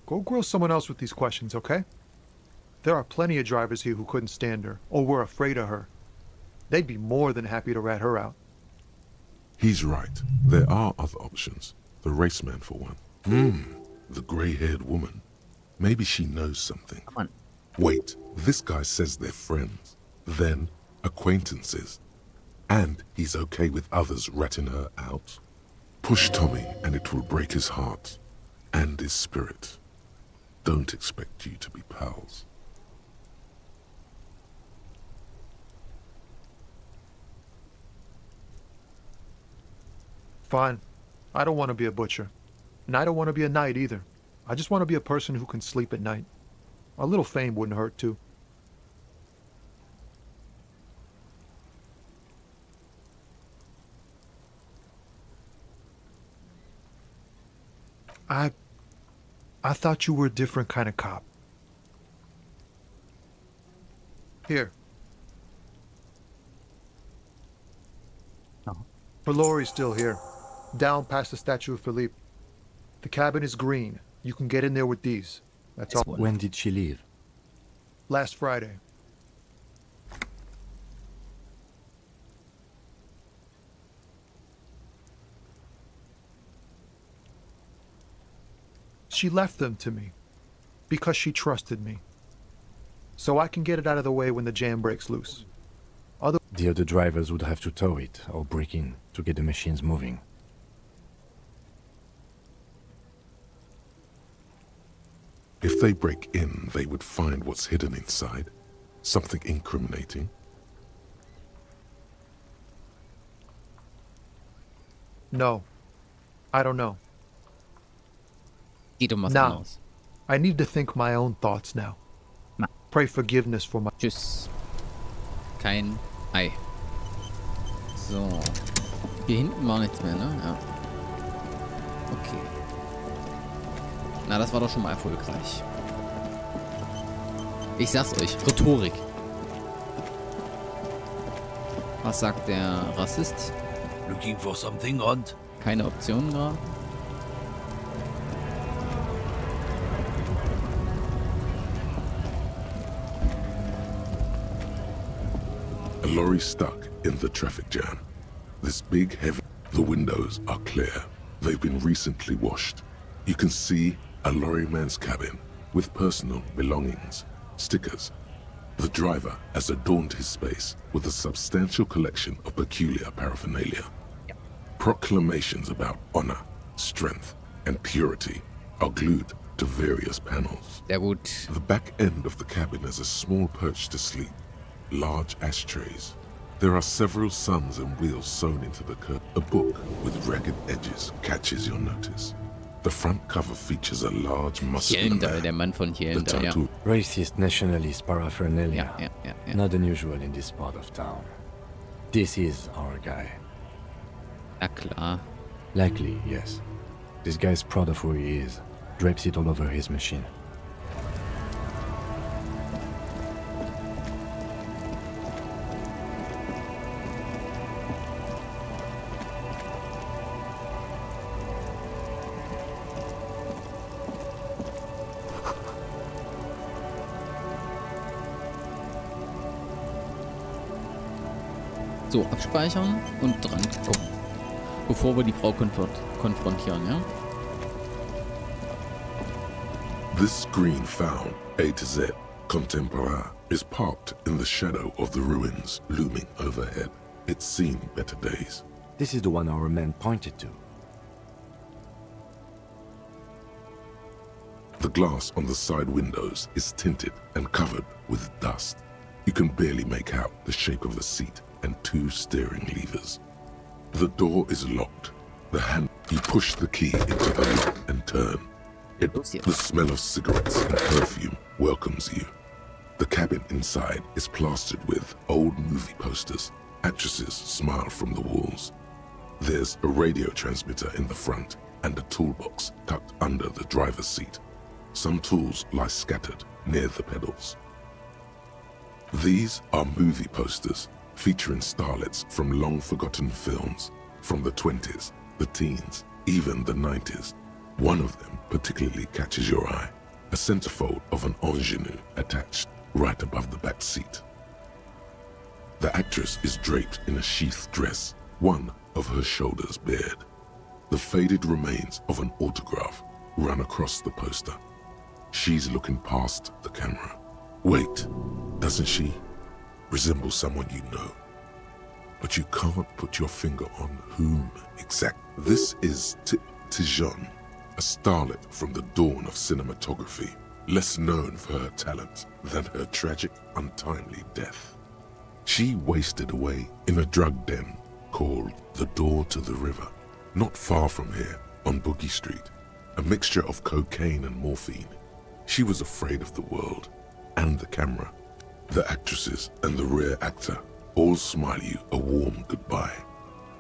Go grill someone else with these questions, okay? There are plenty of drivers here who couldn't stand her, or were afraid of her. They'd be more than happy to rat her out. He's right. There are other options. The raceman, for one. The grey-haired woman. Maybe she knows something. Come on. Wait, this guy says they're friends. Then, acquaintances. And he's okay with others ratting her out. Push Tommy and it will break his heart. And his spirit. Don't expect you to be pals. Fine. I don't want to be a butcher. And I don't want to be a knight either. I just want to be a person who can sleep at night. A little fame wouldn't hurt, too. I thought you were a different kind of cop. Here. Oh. Valori's still here. Down past the statue of Philippe. The cabin is green. You can get in there with these. That's all. When did she leave? Last Friday. She left them to me because she trusted me. So I can get it out of the way when the jam breaks loose. The other drivers would have to tow it or break in to get the machines moving. If they break in, they would find what's hidden inside. Something incriminating. No. I don't know. Geht was Now, anderes. I need to think my own thoughts now. Na. Pray forgiveness for my... Tschüss. Kein Ei. So. Hier hinten war nichts mehr, ne? Ja. Okay. Na, das war doch schon mal erfolgreich. Ich sag's euch. Rhetorik. Was sagt der Rassist? Looking for something, Rand? Keine Optionen gerade. A lorry stuck in the traffic jam. This big, heavy... The windows are clear. They've been recently washed. You can see a lorryman's cabin with personal belongings, stickers. The driver has adorned his space with a substantial collection of peculiar paraphernalia. Proclamations about honor, strength, and purity are glued to various panels. Sehr gut. The back end of the cabin has a small perch to sleep, large ashtrays. There are several suns and wheels sewn into the curtain. A book with ragged edges catches your notice. The front cover features a large muscular Hyälnder, man. der Mann von The Hyälnder, ja. tattoo. Racist nationalist paraphernalia. Ja. Not unusual in this part of town. This is our guy. Na klar. Likely, yes. This guy's proud of who he is. Drapes it all over his machine. So, abspeichern und dran gucken. Bevor wir die Frau konfrontieren, ja? This screen found, A to Z, contemporaire, is parked in the shadow of the ruins looming overhead. It's seen better days. This is the one our man pointed to. The glass on the side windows is tinted and covered with dust. You can barely make out the shape of the seat and two steering levers. The door is locked. You push the key into the lock and turn. The smell of cigarettes and perfume welcomes you. The cabin inside is plastered with old movie posters. Actresses smile from the walls. There's a radio transmitter in the front and a toolbox tucked under the driver's seat. Some tools lie scattered near the pedals. These are movie posters featuring starlets from long-forgotten films from the 20s, the teens, even the 90s. One of them particularly catches your eye, a centerfold of an ingenue attached right above the back seat. The actress is draped in a sheath dress, one of her shoulders bared. The faded remains of an autograph run across the poster. She's looking past the camera. Wait, doesn't she resemble someone you know? But you can't put your finger on whom exactly. This is Tijon, a starlet from the dawn of cinematography, less known for her talent than her tragic, untimely death. She wasted away in a drug den called the Door to the River, not far from here on Boogie Street, a mixture of cocaine and morphine. She was afraid of the world and the camera. The actresses and the rear actor all smile you a warm goodbye.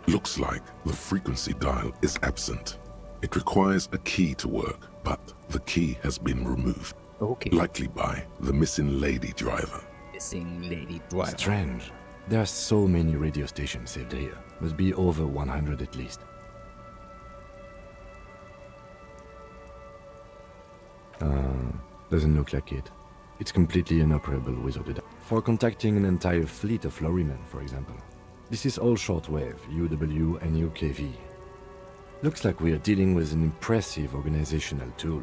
Looks like the frequency dial is absent. It requires a key to work, but the key has been removed. Okay. Likely by the missing lady driver. Missing lady driver. Strange. There are so many radio stations saved here. Must be over 100 at least. Doesn't look like it. It's completely inoperable without a doubt. For contacting an entire fleet of lorrymen, for example. This is all shortwave, UW and UKV. Looks like we are dealing with an impressive organizational tool.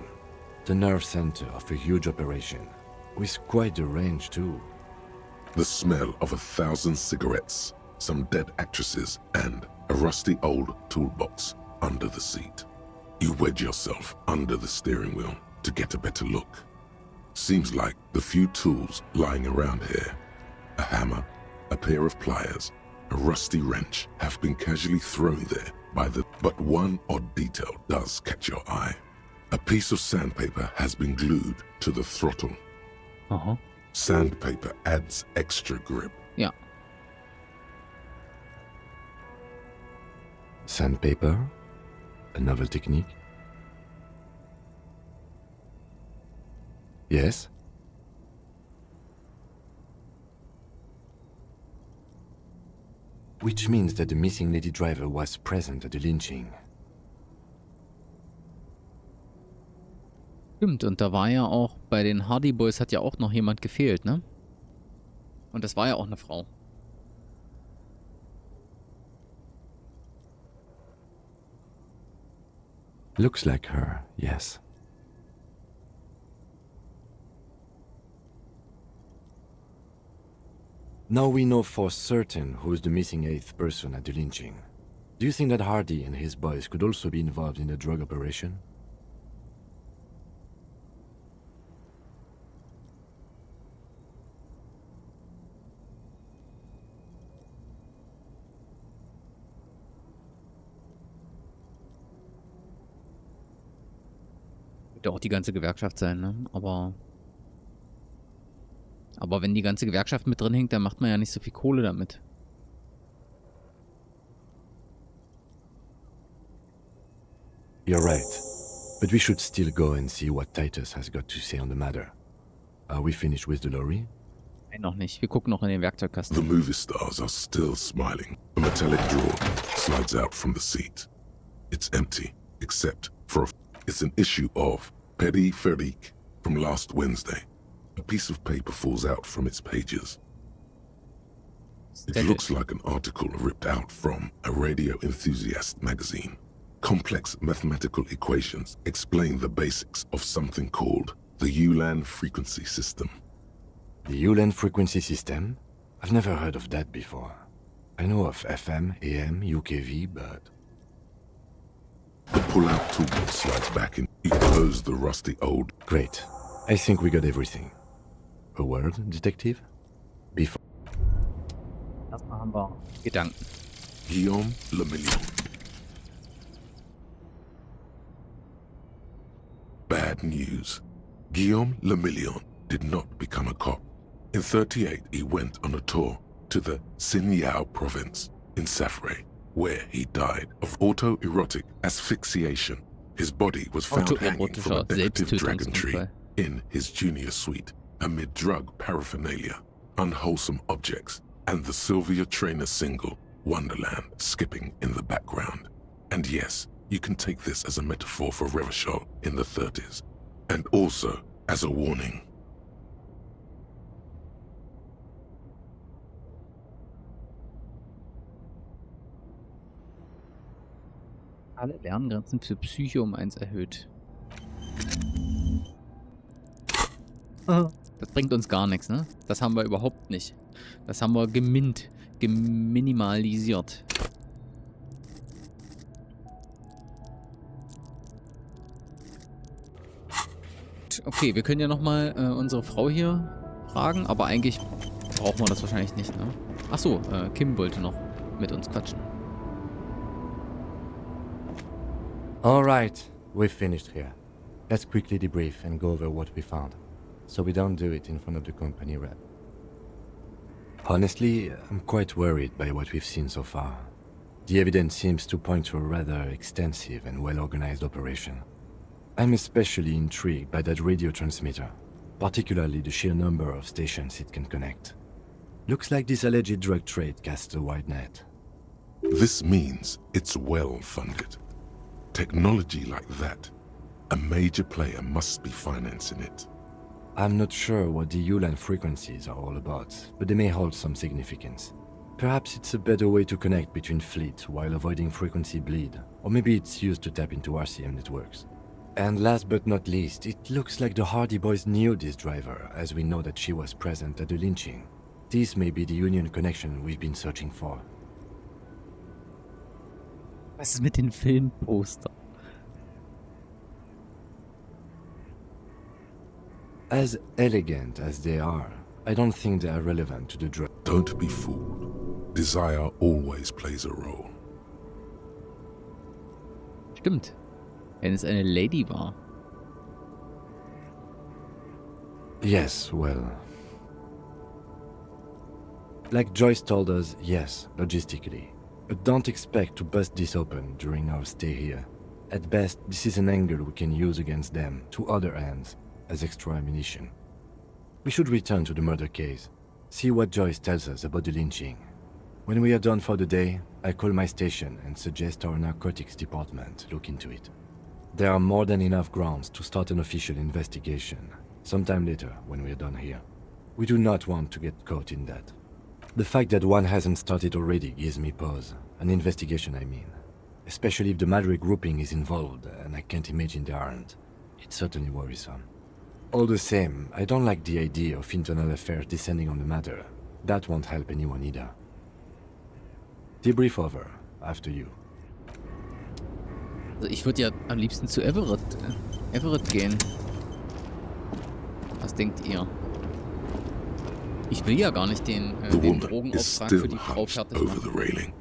The nerve center of a huge operation, with quite a range too. The smell of 1,000 cigarettes, some dead actresses, and a rusty old toolbox under the seat. You wedge yourself under the steering wheel to get a better look. Seems like the few tools lying around here, a hammer, a pair of pliers, a rusty wrench, have been casually thrown there but one odd detail does catch your eye. A piece of sandpaper has been glued to the throttle. Sandpaper adds extra grip. Ja. Sandpaper? A novel technique? Yes? Which means that the missing lady driver was present at the lynching. Stimmt, und da war ja auch, bei den Hardy Boys hat ja auch noch jemand gefehlt, ne? Und das war ja auch eine Frau. Looks like her, yes. Now we know for certain who's the missing 8th person at the lynching. Do you think that Hardy and his boys could also be involved in the drug operation? Könnte auch die ganze Gewerkschaft sein, ne? Aber wenn die ganze Gewerkschaft mit drin hängt, dann macht man ja nicht so viel Kohle damit. You're right. But we should still go and see what Titus has got to say on the matter. Are we finished with the lorry? Nein, noch nicht. Wir gucken noch in den Werkzeugkasten. The movie stars are still smiling. A metallic drawer slides out from the seat. It's empty, except for it's an issue of Petit Ferique from last Wednesday. A piece of paper falls out from its pages. It looks like an article ripped out from a radio enthusiast magazine. Complex mathematical equations explain the basics of something called the ULAN frequency system. The ULAN frequency system? I've never heard of that before. I know of FM, AM, UKV, but... The pull-out toolbox slides back in. You close the rusty old... Great. I think we got everything. A word, detective? Before... Erstmal haben wir Gedanken. Guillaume Le Million. Bad news. Guillaume Le Million did not become a cop. In 1938, he went on a tour to the Sinyao province in Safre, where he died of autoerotic asphyxiation. His body was found hanging from a decorative dragon tree in his junior suite amid drug paraphernalia, unwholesome objects, and the Sylvia Trainer single, Wonderland, skipping in the background. And yes, you can take this as a metaphor for Revachol in the 30s, and also as a warning. Alle Lerngrenzen für Psyche um 1 erhöht. Das bringt uns gar nichts, ne? Das haben wir überhaupt nicht. Das haben wir geminimalisiert. Okay, wir können ja nochmal unsere Frau hier fragen, aber eigentlich brauchen wir das wahrscheinlich nicht, ne? Achso, Kim wollte noch mit uns quatschen. Alright, we've finished here. Let's quickly debrief and go over what we found, so we don't do it in front of the company rep. Honestly, I'm quite worried by what we've seen so far. The evidence seems to point to a rather extensive and well-organized operation. I'm especially intrigued by that radio transmitter, particularly the sheer number of stations it can connect. Looks like this alleged drug trade casts a wide net. This means it's well-funded. Technology like that, a major player must be financing it. I'm not sure what the ULAN frequencies are all about, but they may hold some significance. Perhaps it's a better way to connect between fleets while avoiding frequency bleed, or maybe it's used to tap into RCM networks. And last but not least, it looks like the Hardy Boys knew this driver, as we know that she was present at the lynching. This may be the Union connection we've been searching for. Was ist mit den Filmposter? As elegant as they are, I don't think they are relevant to the drug. Don't be fooled. Desire always plays a role. Stimmt. Wenn es eine Lady war. Yes, well... Like Joyce told us, yes, logistically. But don't expect to bust this open during our stay here. At best, this is an angle we can use against them, to other ends, as extra ammunition. We should return to the murder case, see what Joyce tells us about the lynching. When we are done for the day, I call my station and suggest our narcotics department look into it. There are more than enough grounds to start an official investigation, sometime later when we are done here. We do not want to get caught in that. The fact that one hasn't started already gives me pause. An investigation, I mean. Especially if the Madrid grouping is involved, and I can't imagine they aren't. It's certainly worrisome. All the same, I don't like the idea of internal affairs descending on the matter. That won't help anyone either. Debrief over. After you. Also ich würde ja am liebsten zu Everett gehen. Was denkt ihr? Ich will ja gar nicht den Drogenauftrag für die Frau fertig machen.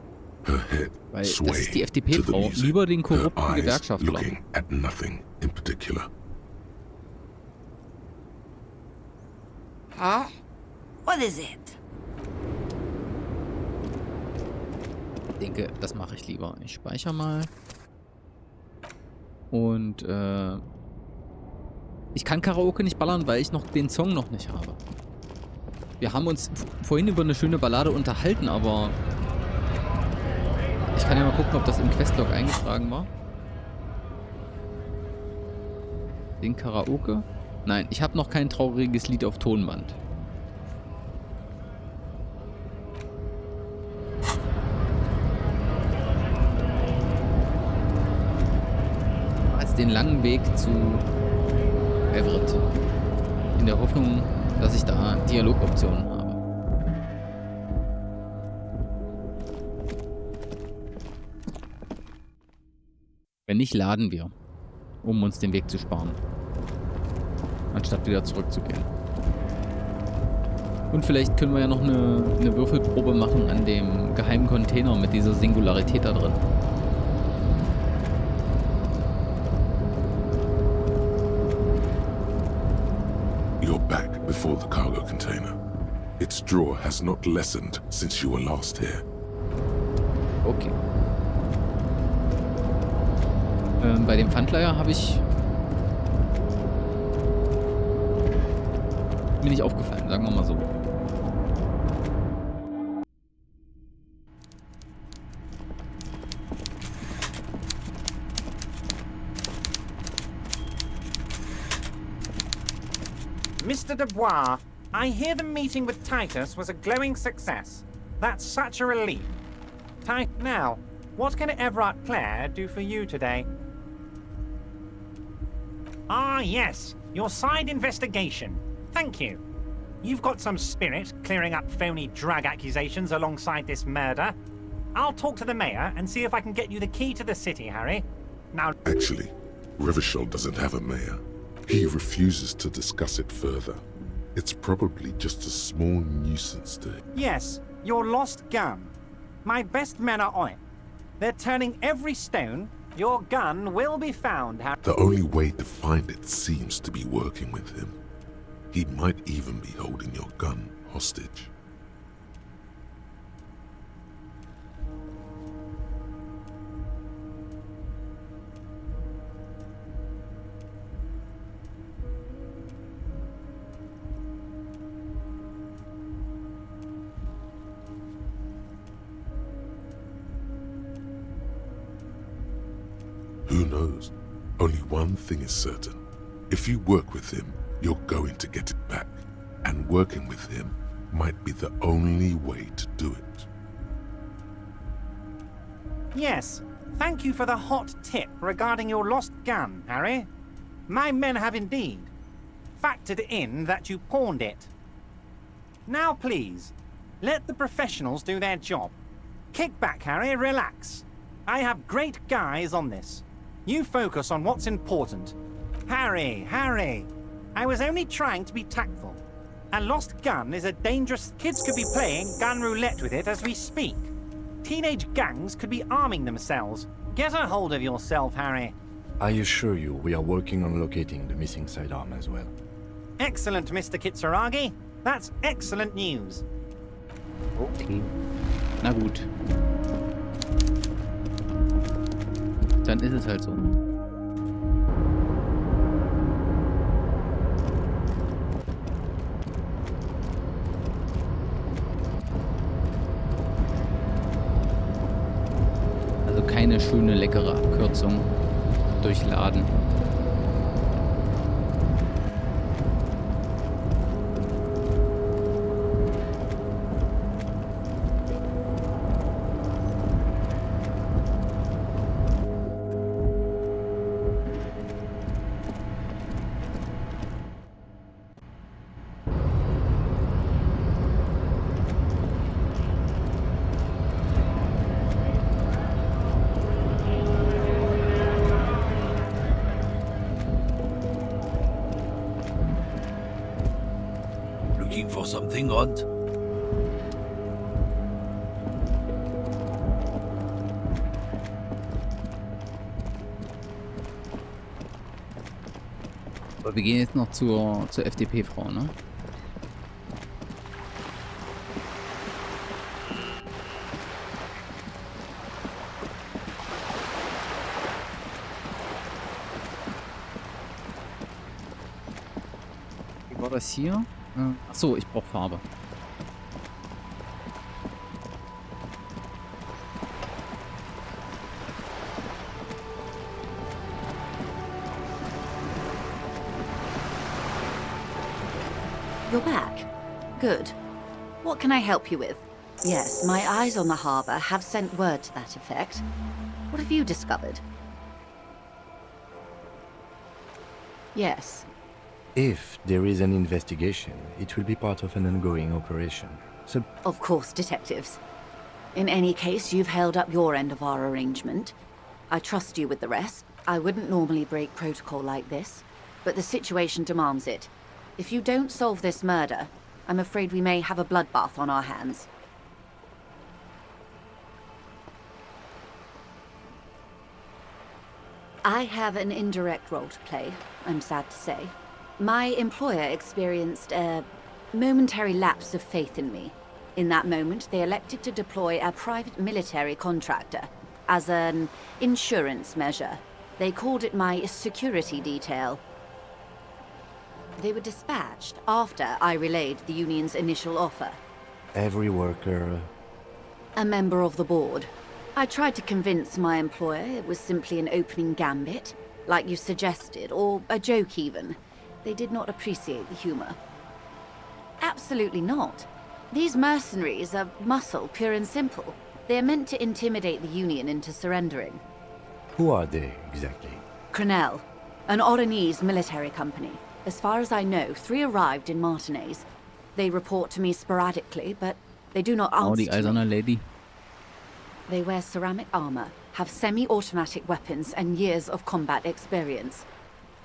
Weil das ist die FDP-Frau. Lieber den korrupten Gewerkschaftler. Huh? What is it? Ich denke, das mache ich lieber. Ich speichere mal. Und, ich kann Karaoke nicht ballern, weil ich noch den Song noch nicht habe. Wir haben uns vorhin über eine schöne Ballade unterhalten, aber ich kann ja mal gucken, ob das im Questlog eingetragen war. Den Karaoke? Nein, ich habe noch kein trauriges Lied auf Tonband. Ich mache jetzt den langen Weg zu Everett. In der Hoffnung, dass ich da Dialogoptionen habe. Wenn nicht, laden wir, um uns den Weg zu sparen. Anstatt wieder zurückzugehen. Und vielleicht können wir ja noch eine Würfelprobe machen an dem geheimen Container mit dieser Singularität da drin. You're back before the cargo container. Its draw has not lessened since you were last here. Okay. Bei dem Pfandleiher habe ich... mir nicht aufgefallen, sagen wir mal so. Mr. Dubois, I hear the meeting with Titus was a glowing success. That's such a relief. Now, what can Everard Clare do for you today? Ah, yes, your side investigation. Thank you. You've got some spirit clearing up phony drug accusations alongside this murder. I'll talk to the mayor and see if I can get you the key to the city, Harry. Now... Actually, Rivishall doesn't have a mayor. He refuses to discuss it further. It's probably just a small nuisance to him. Yes, your lost gun. My best men are on it. They're turning every stone. Your gun will be found, Harry. The only way to find it seems to be working with him. He might even be holding your gun hostage. Who knows? Only one thing is certain. If you work with him, you're going to get it back. And working with him might be the only way to do it. Yes, thank you for the hot tip regarding your lost gun, Harry. My men have indeed factored in that you pawned it. Now please, let the professionals do their job. Kick back, Harry, relax. I have great guys on this. You focus on what's important. Harry, I was only trying to be tactful. A lost gun is a dangerous... Kids could be playing gun roulette with it as we speak. Teenage gangs could be arming themselves. Get a hold of yourself, Harry. I assure you, we are working on locating the missing sidearm as well. Excellent, Mr. Kitsuragi. That's excellent news. Okay. Na gut. Dann ist es halt so. Also keine schöne, leckere Abkürzung durch Laden. Looking for something, Hunt? Aber wir gehen jetzt noch zur FDP-Frau, ne? War das hier? Achso, ich brauche Farbe. You're back. Good. What can I help you with? Yes, my eyes on the harbour have sent word to that effect. What have you discovered? Yes. If there is an investigation, it will be part of an ongoing operation. So, Of course, detectives. In any case, you've held up your end of our arrangement. I trust you with the rest. I wouldn't normally break protocol like this, but the situation demands it. If you don't solve this murder, I'm afraid we may have a bloodbath on our hands. I have an indirect role to play, I'm sad to say. My employer experienced a momentary lapse of faith in me. In that moment, they elected to deploy a private military contractor as an insurance measure. They called it my security detail. They were dispatched after I relayed the union's initial offer. every worker... A member of the board. I tried to convince my employer it was simply an opening gambit, like you suggested, or a joke even. They did not appreciate the humor. Absolutely not. These mercenaries are muscle, pure and simple. They are meant to intimidate the Union into surrendering. Who are they, exactly? Crenel, an Oranese military company. As far as I know, 3 arrived in Martinez. They report to me sporadically, but they do not Oh, answer die to me. eiserne Lady. They wear ceramic armor, have semi-automatic weapons, and years of combat experience.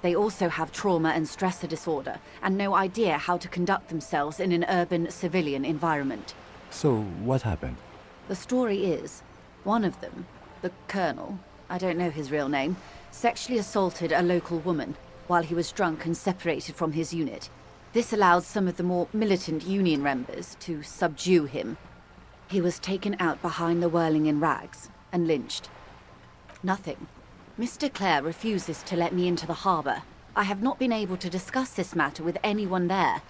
They also have trauma and stressor disorder, and no idea how to conduct themselves in an urban civilian environment. So, what happened? The story is, one of them, the Colonel, I don't know his real name, sexually assaulted a local woman while he was drunk and separated from his unit. This allowed some of the more militant Union members to subdue him. He was taken out behind the whirling in rags and lynched. Nothing. Mr. Clare refuses to let me into the harbour. I have not been able to discuss this matter with anyone there.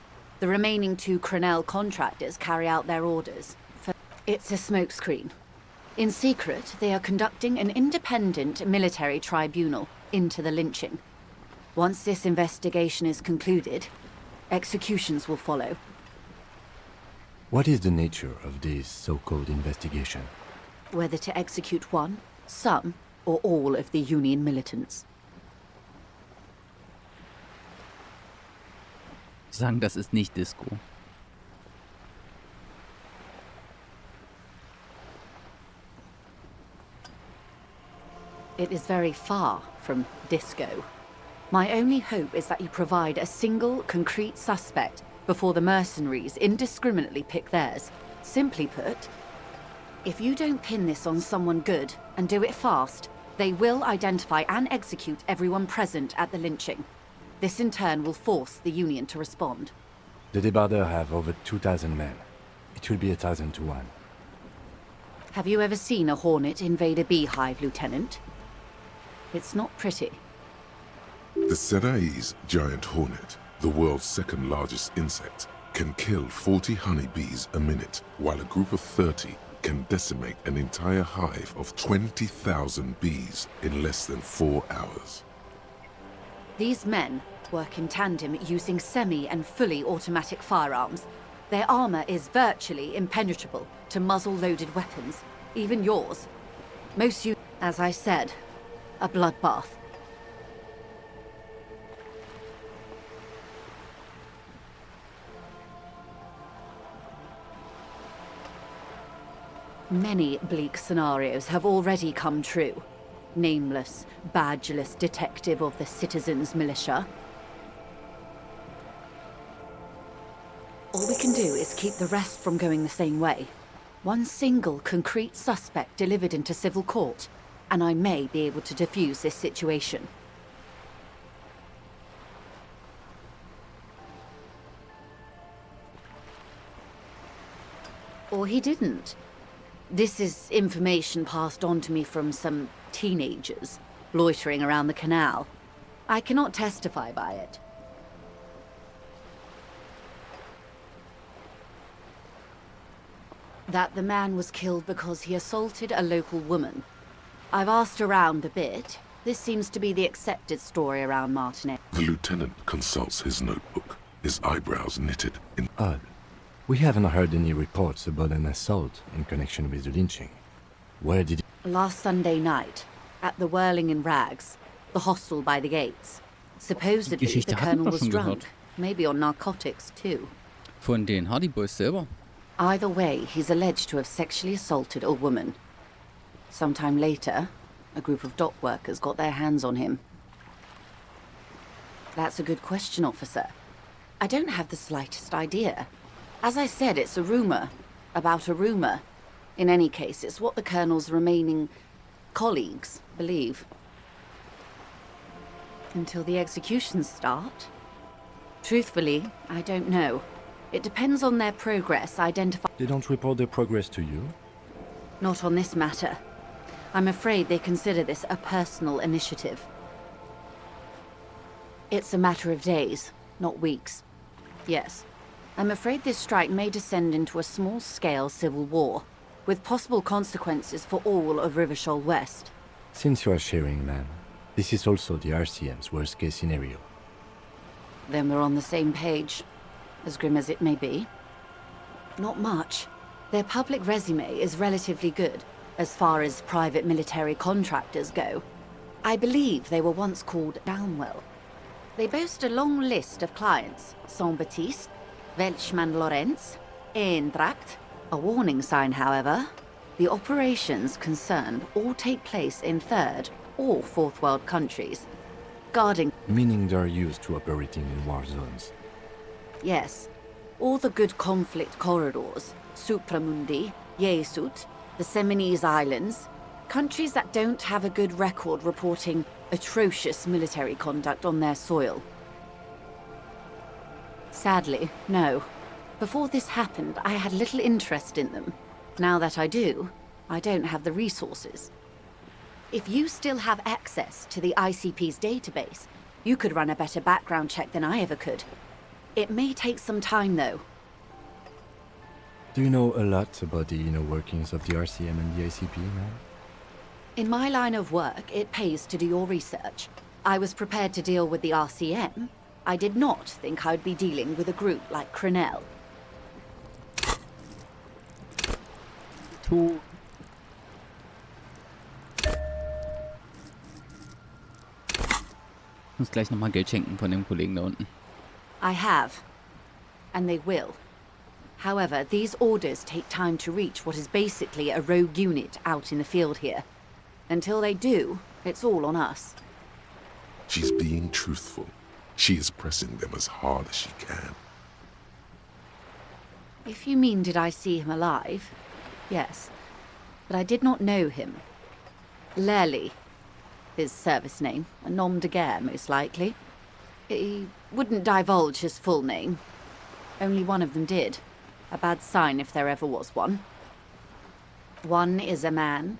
The remaining 2 Crenel contractors carry out their orders. It's a smokescreen. In secret, they are conducting an independent military tribunal into the lynching. Once this investigation is concluded, executions will follow. What is the nature of this so-called investigation? Whether to execute one, some, or all of the Union militants. Sagen, das ist nicht Disco. It is very far from disco. My only hope is that you provide a single, concrete suspect before the mercenaries indiscriminately pick theirs. Simply put, if you don't pin this on someone good and do it fast, they will identify and execute everyone present at the lynching. This in turn will force the Union to respond. The Debardeurs have over 2,000 men. It will be 1,000 to 1. Have you ever seen a hornet invade a beehive, Lieutenant? It's not pretty. The Seraï's giant hornet, the world's 2nd largest insect, can kill 40 honeybees a minute, while a group of 30 can decimate an entire hive of 20,000 bees in less than 4 hours. These men work in tandem using semi- and fully automatic firearms. Their armor is virtually impenetrable to muzzle-loaded weapons, even yours. As I said, a bloodbath. Many bleak scenarios have already come true. Nameless, badgeless detective of the citizens' militia. All we can do is keep the rest from going the same way. One single concrete suspect delivered into civil court, and I may be able to defuse this situation. Or he didn't. This is information passed on to me from some teenagers loitering around the canal. I cannot testify by it. That the man was killed because he assaulted a local woman. I've asked around a bit. This seems to be the accepted story around Martinet. The lieutenant consults his notebook, his eyebrows knitted in... Odd. We haven't heard any reports about an assault in connection with the lynching. Where did Last Sunday night, at the Whirling in Rags, the hostel by the gates. Supposedly, Geschichte the hatten colonel wir was schon drunk, gehört. maybe on narcotics too. Von den Hardy Boys selber. Either way, he's alleged to have sexually assaulted a woman. Sometime later, a group of dock workers got their hands on him. That's a good question, officer. I don't have the slightest idea. As I said, it's a rumor. About a rumor. In any case, it's what the colonel's remaining colleagues believe. Until the executions start? Truthfully, I don't know. It depends on their progress identifying... They don't report their progress to you? Not on this matter. I'm afraid they consider this a personal initiative. It's a matter of days, not weeks. Yes. I'm afraid this strike may descend into a small-scale civil war, with possible consequences for all of Rivershoal West. Since you are sharing, ma'am, this is also the RCM's worst-case scenario. Then we're on the same page, as grim as it may be. Not much. Their public resume is relatively good, as far as private military contractors go. I believe they were once called Downwell. They boast a long list of clients: Saint-Baptiste, Welchman-Lorenz, Eendracht. A warning sign, however. The operations concerned all take place in third or fourth world countries. Guarding... Meaning they're used to operating in war zones. Yes. All the good conflict corridors, Supramundi, Yesut, the Seminese Islands, countries that don't have a good record reporting atrocious military conduct on their soil. Sadly, no. Before this happened, I had little interest in them. Now that I do, I don't have the resources. If you still have access to the ICP's database, you could run a better background check than I ever could. It may take some time, though. Do you know a lot about the inner workings of the RCM and the ICP, ma'am? In my line of work, it pays to do your research. I was prepared to deal with the RCM. I did not think I'd be dealing with a group like Crenell. Ich muss gleich nochmal Geld schenken von dem Kollegen da unten. I have. And they will. However, these orders take time to reach what is basically a rogue unit out in the field here. Until they do, it's all on us. She's being truthful. She is pressing them as hard as she can. If you mean did I see him alive, yes. But I did not know him. Lely, his service name, a nom de guerre most likely. He wouldn't divulge his full name. Only one of them did. A bad sign if there ever was one. One is a man,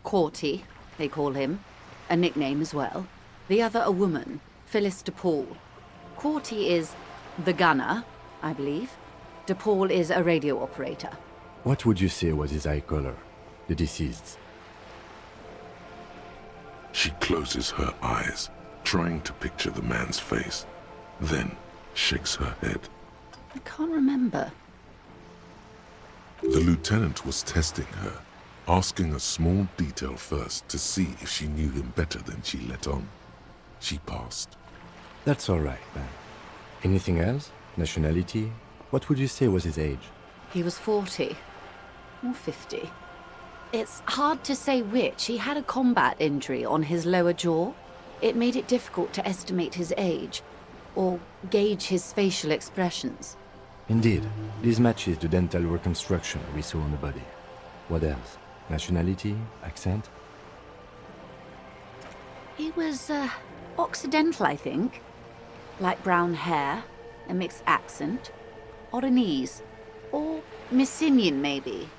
Corty, they call him, a nickname as well. The other a woman, Phyllis DePaul. Corty is the gunner, I believe. DePaul is a radio operator. What would you say was his eye color, the deceased's? She closes her eyes, trying to picture the man's face, then shakes her head. I can't remember. The lieutenant was testing her, asking a small detail first to see if she knew him better than she let on. She passed. That's all right, man. Anything else? Nationality? What would you say was his age? He was 40. Or 50. It's hard to say which. He had a combat injury on his lower jaw. It made it difficult to estimate his age, or gauge his facial expressions. Indeed. This matches the dental reconstruction we saw on the body. What else? Nationality? Accent? He was, Occidental, I think. Light brown hair, a mixed accent, Oranese, or Messinian, maybe.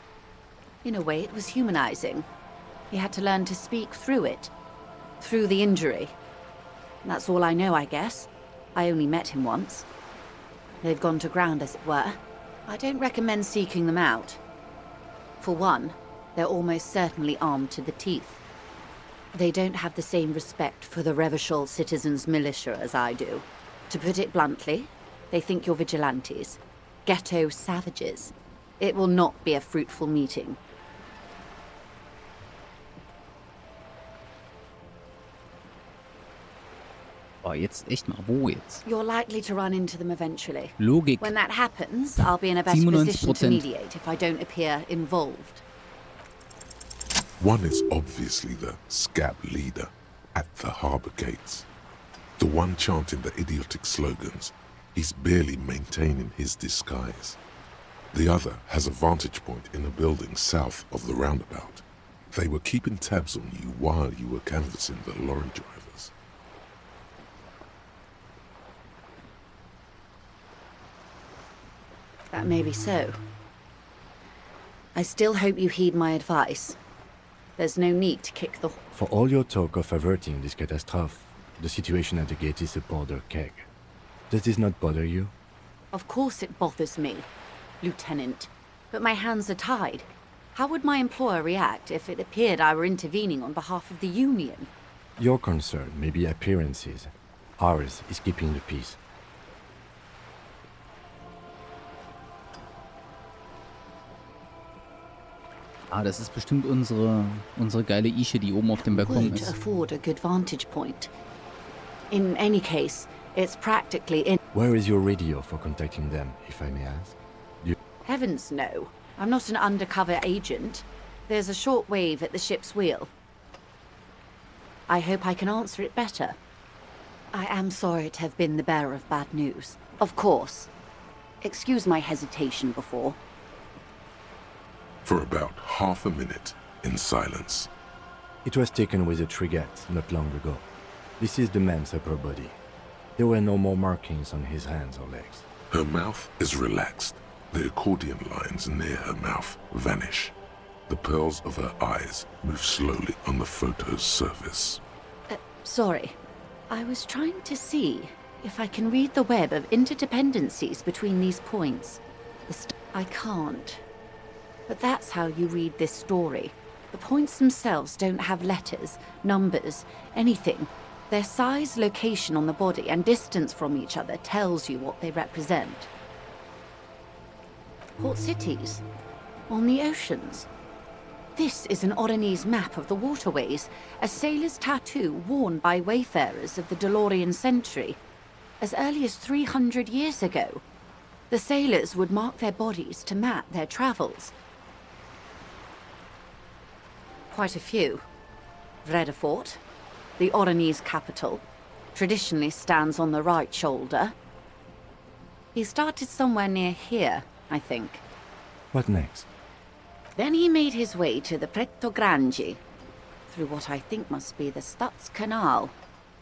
In a way, it was humanizing. He had to learn to speak through it, through the injury. That's all I know, I guess. I only met him once. They've gone to ground, as it were. I don't recommend seeking them out. For one, they're almost certainly armed to the teeth. They don't have the same respect for the Revachol citizens' militia as I do. To put it bluntly, they think you're vigilantes. Ghetto savages. It will not be a fruitful meeting. Oh, jetzt echt mal, wo jetzt? You're likely to run into them eventually. Logik. When that happens, I'll be in a better position to mediate if I don't appear involved. One is obviously the scab leader at the harbour gates. The one chanting the idiotic slogans. He's barely maintaining his disguise. The other has a vantage point in a building south of the roundabout. They were keeping tabs on you while you were canvassing the lorry drivers. That may be so. I still hope you heed my advice. There's no need to kick the... For all your talk of averting this catastrophe, the situation at the gate is a powder keg. Does this not bother you? Of course it bothers me, Lieutenant. But my hands are tied. How would my employer react if it appeared I were intervening on behalf of the Union? Your concern may be appearances. Ours is keeping the peace. Ah, das ist bestimmt unsere geile Ische, die oben auf dem Balkon Would ist. afford a good vantage point. In any case, it's practically in... Where is your radio for contacting them, if I may ask? Heavens no. I'm not an undercover agent. There's a short wave at the ship's wheel. I hope I can answer it better. I am sorry to have been the bearer of bad news. Of course. Excuse my hesitation before. For about half a minute, in silence. It was taken with a frigate not long ago. This is the man's upper body. There were no more markings on his hands or legs. Her mouth is relaxed. The accordion lines near her mouth vanish. The pearls of her eyes move slowly on the photo's surface. Sorry. I was trying to see if I can read the web of interdependencies between these points. I can't. But that's how you read this story. The points themselves don't have letters, numbers, anything. Their size, location on the body, and distance from each other tells you what they represent. Port cities. On the oceans. This is an Oronese map of the waterways, a sailor's tattoo worn by wayfarers of the Delorian century. As early as 300 years ago, the sailors would mark their bodies to map their travels. Quite a few. Vredefort, the Oronese capital, traditionally stands on the right shoulder. He started somewhere near here, I think. What next? Then he made his way to the Pretto Grande, through what I think must be the Stutz Canal,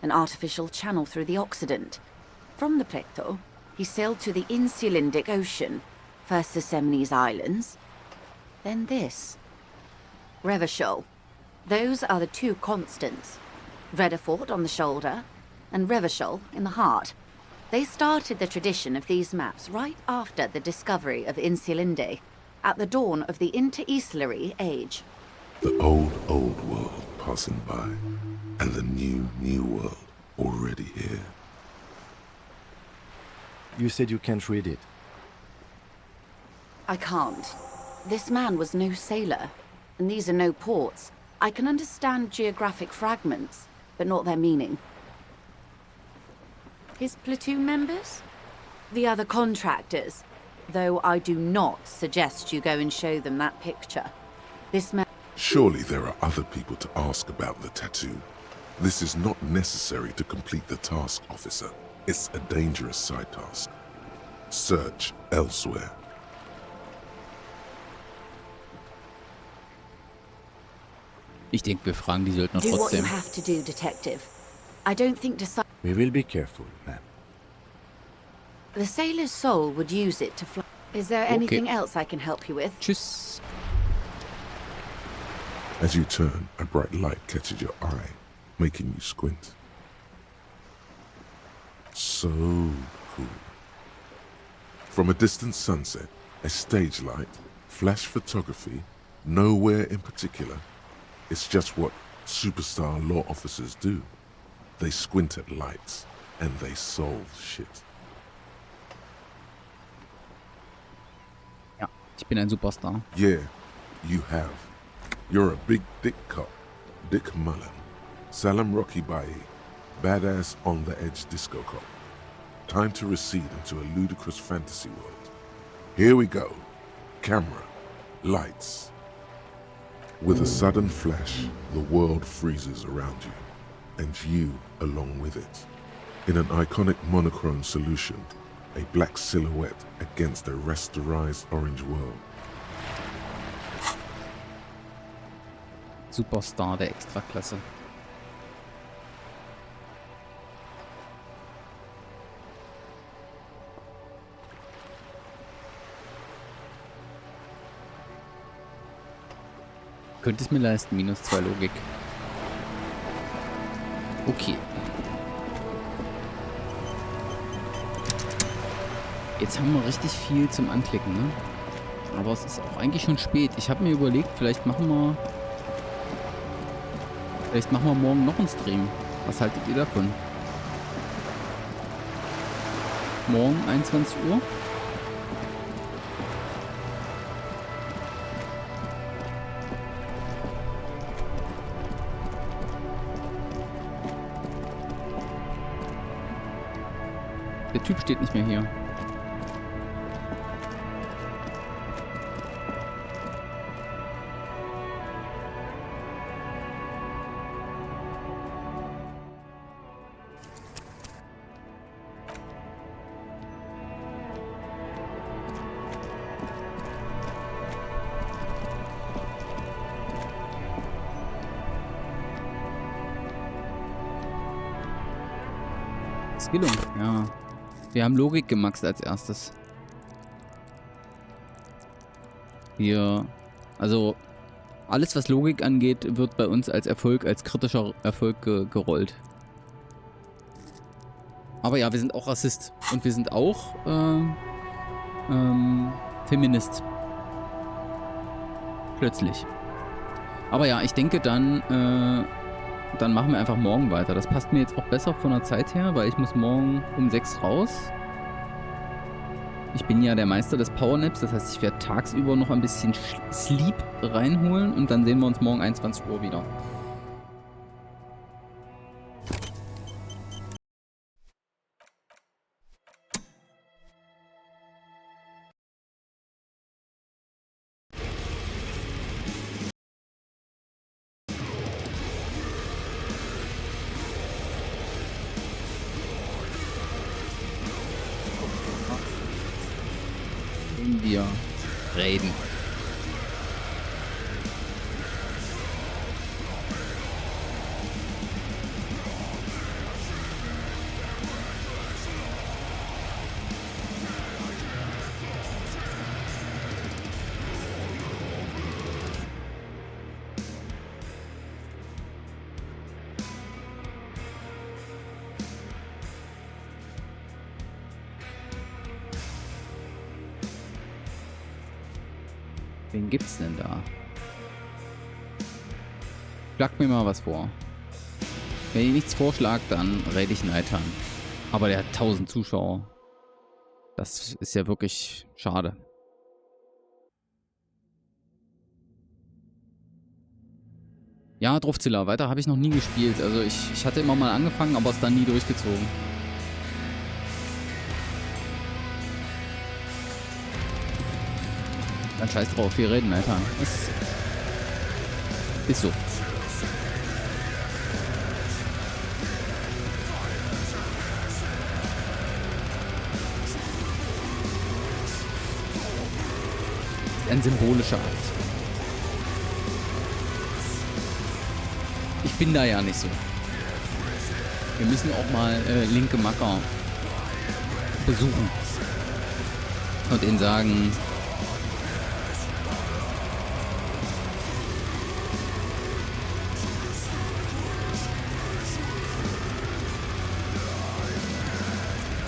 an artificial channel through the Occident. From the Pretto, he sailed to the Insulindic Ocean, first the Semines Islands, then this. Revachol. Those are the two constants. Vredefort on the shoulder, and Revachol in the heart. They started the tradition of these maps right after the discovery of Insulinde, at the dawn of the Interinsulary Age. The old world passing by, and the new world already here. You said you can't read it. I can't. This man was no sailor, and these are no ports. I can understand geographic fragments, but not their meaning. His platoon members? The other contractors. Though I do not suggest you go and show them that picture. This man... Surely there are other people to ask about the tattoo. This is not necessary to complete the task, officer. It's a dangerous side task. Search elsewhere. Ich denke, wir fragen die Söldner Do what you trotzdem. have to do, detective. I don't think We will be careful, ma'am. the sailor's soul would use it to fly. Is there Okay. anything else I can help you with? Tschüss. As you turn, a bright light catches your eye, making you squint. So cool. From a distant sunset, a stage light, flash photography, Nowhere in particular. It's just what superstar law officers do. They squint at lights and they solve shit. Ja, ich bin ein Superstar. Yeah, you have. You're a big dick cop. Dick Mullen. Salam Rocky Bayi. Badass on the edge disco cop. Time to recede into a ludicrous fantasy world. Here we go. Camera. Lights. With a sudden flash, the world freezes around you, and you along with it. In an iconic monochrome solution, a black silhouette against a rasterized orange world. Superstar der Extraklasse. Könnte es mir leisten, -2 Logik. Okay. Jetzt haben wir richtig viel zum Anklicken, ne? Aber es ist auch eigentlich schon spät. Ich habe mir überlegt, vielleicht machen wir morgen noch einen Stream. Was haltet ihr davon? Morgen 21 Uhr? Der Typ steht nicht mehr hier. Skillung, ja. Wir haben Logik gemaxt als erstes. Also alles was Logik angeht, wird bei uns als Erfolg, als kritischer Erfolg gerollt. Aber ja, wir sind auch Rassist. Und wir sind auch Feminist. Plötzlich. Aber ja, ich denke dann machen wir einfach morgen weiter. Das passt mir jetzt auch besser von der Zeit her, weil ich muss morgen um 6 raus. Ich bin ja der Meister des Powernaps, das heißt, ich werde tagsüber noch ein bisschen Sleep reinholen und dann sehen wir uns morgen 21 Uhr wieder. Wir reden. Wen gibt's denn da? Schlag mir mal was vor. Wenn ihr nichts vorschlagt, dann rede ich Neitern. Aber der hat 1000 Zuschauer. Das ist ja wirklich schade. Ja, Drufzilla, weiter habe ich noch nie gespielt. Also ich hatte immer mal angefangen, aber es dann nie durchgezogen. Dann scheiß drauf, wir reden, Alter. Ist so. Ein symbolischer Akt. Ich bin da ja nicht so. Wir müssen auch mal linke Macker besuchen. Und ihnen sagen...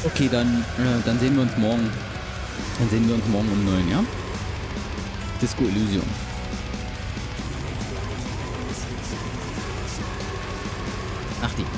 Okay, dann sehen wir uns morgen. Dann sehen wir uns morgen um 9, ja? Disco Elysium. Ach, die.